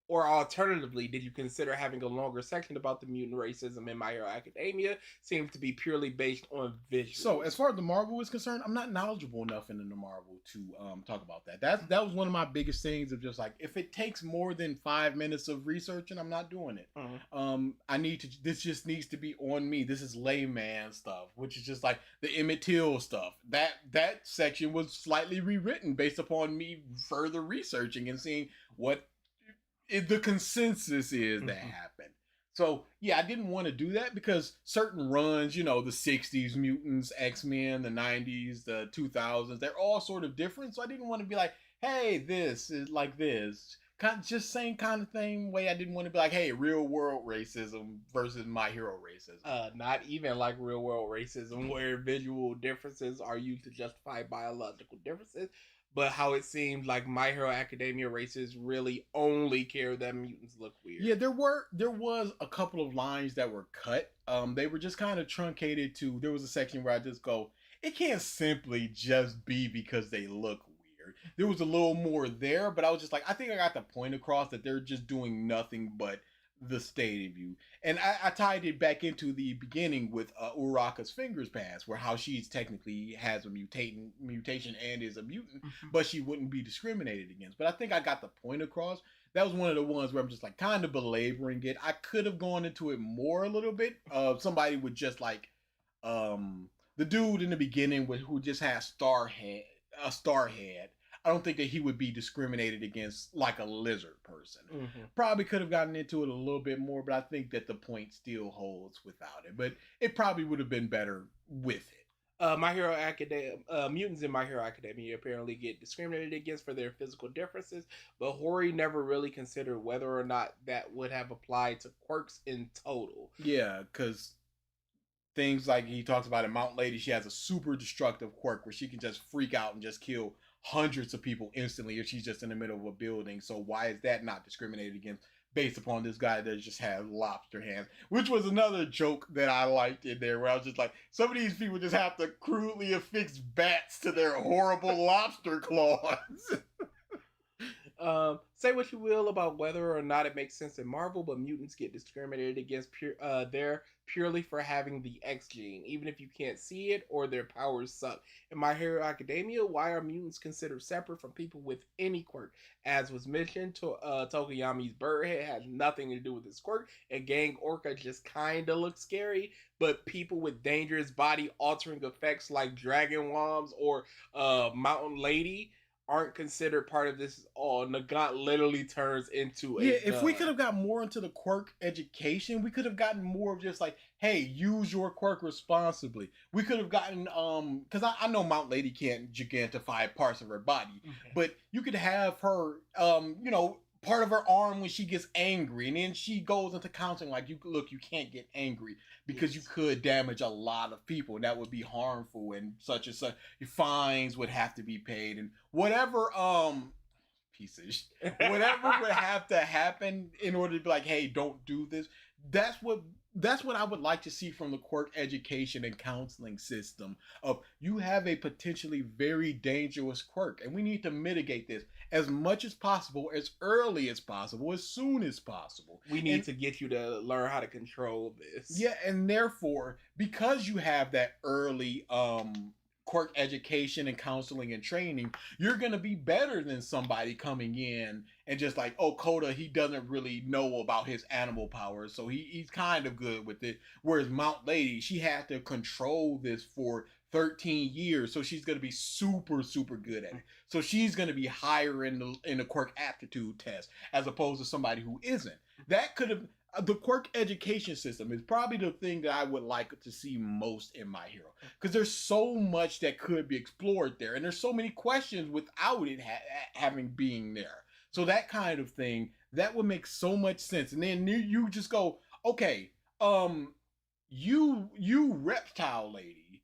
Or alternatively, did you consider having a longer section about the mutant racism in My Hero Academia? Seems to be purely based on visuals. So, as far as the Marvel is concerned, I'm not knowledgeable enough in the Marvel to talk about that. That was one of my biggest things of just like, if it takes more than 5 minutes of researching, I'm not doing it. This just needs to be on me. This is layman stuff, which is just like the Emmett Till stuff. That section was slightly rewritten based upon me further researching and seeing what the consensus is that happened. So yeah, I didn't want to do that because certain runs, you know, the 60s mutants, X-Men, the 90s, the 2000s, they're all sort of different. So I didn't want to be like, hey, this is like this. just same kind of thing way I didn't want to be like, hey, real world racism versus My Hero racism. Not even like real world racism where visual differences are used to justify biological differences, but how it seemed like My Hero Academia racists really only care that mutants look weird. Yeah, there was a couple of lines that were cut. They were just kind of truncated to. There was a section where I just go, it can't simply just be because they look weird. There was a little more there, but I was just like, I think I got the point across that they're just doing nothing but the state of you. And I tied it back into the beginning with Uraka's fingers pass, where how she's technically has a mutation and is a mutant, but she wouldn't be discriminated against. But I think I got the point across. That was one of the ones where I'm just like kind of belaboring it. I could have gone into it more a little bit. Somebody would just like the dude in the beginning who just has a star head. I don't think that he would be discriminated against like a lizard person. Probably could have gotten into it a little bit more, but I think that the point still holds without it. But it probably would have been better with it. My Hero Academia, mutants in My Hero Academia apparently get discriminated against for their physical differences, but Hori never really considered whether or not that would have applied to quirks in total. Yeah, because things like he talks about in Mount Lady, she has a super destructive quirk where she can just freak out and just kill hundreds of people instantly if she's just in the middle of a building. So why is that not discriminated against based upon this guy that just has lobster hands? Which was another joke that I liked in there, where I was just like, some of these people just have to crudely affix bats to their horrible lobster claws. Say what you will about whether or not it makes sense in Marvel, but mutants get discriminated against purely for having the X gene, even if you can't see it or their powers suck. In My Hero Academia, why are mutants considered separate from people with any quirk? As was mentioned, Tokoyami's bird head has nothing to do with his quirk, and Gang Orca just kinda looks scary, but people with dangerous body-altering effects like Dragon Wombs or Mountain Lady aren't considered part of this at all. Nagant literally turns into a if we could have got more into the quirk education, we could have gotten more of just like, hey, use your quirk responsibly. We could have gotten because I know Mount Lady can't gigantify parts of her body, but you could have her part of her arm when she gets angry, and then she goes into counseling like, you can't get angry because you could damage a lot of people, and that would be harmful, and such and such. Your fines would have to be paid, and whatever whatever would have to happen in order to be like, hey, don't do this. That's what I would like to see from the quirk education and counseling system of, you have a potentially very dangerous quirk, and we need to mitigate this as much as possible, as early as possible, as soon as possible. We need to get you to learn how to control this. Yeah, and therefore, because you have that early quirk education and counseling and training, you're going to be better than somebody coming in and just like, oh, Coda, he doesn't really know about his animal powers, so he's kind of good with it. Whereas Mount Lady, she had to control this for 13 years, so she's going to be super, super good at it. So she's going to be higher in the quirk aptitude test as opposed to somebody who isn't. That could have... The quirk education system is probably the thing that I would like to see most in My Hero, because there's so much that could be explored there, and there's so many questions without it having being there. So that kind of thing, that would make so much sense. And then you just go, okay, you reptile lady,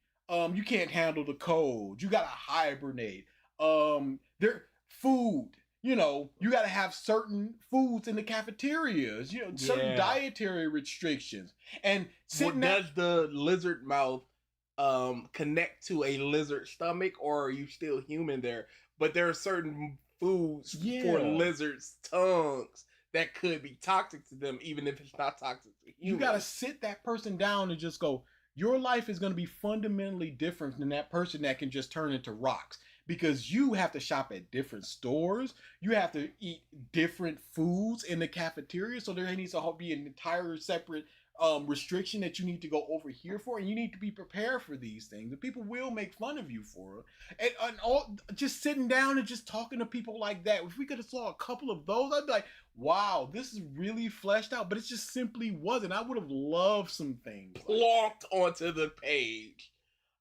you can't handle the cold. You gotta hibernate. Food. You got to have certain foods in the cafeterias, certain dietary restrictions. And does the lizard mouth connect to a lizard stomach, or are you still human there? But there are certain foods for lizards' tongues that could be toxic to them, even if it's not toxic to humans. You got to sit that person down and just go, your life is going to be fundamentally different than that person that can just turn into rocks. Because you have to shop at different stores. You have to eat different foods in the cafeteria. So there needs to be an entire separate restriction that you need to go over here for. And you need to be prepared for these things. And people will make fun of you for it. And just sitting down and just talking to people like that. If we could have saw a couple of those, I'd be like, wow, this is really fleshed out. But it just simply wasn't. I would have loved some things. Plonked onto the page.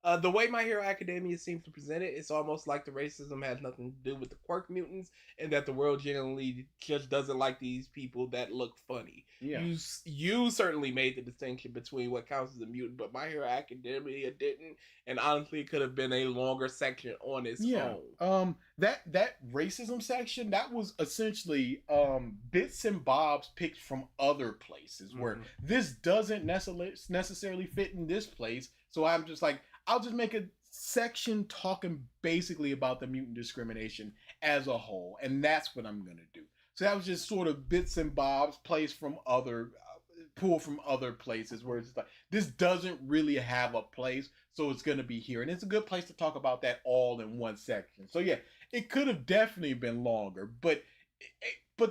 The way My Hero Academia seems to present it, it's almost like the racism has nothing to do with the quirk mutants, and that the world generally just doesn't like these people that look funny. Yeah. You certainly made the distinction between what counts as a mutant, but My Hero Academia didn't, and honestly, it could have been a longer section on its own. That racism section, that was essentially bits and bobs picked from other places where this doesn't necessarily fit in this place. So I'm just like, I'll just make a section talking basically about the mutant discrimination as a whole, and that's what I'm gonna do. So that was just sort of bits and bobs placed from other, pulled from other places where it's like, this doesn't really have a place, so it's gonna be here, and it's a good place to talk about that all in one section. So yeah, it could have definitely been longer, but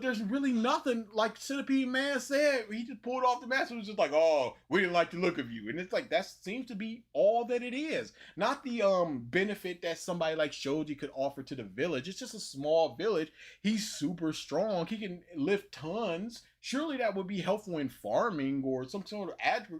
there's really nothing, like Centipede Man said, he just pulled off the mask and was just like, oh, we didn't like the look of you. And it's like, that seems to be all that it is. Not the benefit that somebody like Shoji could offer to the village. It's just a small village. He's super strong. He can lift tons. Surely that would be helpful in farming or some sort of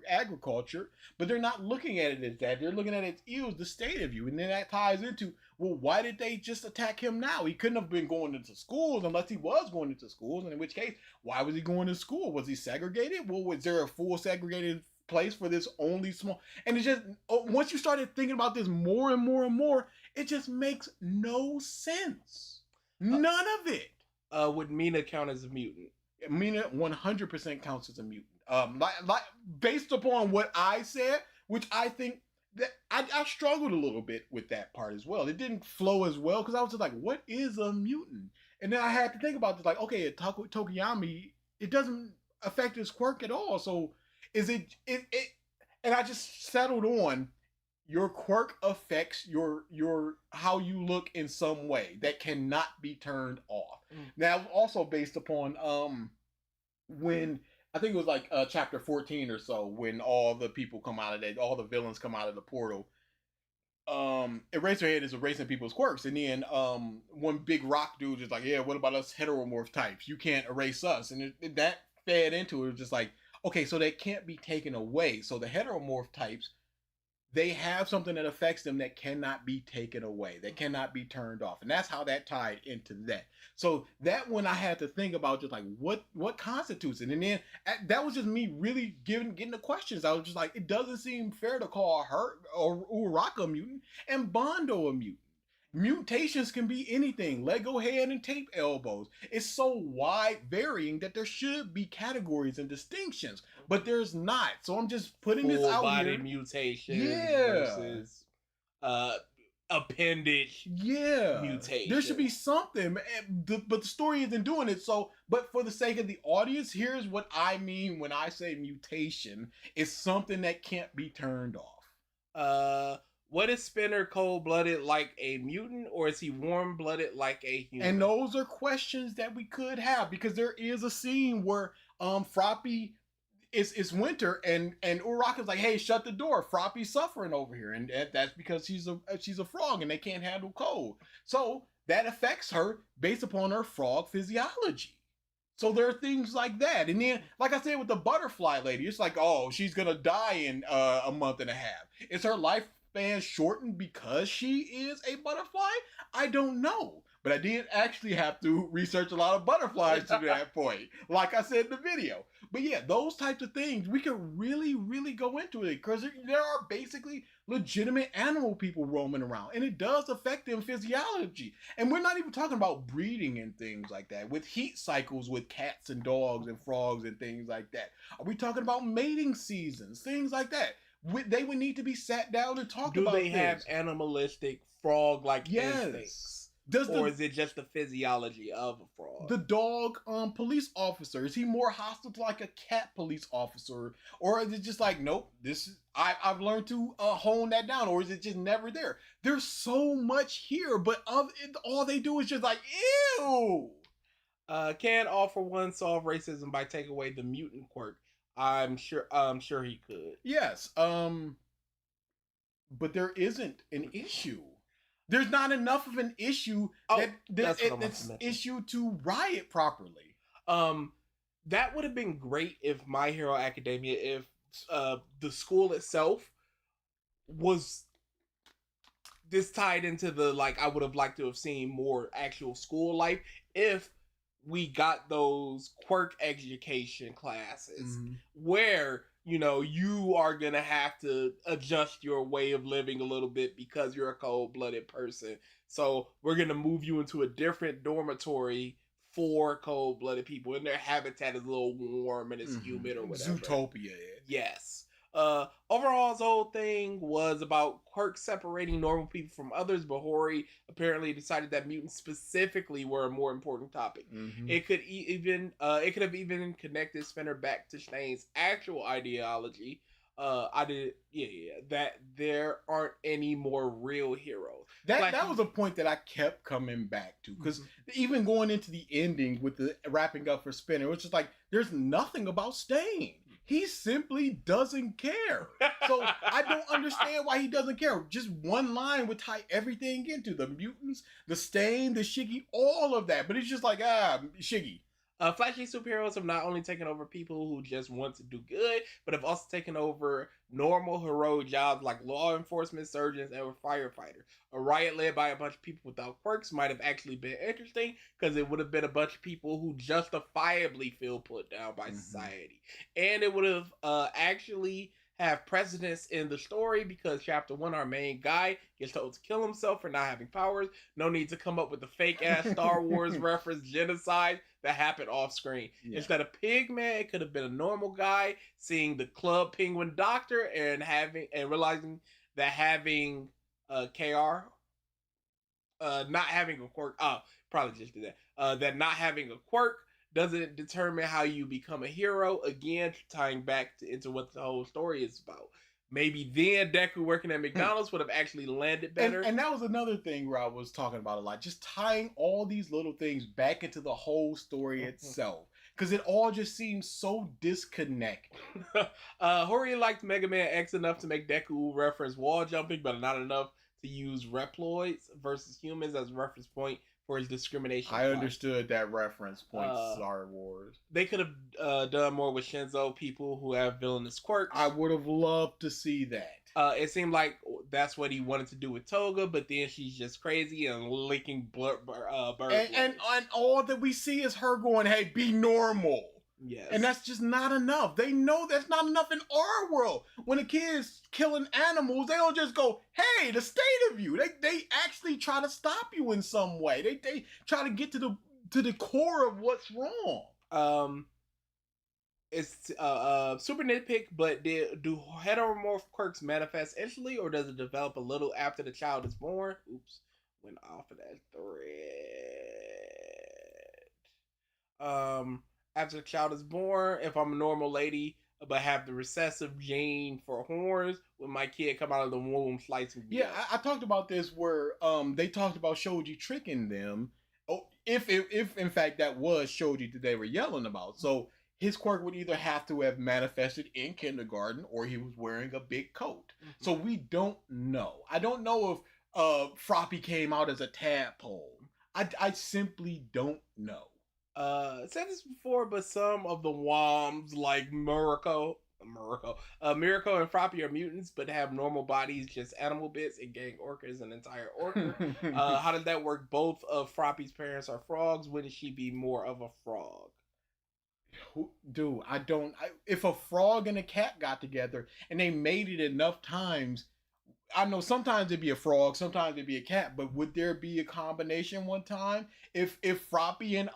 agriculture, but they're not looking at it as that. They're looking at it as the state of you. And then that ties into, well, why did they just attack him now? He couldn't have been going into schools unless he was going into schools. And in which case, why was he going to school? Was he segregated? Well, was there a full segregated place for this only small? And it's just, once you started thinking about this more and more and more, it just makes no sense. None of it. Would Mina count as a mutant? Mina 100% counts as a mutant. Like based upon what I said, which I think that I struggled a little bit with that part as well. It didn't flow as well because I was just like, what is a mutant? And then I had to think about this, like, okay, Tokiyami, it doesn't affect his quirk at all. So is it and I just settled on your quirk affects your how you look in some way that cannot be turned off. Now, also based upon when I think it was like chapter 14 or so, when all the people come out of that, all the villains come out of the portal. Eraserhead is erasing people's quirks, and then one big rock dude is like, yeah, what about us heteromorph types? You can't erase us, and that fed into it. It was just like, okay, so they can't be taken away. So the heteromorph types, they have something that affects them that cannot be taken away, that cannot be turned off, and that's how that tied into that. So that one I had to think about, just like what constitutes it, and then that was just me really getting the questions. I was just like, it doesn't seem fair to call her or Uraraka a mutant and Bondo a mutant. Mutations can be anything, Lego head and tape elbows. It's so wide varying that there should be categories and distinctions, but there's not. So I'm just putting this out body here. mutation versus appendage mutation. There should be something, but the story isn't doing it. So, but for the sake of the audience, here's what I mean when I say mutation. It's something that can't be turned off. What is Spinner cold-blooded like a mutant, or is he warm-blooded like a human? And those are questions that we could have, because there is a scene where Froppy, it's winter, and Uraraka's like, hey, shut the door. Froppy's suffering over here, and that's because she's a frog and they can't handle cold. So that affects her based upon her frog physiology. So there are things like that. And then, like I said with the butterfly lady, it's like, oh, she's gonna die in a month and a half. Is her lifespan shortened because she is a butterfly? I don't know. But I did actually have to research a lot of butterflies to that point, like I said in the video. But yeah, those types of things, we could really, really go into it, because there are basically legitimate animal people roaming around, and it does affect them physiology. And we're not even talking about breeding and things like that, with heat cycles with cats and dogs and frogs and things like that. Are we talking about mating seasons, things like that? They would need to be sat down and talked about. Do they have animalistic frog-like instincts? Or is it just the physiology of a frog? The dog police officer, is he more hostile to like a cat police officer? Or is it just like, nope, I've learned to hone that down? Or is it just never there? There's so much here, but all they do is just like, ew! Can All For One solve racism by taking away the mutant quirk? I'm sure he could. Yes. But there isn't an issue. There's not enough of an issue that's issue to riot properly. That would have been great if My Hero Academia, if the school itself was this tied into the, like, I would have liked to have seen more actual school life if we got those quirk education classes where, you know, you are gonna have to adjust your way of living a little bit because you're a cold-blooded person. So we're gonna move you into a different dormitory for cold-blooded people, and their habitat is a little warm and it's humid or whatever. Zootopia. Yes. Overall, his whole thing was about quirks separating normal people from others, but Hori apparently decided that mutants specifically were a more important topic. It could have even connected Spinner back to Shane's actual ideology. That there aren't any more real heroes. That was a point that I kept coming back to, because even going into the ending with the wrapping up for Spinner, which is like, there's nothing about Stain. He simply doesn't care. So I don't understand why he doesn't care. Just one line would tie everything into the mutants, the Stain, the Shiggy, all of that. But it's just like, Shiggy. Flashy superheroes have not only taken over people who just want to do good, but have also taken over normal heroic jobs like law enforcement, surgeons, and firefighters. A riot led by a bunch of people without quirks might have actually been interesting, because it would have been a bunch of people who justifiably feel put down by society. And it would have actually have precedence in the story, because chapter 1, our main guy gets told to kill himself for not having powers. No need to come up with the fake ass Star Wars reference genocide that happened off screen. Instead of Pigman, it could have been a normal guy seeing the Club Penguin doctor and realizing that having KR not having a quirk, probably just did that. That not having a quirk doesn't determine how you become a hero. Again, tying back into what the whole story is about. Maybe then Deku working at McDonald's would have actually landed better. And that was another thing Rob was talking about a lot. Just tying all these little things back into the whole story itself. Because it all just seems so disconnected. Hori liked Mega Man X enough to make Deku reference wall jumping, but not enough to use Reploids versus humans as a reference point for his discrimination. I understood that reference point, Star Wars. They could have done more with Shinzo, people who have villainous quirks. I would have loved to see that. It seemed like that's what he wanted to do with Toga, but then she's just crazy and licking bird and all that we see is her going, hey, be normal. Yes. And that's just not enough. They know that's not enough in our world. When a kid's killing animals, they don't just go, hey, the state of you. They actually try to stop you in some way. They try to get to the core of what's wrong. It's super nitpick, but do heteromorph quirks manifest instantly, or does it develop a little after the child is born? Oops, went off of that thread. After the child is born, if I'm a normal lady but have the recessive gene for horns, when my kid come out of the womb slicing. Yeah, I talked about this where they talked about Shoji tricking them. Oh, if in fact that was Shoji that they were yelling about. So his quirk would either have to have manifested in kindergarten, or he was wearing a big coat. So we don't know. I don't know if Froppy came out as a tadpole. I simply don't know. Said this before, but some of the Woms, like Miracle and Froppy are mutants, but have normal bodies, just animal bits, and Gang Orca is an entire orca. How does that work? Both of Froppy's parents are frogs. Wouldn't she be more of a frog? Dude, if a frog and a cat got together and they made it enough times, I know sometimes it'd be a frog, sometimes it'd be a cat, but would there be a combination one time? If Froppy and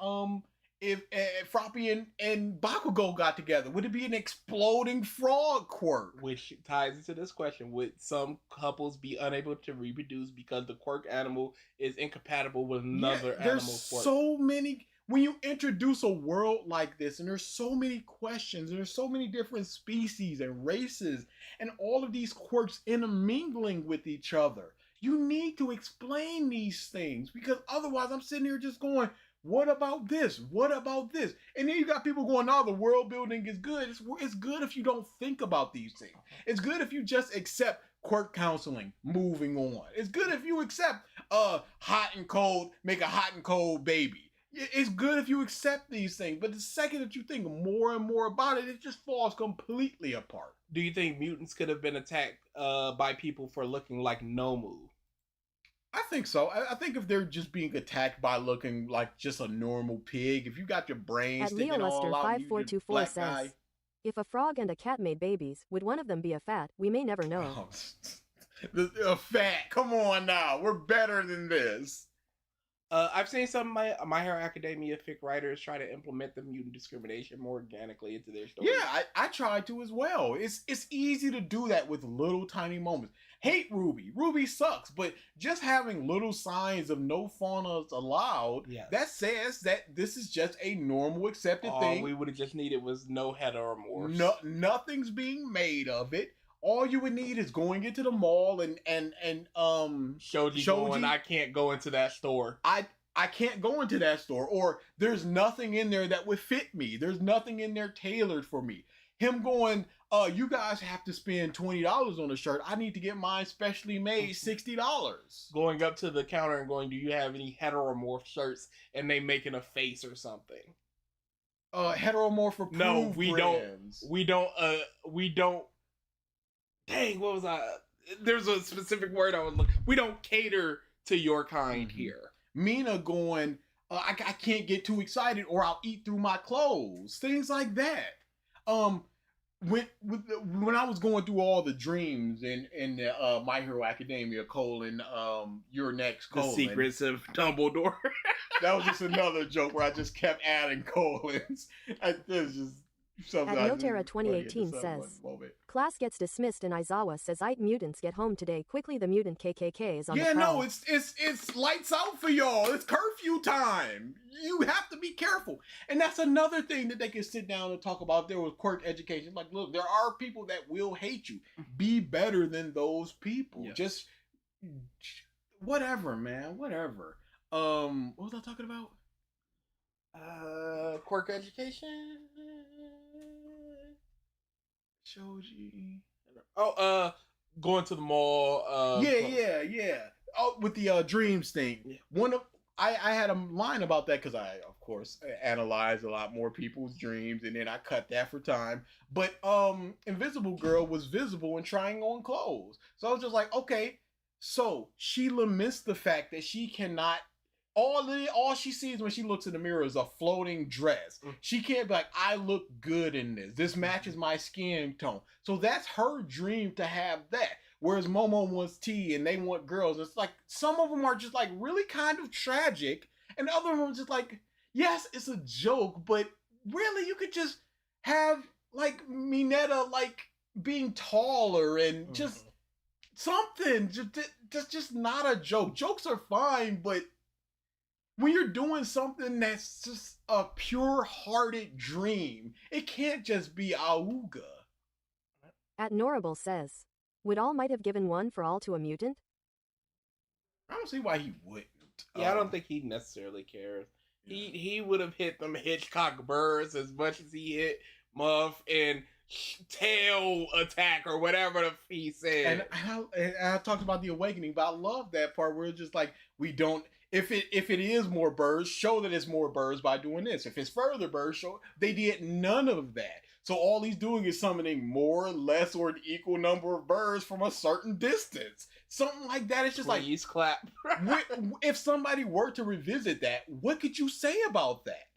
Froppy and Bakugo got together, would it be an exploding frog quirk? Which ties into this question: would some couples be unable to reproduce because the quirk animal is incompatible with another animal quirk? So many. When you introduce a world like this, and there's so many questions, and there's so many different species and races, and all of these quirks intermingling with each other, you need to explain these things, because otherwise I'm sitting here just going, what about this? What about this? And then you got people going, oh, the world building is good. It's good if you don't think about these things. It's good if you just accept quirk counseling, moving on. It's good if you accept hot and cold, make a hot and cold baby. It's good if you accept these things, but the second that you think more and more about it, it just falls completely apart. Do you think mutants could have been attacked by people for looking like Nomu? I think so. I think if they're just being attacked by looking like just a normal pig, if you got your brain At sticking all out, and you just 5424 black says, guy. if a frog and a cat made babies, would one of them be a fat? We may never know. A fat. Come on now, we're better than this. I've seen some of My Hero Academia fic writers try to implement the mutant discrimination more organically into their stories. Yeah, I tried to as well. It's easy to do that with little tiny moments. Hate Ruby. Ruby sucks, but just having little signs of no faunas allowed, that says that this is just a normal accepted thing. All we would have just needed was no heteromorphs. No, nothing's being made of it. All you would need is going into the mall and Shoji going, I can't go into that store. I can't go into that store, or there's nothing in there that would fit me. There's nothing in there tailored for me. Him going, you guys have to spend $20 on a shirt. I need to get mine specially made, $60. Going up to the counter and going, do you have any heteromorph shirts? And they making a face or something. Heteromorph approved No, we brands. we don't. Dang, what was I? There's a specific word I was looking. We don't cater to your kind here. Mina going, I can't get too excited or I'll eat through my clothes. Things like that. When I was going through all the dreams in the My Hero Academia : Your Next : The Secrets of Dumbledore. That was just another joke where I just kept adding colons. There's just something. At Notera 2018 says, class gets dismissed and Aizawa says mutants get home today. Quickly the mutant KKK is on the prowl. No, it's lights out for y'all. It's curfew time. You have to be careful. And that's another thing that they can sit down and talk about. There was quirk education. Like, look, there are people that will hate you. Be better than those people. Yes. Just whatever, man. Whatever. What was I talking about? Quirk education. Shoji. Going to the mall. Yeah. Oh, with the dreams thing. Yeah. I had a line about that because I, of course, analyze a lot more people's dreams, and then I cut that for time. But Invisible Girl was visible and trying on clothes, so I was just like, okay. So she laments the fact that she cannot. All she sees when she looks in the mirror is a floating dress. She can't be like, I look good in this. This matches my skin tone. So that's her dream to have that. Whereas Momo wants tea and they want girls. It's like some of them are just like really kind of tragic, and other ones just like, yes, it's a joke, but really you could just have like Mineta like being taller and just something. Just not a joke. Jokes are fine, but when you're doing something that's just a pure-hearted dream, it can't just be auga. At Norable says, would All Might have given one for all to a mutant? I don't see why he wouldn't. Yeah, I don't think he necessarily cares. He would have hit them Hitchcock birds as much as he hit Muff and tail attack or whatever he said. And I talked about the awakening, but I love that part where it's just like, we don't. If it is more birds, show that it's more birds by doing this. If it's further birds, show they did none of that. So all he's doing is summoning more, less, or an equal number of birds from a certain distance. Something like that. It's just Please clap. If somebody were to revisit that, what could you say about that?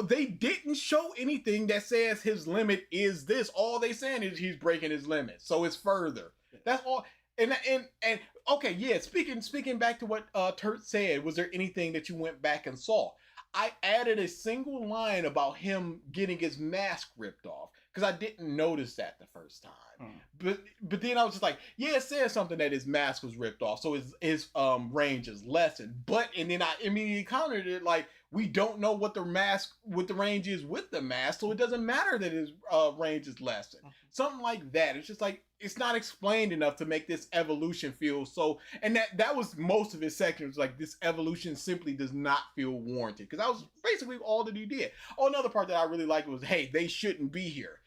They didn't show anything that says his limit is this. All they saying is he's breaking his limit, so it's further. That's all. And okay, yeah. Speaking back to what Turt said, was there anything that you went back and saw? I added a single line about him getting his mask ripped off because I didn't notice that the first time. But then I was just like, yeah, it says something that his mask was ripped off, so his range is lessened. And then I immediately countered it like, we don't know what the range is with the mask, so it doesn't matter that his range is lessened. Something like that. It's just like, it's not explained enough to make this evolution feel so. And that was most of his section. It was like, this evolution simply does not feel warranted, because that was basically all that he did. Oh, another part that I really liked was, hey, they shouldn't be here.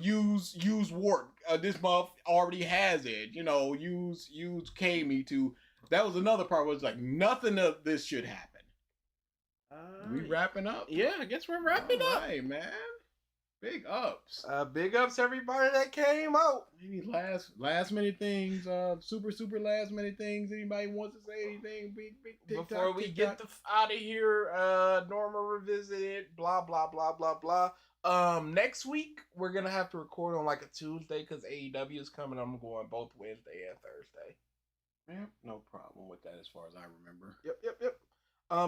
Use Wart. This month already has it. Use Kami to. That was another part. Was like, nothing of this should happen. We wrapping up? Yeah, I guess we're wrapping up. Right, man. Big ups. Big ups to everybody that came out. Maybe last minute things, super last minute things. Anybody wants to say anything? Big TikTok, Before we get out of here, Norma Revisited, blah blah blah blah blah. Next week we're gonna have to record on like a Tuesday because AEW is coming. I'm going both Wednesday and Thursday. Yeah, no problem with that as far as I remember. Yep.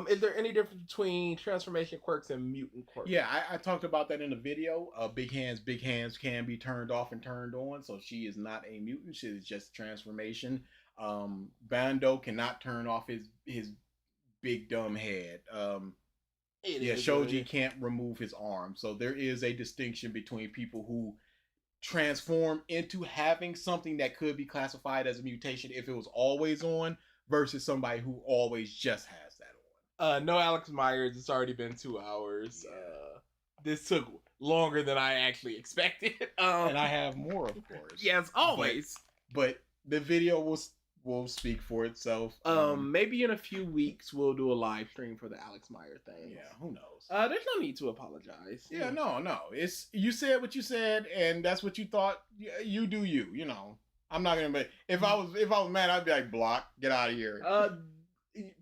Is there any difference between transformation quirks and mutant quirks? Yeah, I talked about that in the video. Big hands can be turned off and turned on. So she is not a mutant. She is just transformation. Bando cannot turn off his big dumb head. Shoji can't remove his arm. So there is a distinction between people who transform into having something that could be classified as a mutation if it was always on versus somebody who always just has that on. No Alex Myers. It's already been 2 hours. Yeah. This took longer than I actually expected. And I have more, of course. Yes, always. But the video will speak for itself. Maybe in a few weeks we'll do a live stream for the Alex Meyer thing. Yeah, who knows? There's no need to apologize. Yeah, no. It's you said what you said, and that's what you thought. You do you. You know, I'm not gonna. If I was mad, I'd be like, block, get out of here.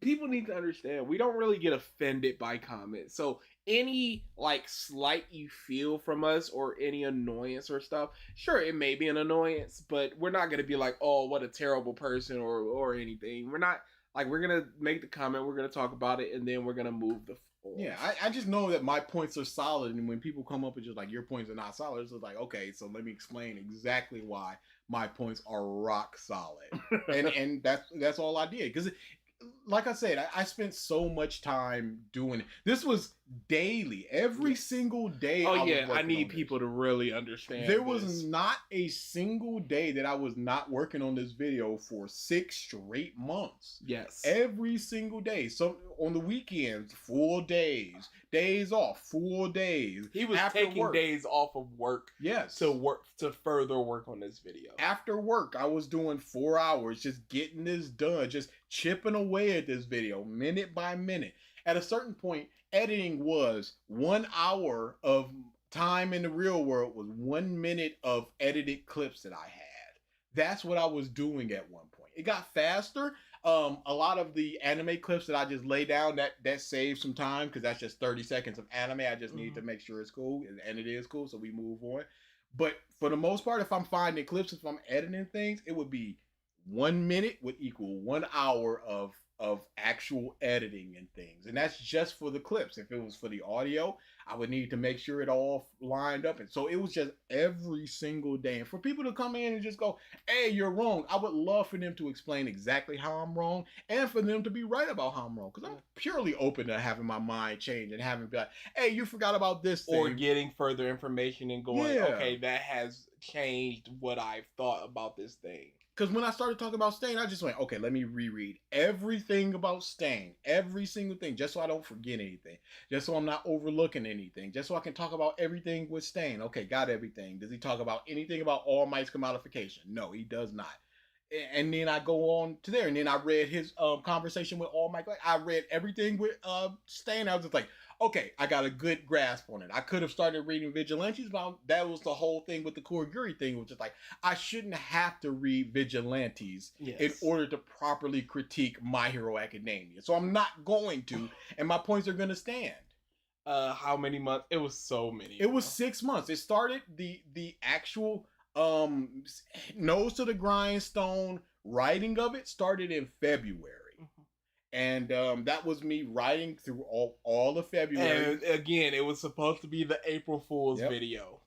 People need to understand we don't really get offended by comments. So any like slight you feel from us or any annoyance or stuff, sure, it may be an annoyance, but we're not gonna be like, oh, what a terrible person or anything. We're not like, we're gonna make the comment, we're gonna talk about it, and then we're gonna move the forward. Yeah, I just know that my points are solid, and when people come up and just like, your points are not solid, it's just like, okay, so let me explain exactly why my points are rock solid. and that's all I did, because like I said, I spent so much time doing it. This was daily, every single day. I need people to really understand. There was not a single day that I was not working on this video for 6 straight months. Yes, every single day. So on the weekends, full days, days off, full days. He was taking days off of work. Yes, to further work on this video. After work, I was doing 4 hours, just getting this done, just chipping away at this video, minute by minute. At a certain point, editing was 1 hour of time in the real world was 1 minute of edited clips that I had. That's what I was doing at one point. It got faster. A lot of the anime clips that I just lay down, that saves some time because that's just 30 seconds of anime. I just need to make sure it's cool, and it is cool, so we move on. But for the most part, if I'm finding clips, if I'm editing things, it would be 1 minute would equal 1 hour of actual editing and things. And that's just for the clips. If it was for the audio, I would need to make sure it all lined up. And so it was just every single day. And for people to come in and just go, hey, you're wrong, I would love for them to explain exactly how I'm wrong and for them to be right about how I'm wrong. Because I'm purely open to having my mind change and having be like, hey, you forgot about this thing. Or getting further information and going, okay, that has changed what I've thought about this thing. Because when I started talking about Stain, I just went, okay, let me reread everything about Stain, every single thing, just so I don't forget anything, just so I'm not overlooking anything, just so I can talk about everything with Stain. Okay, got everything. Does he talk about anything about All Might's commodification? No, he does not. And then I go on to there, and then I read his conversation with All Might. I read everything with Stain. I was just like, okay, I got a good grasp on it. I could have started reading Vigilantes, but that was the whole thing with the Kurogiri thing, which is like, I shouldn't have to read Vigilantes in order to properly critique My Hero Academia. So I'm not going to, and my points are going to stand. How many months? It was so many. It was 6 months. It started the actual nose to the grindstone writing of it started in February. And that was me writing through all of February. And again, it was supposed to be the April Fool's video.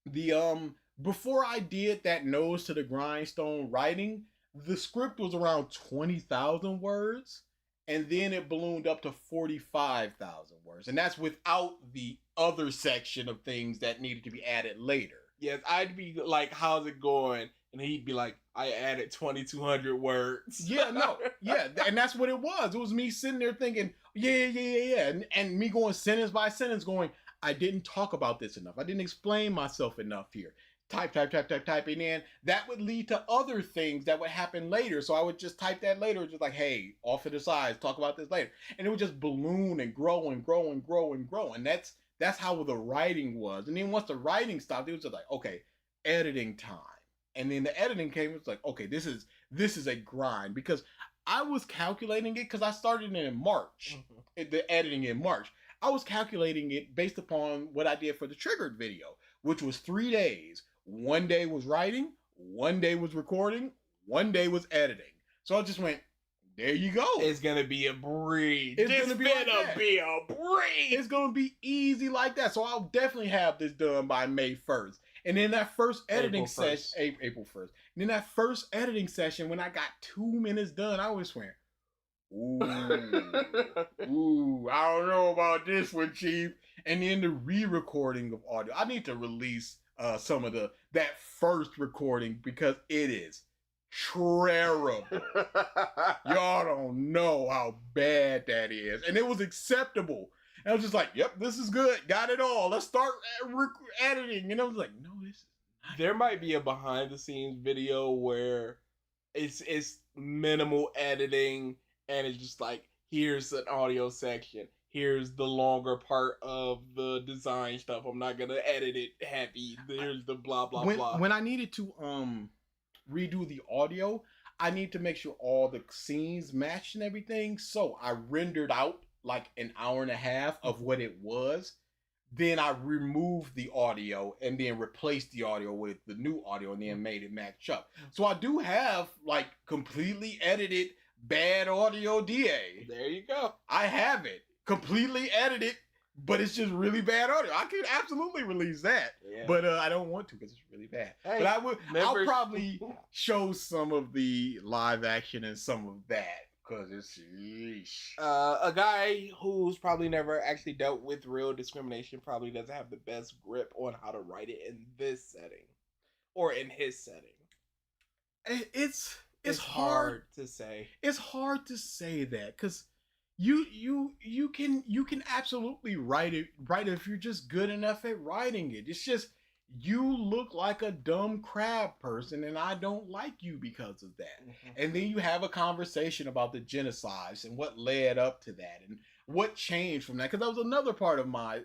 The before I did that nose to the grindstone writing, the script was around 20,000 words, and then it ballooned up to 45,000 words, and that's without the other section of things that needed to be added later. Yes, I'd be like, "How's it going?" And he'd be like, I added 2,200 words. Yeah, no, yeah. And that's what it was. It was me sitting there thinking, yeah. And me going sentence by sentence going, I didn't talk about this enough. I didn't explain myself enough here. Type. And then that would lead to other things that would happen later. So I would just type that later, just like, hey, off to the sides, talk about this later. And it would just balloon and grow and grow and grow and grow. And that's how the writing was. And then once the writing stopped, it was just like, okay, editing time. And then the editing came, it's like, okay, this is a grind, because I was calculating it because I started it in March, the editing in March. I was calculating it based upon what I did for the Triggered video, which was 3 days. 1 day was writing, 1 day was recording, 1 day was editing. So I just went, there you go. It's gonna be a breeze. It's gonna be a breeze. It's gonna be easy like that. So I'll definitely have this done by May 1st. And then that first editing session, April 1st. And then that first editing session, when I got 2 minutes done, I was went, ooh, ooh, I don't know about this one, Chief. And then the re-recording of audio. I need to release some of that first recording because it is terrible. Y'all don't know how bad that is. And it was acceptable. And I was just like, yep, this is good. Got it all. Let's start editing. And I was like, no, this is not. There might be a behind the scenes video where it's minimal editing and it's just like, here's an audio section. Here's the longer part of the design stuff. I'm not gonna edit it heavy. There's the blah blah blah. When I needed to redo the audio, I need to make sure all the scenes matched and everything. So I rendered out like an hour and a half of what it was. Then I removed the audio and then replaced the audio with the new audio and then made it match up. So I do have like completely edited bad audio DA. There you go. I have it completely edited, but it's just really bad audio. I could absolutely release that, but I don't want to because it's really bad. Hey, but I'll probably show some of the live action and some of that because it's a guy who's probably never actually dealt with real discrimination probably doesn't have the best grip on how to write it in this setting or in his setting. It's hard to say. It's hard to say that because you can absolutely write it if you're just good enough at writing it. It's just you look like a dumb crab person and I don't like you because of that. And then you have a conversation about the genocides and what led up to that and what changed from that, because that was another part of my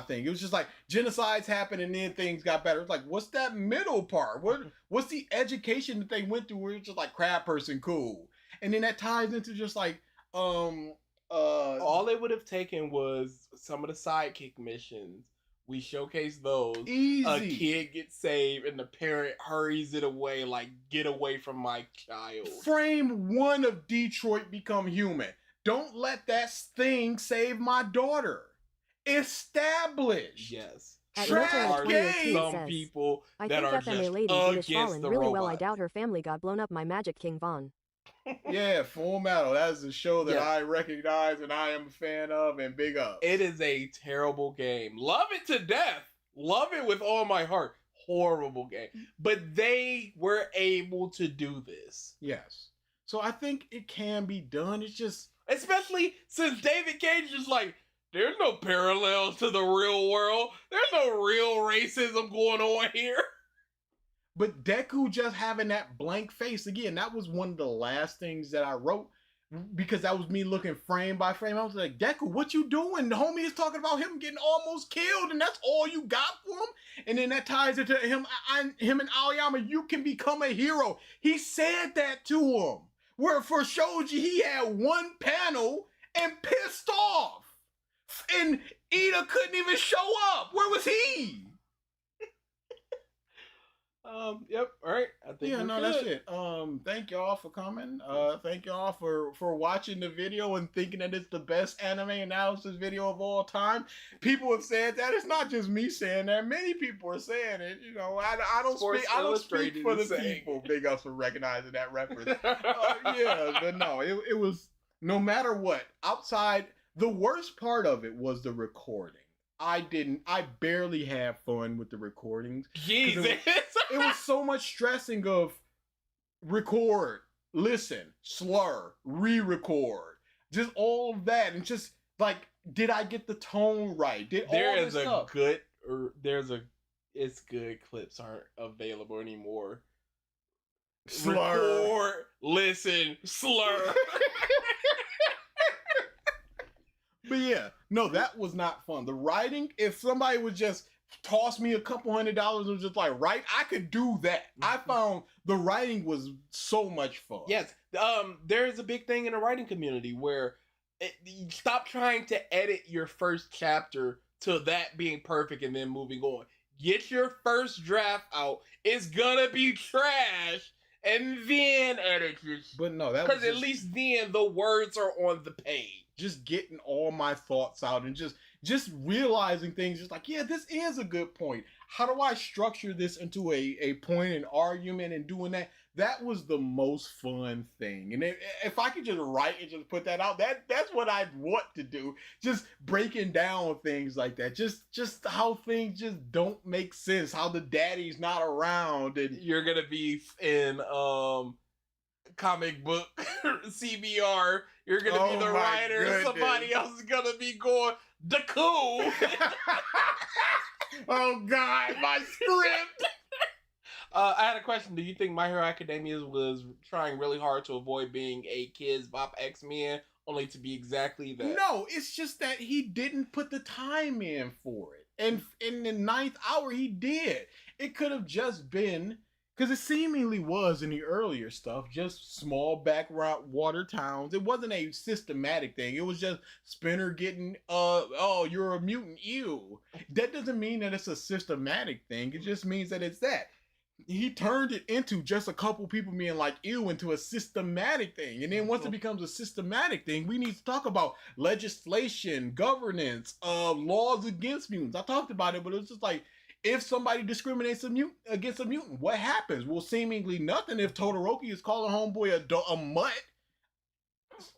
thing. It was just like genocides happened and then things got better. It's like, what's that middle part? What's the education that they went through where it's just like crab person cool? And then that ties into just like all it would have taken was some of the sidekick missions. We showcase those. Easy. A kid gets saved and the parent hurries it away, like, get away from my child. Frame 1 of Detroit Become Human. Don't let that thing save my daughter. Establish. Yes. Trash game. Some people I that think are FMA just lady did against fallen the really robots. well. I doubt her family got blown up by Magic King Von. Yeah, Full Metal. That is a show that I recognize and I am a fan of, and big up. It is a terrible game. Love it to death. Love it with all my heart. Horrible game. But they were able to do this. Yes. So I think it can be done. It's just... Especially since David Cage is like, there's no parallels to the real world. There's no real racism going on here. But Deku just having that blank face, again, that was one of the last things that I wrote because that was me looking frame by frame. I was like, Deku, what you doing? The homie is talking about him getting almost killed and that's all you got for him? And then that ties into him and Aoyama, you can become a hero. He said that to him. Where for Shoji, he had one panel and pissed off. And Ida couldn't even show up. Where was he? Yep. All right. I think that's it. Thank y'all for coming. Thank y'all for watching the video and thinking that it's the best anime analysis video of all time. People have said that. It's not just me saying that. Many people are saying it. You know, I don't speak for the people. Big ups for recognizing that reference. Yeah, but no, it was no matter what. Outside, the worst part of it was the recording. I barely had fun with the recordings. Jesus. It was so much stressing of record, listen, slur, re-record, just all of that. And just like, did I get the tone right? It's good clips aren't available anymore. Slur. Record, listen, slur. But yeah, no, that was not fun. The writing, if somebody would just toss me a couple $100 and was just like, write, I could do that. I found the writing was so much fun. Yes, there is a big thing in the writing community where you stop trying to edit your first chapter to that being perfect and then moving on. Get your first draft out. It's gonna be trash, and then edit your. But no, that because at least then the words are on the page. Just getting all my thoughts out and just realizing things, just like, yeah, this is a good point. How do I structure this into a point, an argument, and doing that? That was the most fun thing. And if I could just write and just put that out, that's what I'd want to do. Just breaking down things like that. Just how things just don't make sense. How the daddy's not around. And you're gonna be in comic book CBR. You're gonna be the writer. Goodness. Somebody else is gonna be going the cool. Oh God, my script. I had a question. Do you think My Hero Academia was trying really hard to avoid being a Kids Bop X-Men, only to be exactly that? No, it's just that he didn't put the time in for it. And in the 9th hour, he did. It could have just been, because it seemingly was in the earlier stuff, just small background water towns. It wasn't a systematic thing. It was just Spinner getting, oh, you're a mutant, ew. That doesn't mean that it's a systematic thing. It just means that it's that. He turned it into just a couple people being like, ew, into a systematic thing. And then once it becomes a systematic thing, we need to talk about legislation, governance, laws against mutants. I talked about it, but it's just like, if somebody discriminates against a mutant, what happens? Well, seemingly nothing if Todoroki is calling homeboy a mutt.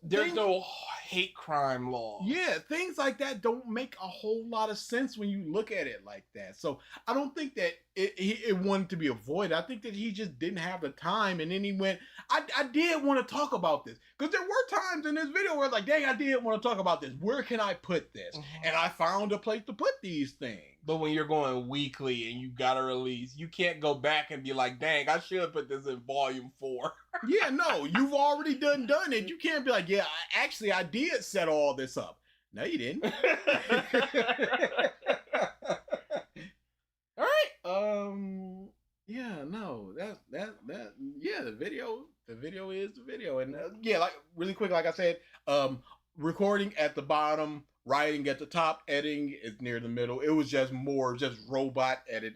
There's no hate crime law. Yeah, things like that don't make a whole lot of sense when you look at it like that. So I don't think that it wanted to be avoided. I think that he just didn't have the time. And then he went, I did want to talk about this. Because there were times in this video where like, dang, I did want to talk about this. Where can I put this? Mm-hmm. And I found a place to put these things. But when you're going weekly and you got to release, you can't go back and be like, dang, I should have put this in volume 4. Yeah, no, you've already done it. You can't be like, yeah, I did set all this up. No, you didn't. All right. Yeah, no, yeah, the video is the video. And yeah, like really quick, like I said, recording at the bottom, writing at the top, editing is near the middle. It was just more robot edit.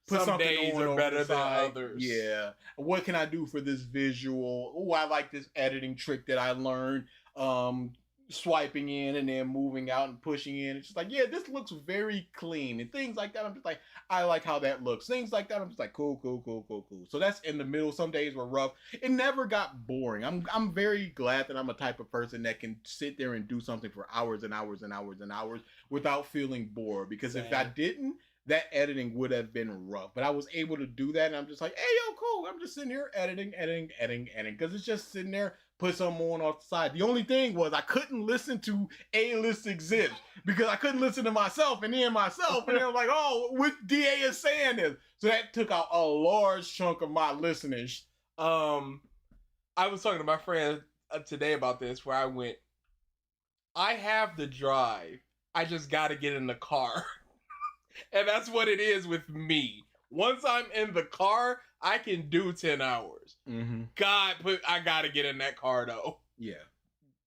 Put some days are better than others. Yeah. What can I do for this visual? Oh, I like this editing trick that I learned. Swiping in and then moving out and pushing in. It's just like, yeah, this looks very clean. And things like that, I'm just like, I like how that looks. Things like that, I'm just like, cool. So that's in the middle. Some days were rough. It never got boring. I'm very glad that I'm a type of person that can sit there and do something for hours and hours and hours and hours without feeling bored. Because if I didn't, that editing would have been rough. But I was able to do that, and I'm just like, hey, yo, cool. I'm just sitting here editing. Because it's just sitting there, put something on off the side. The only thing was I couldn't listen to A-List Exhibits because I couldn't listen to myself and then I'm like, oh, what DA is saying this. So that took out a large chunk of my listeners. I was talking to my friend today about this, where I went, I have the drive. I just got to get in the car. And that's what it is with me. Once I'm in the car, I can do 10 hours. Mm-hmm. I gotta get in that car though. Yeah.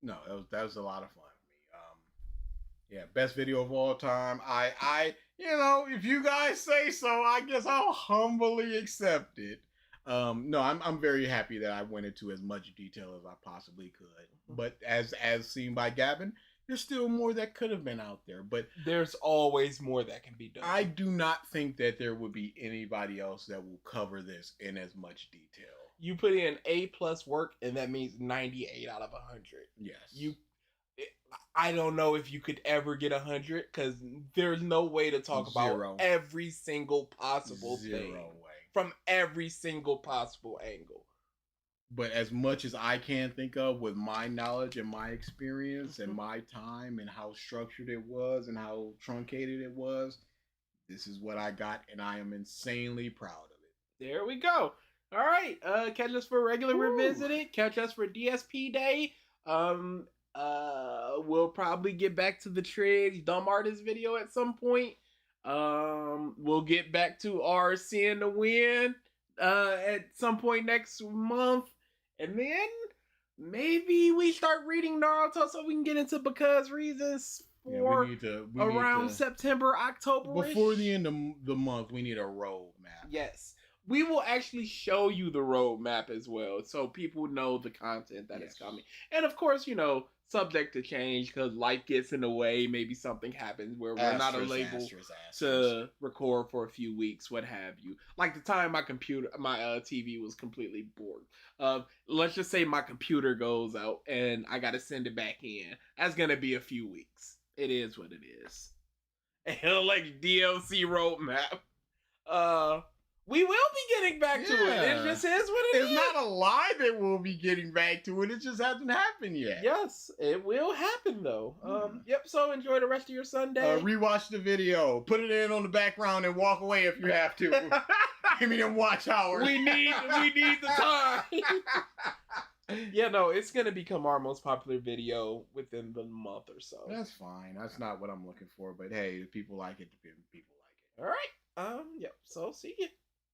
No, that was a lot of fun for me. Yeah, best video of all time. I if you guys say so, I guess I'll humbly accept it. No, I'm very happy that I went into as much detail as I possibly could. But as seen by Gavin, there's still more that could have been out there, but there's always more that can be done. I do not think that there would be anybody else that will cover this in as much detail. You put in A+ work, and that means 98 out of 100. Yes. I don't know if you could ever get 100, because there's no way to talk about every single possible thing from every single possible angle. But as much as I can think of with my knowledge and my experience and my time and how structured it was and how truncated it was, this is what I got, and I am insanely proud of it. There we go. All right. Catch us for regular Revisited. Catch us for DSP Day. We'll probably get back to the Triggs Dumb Artist video at some point. We'll get back to our Seeing the Win at some point next month. And then maybe we start reading Naruto so we can get into Because Reasons for around September, October. Before the end of the month, we need a roadmap. Yes. We will actually show you the roadmap as well, so people know the content that is coming. And of course, subject to change because life gets in the way. Maybe something happens where we're not able to record for a few weeks, what have you. Like the time my TV was completely bored. Let's just say my computer goes out and I got to send it back in. That's gonna be a few weeks. It is what it is. And like DLC roadmap. We will be getting back to it. It just is what it is. It's not a lie that we'll be getting back to it. It just hasn't happened yet. Yes, it will happen though. Yep. So enjoy the rest of your Sunday. Rewatch the video. Put it in on the background and walk away if you have to. Give me them watch hours. We need the time. Yeah, no, it's gonna become our most popular video within the month or so. That's fine. That's not what I'm looking for. But hey, if people like it, people like it. All right. Yep. So see you.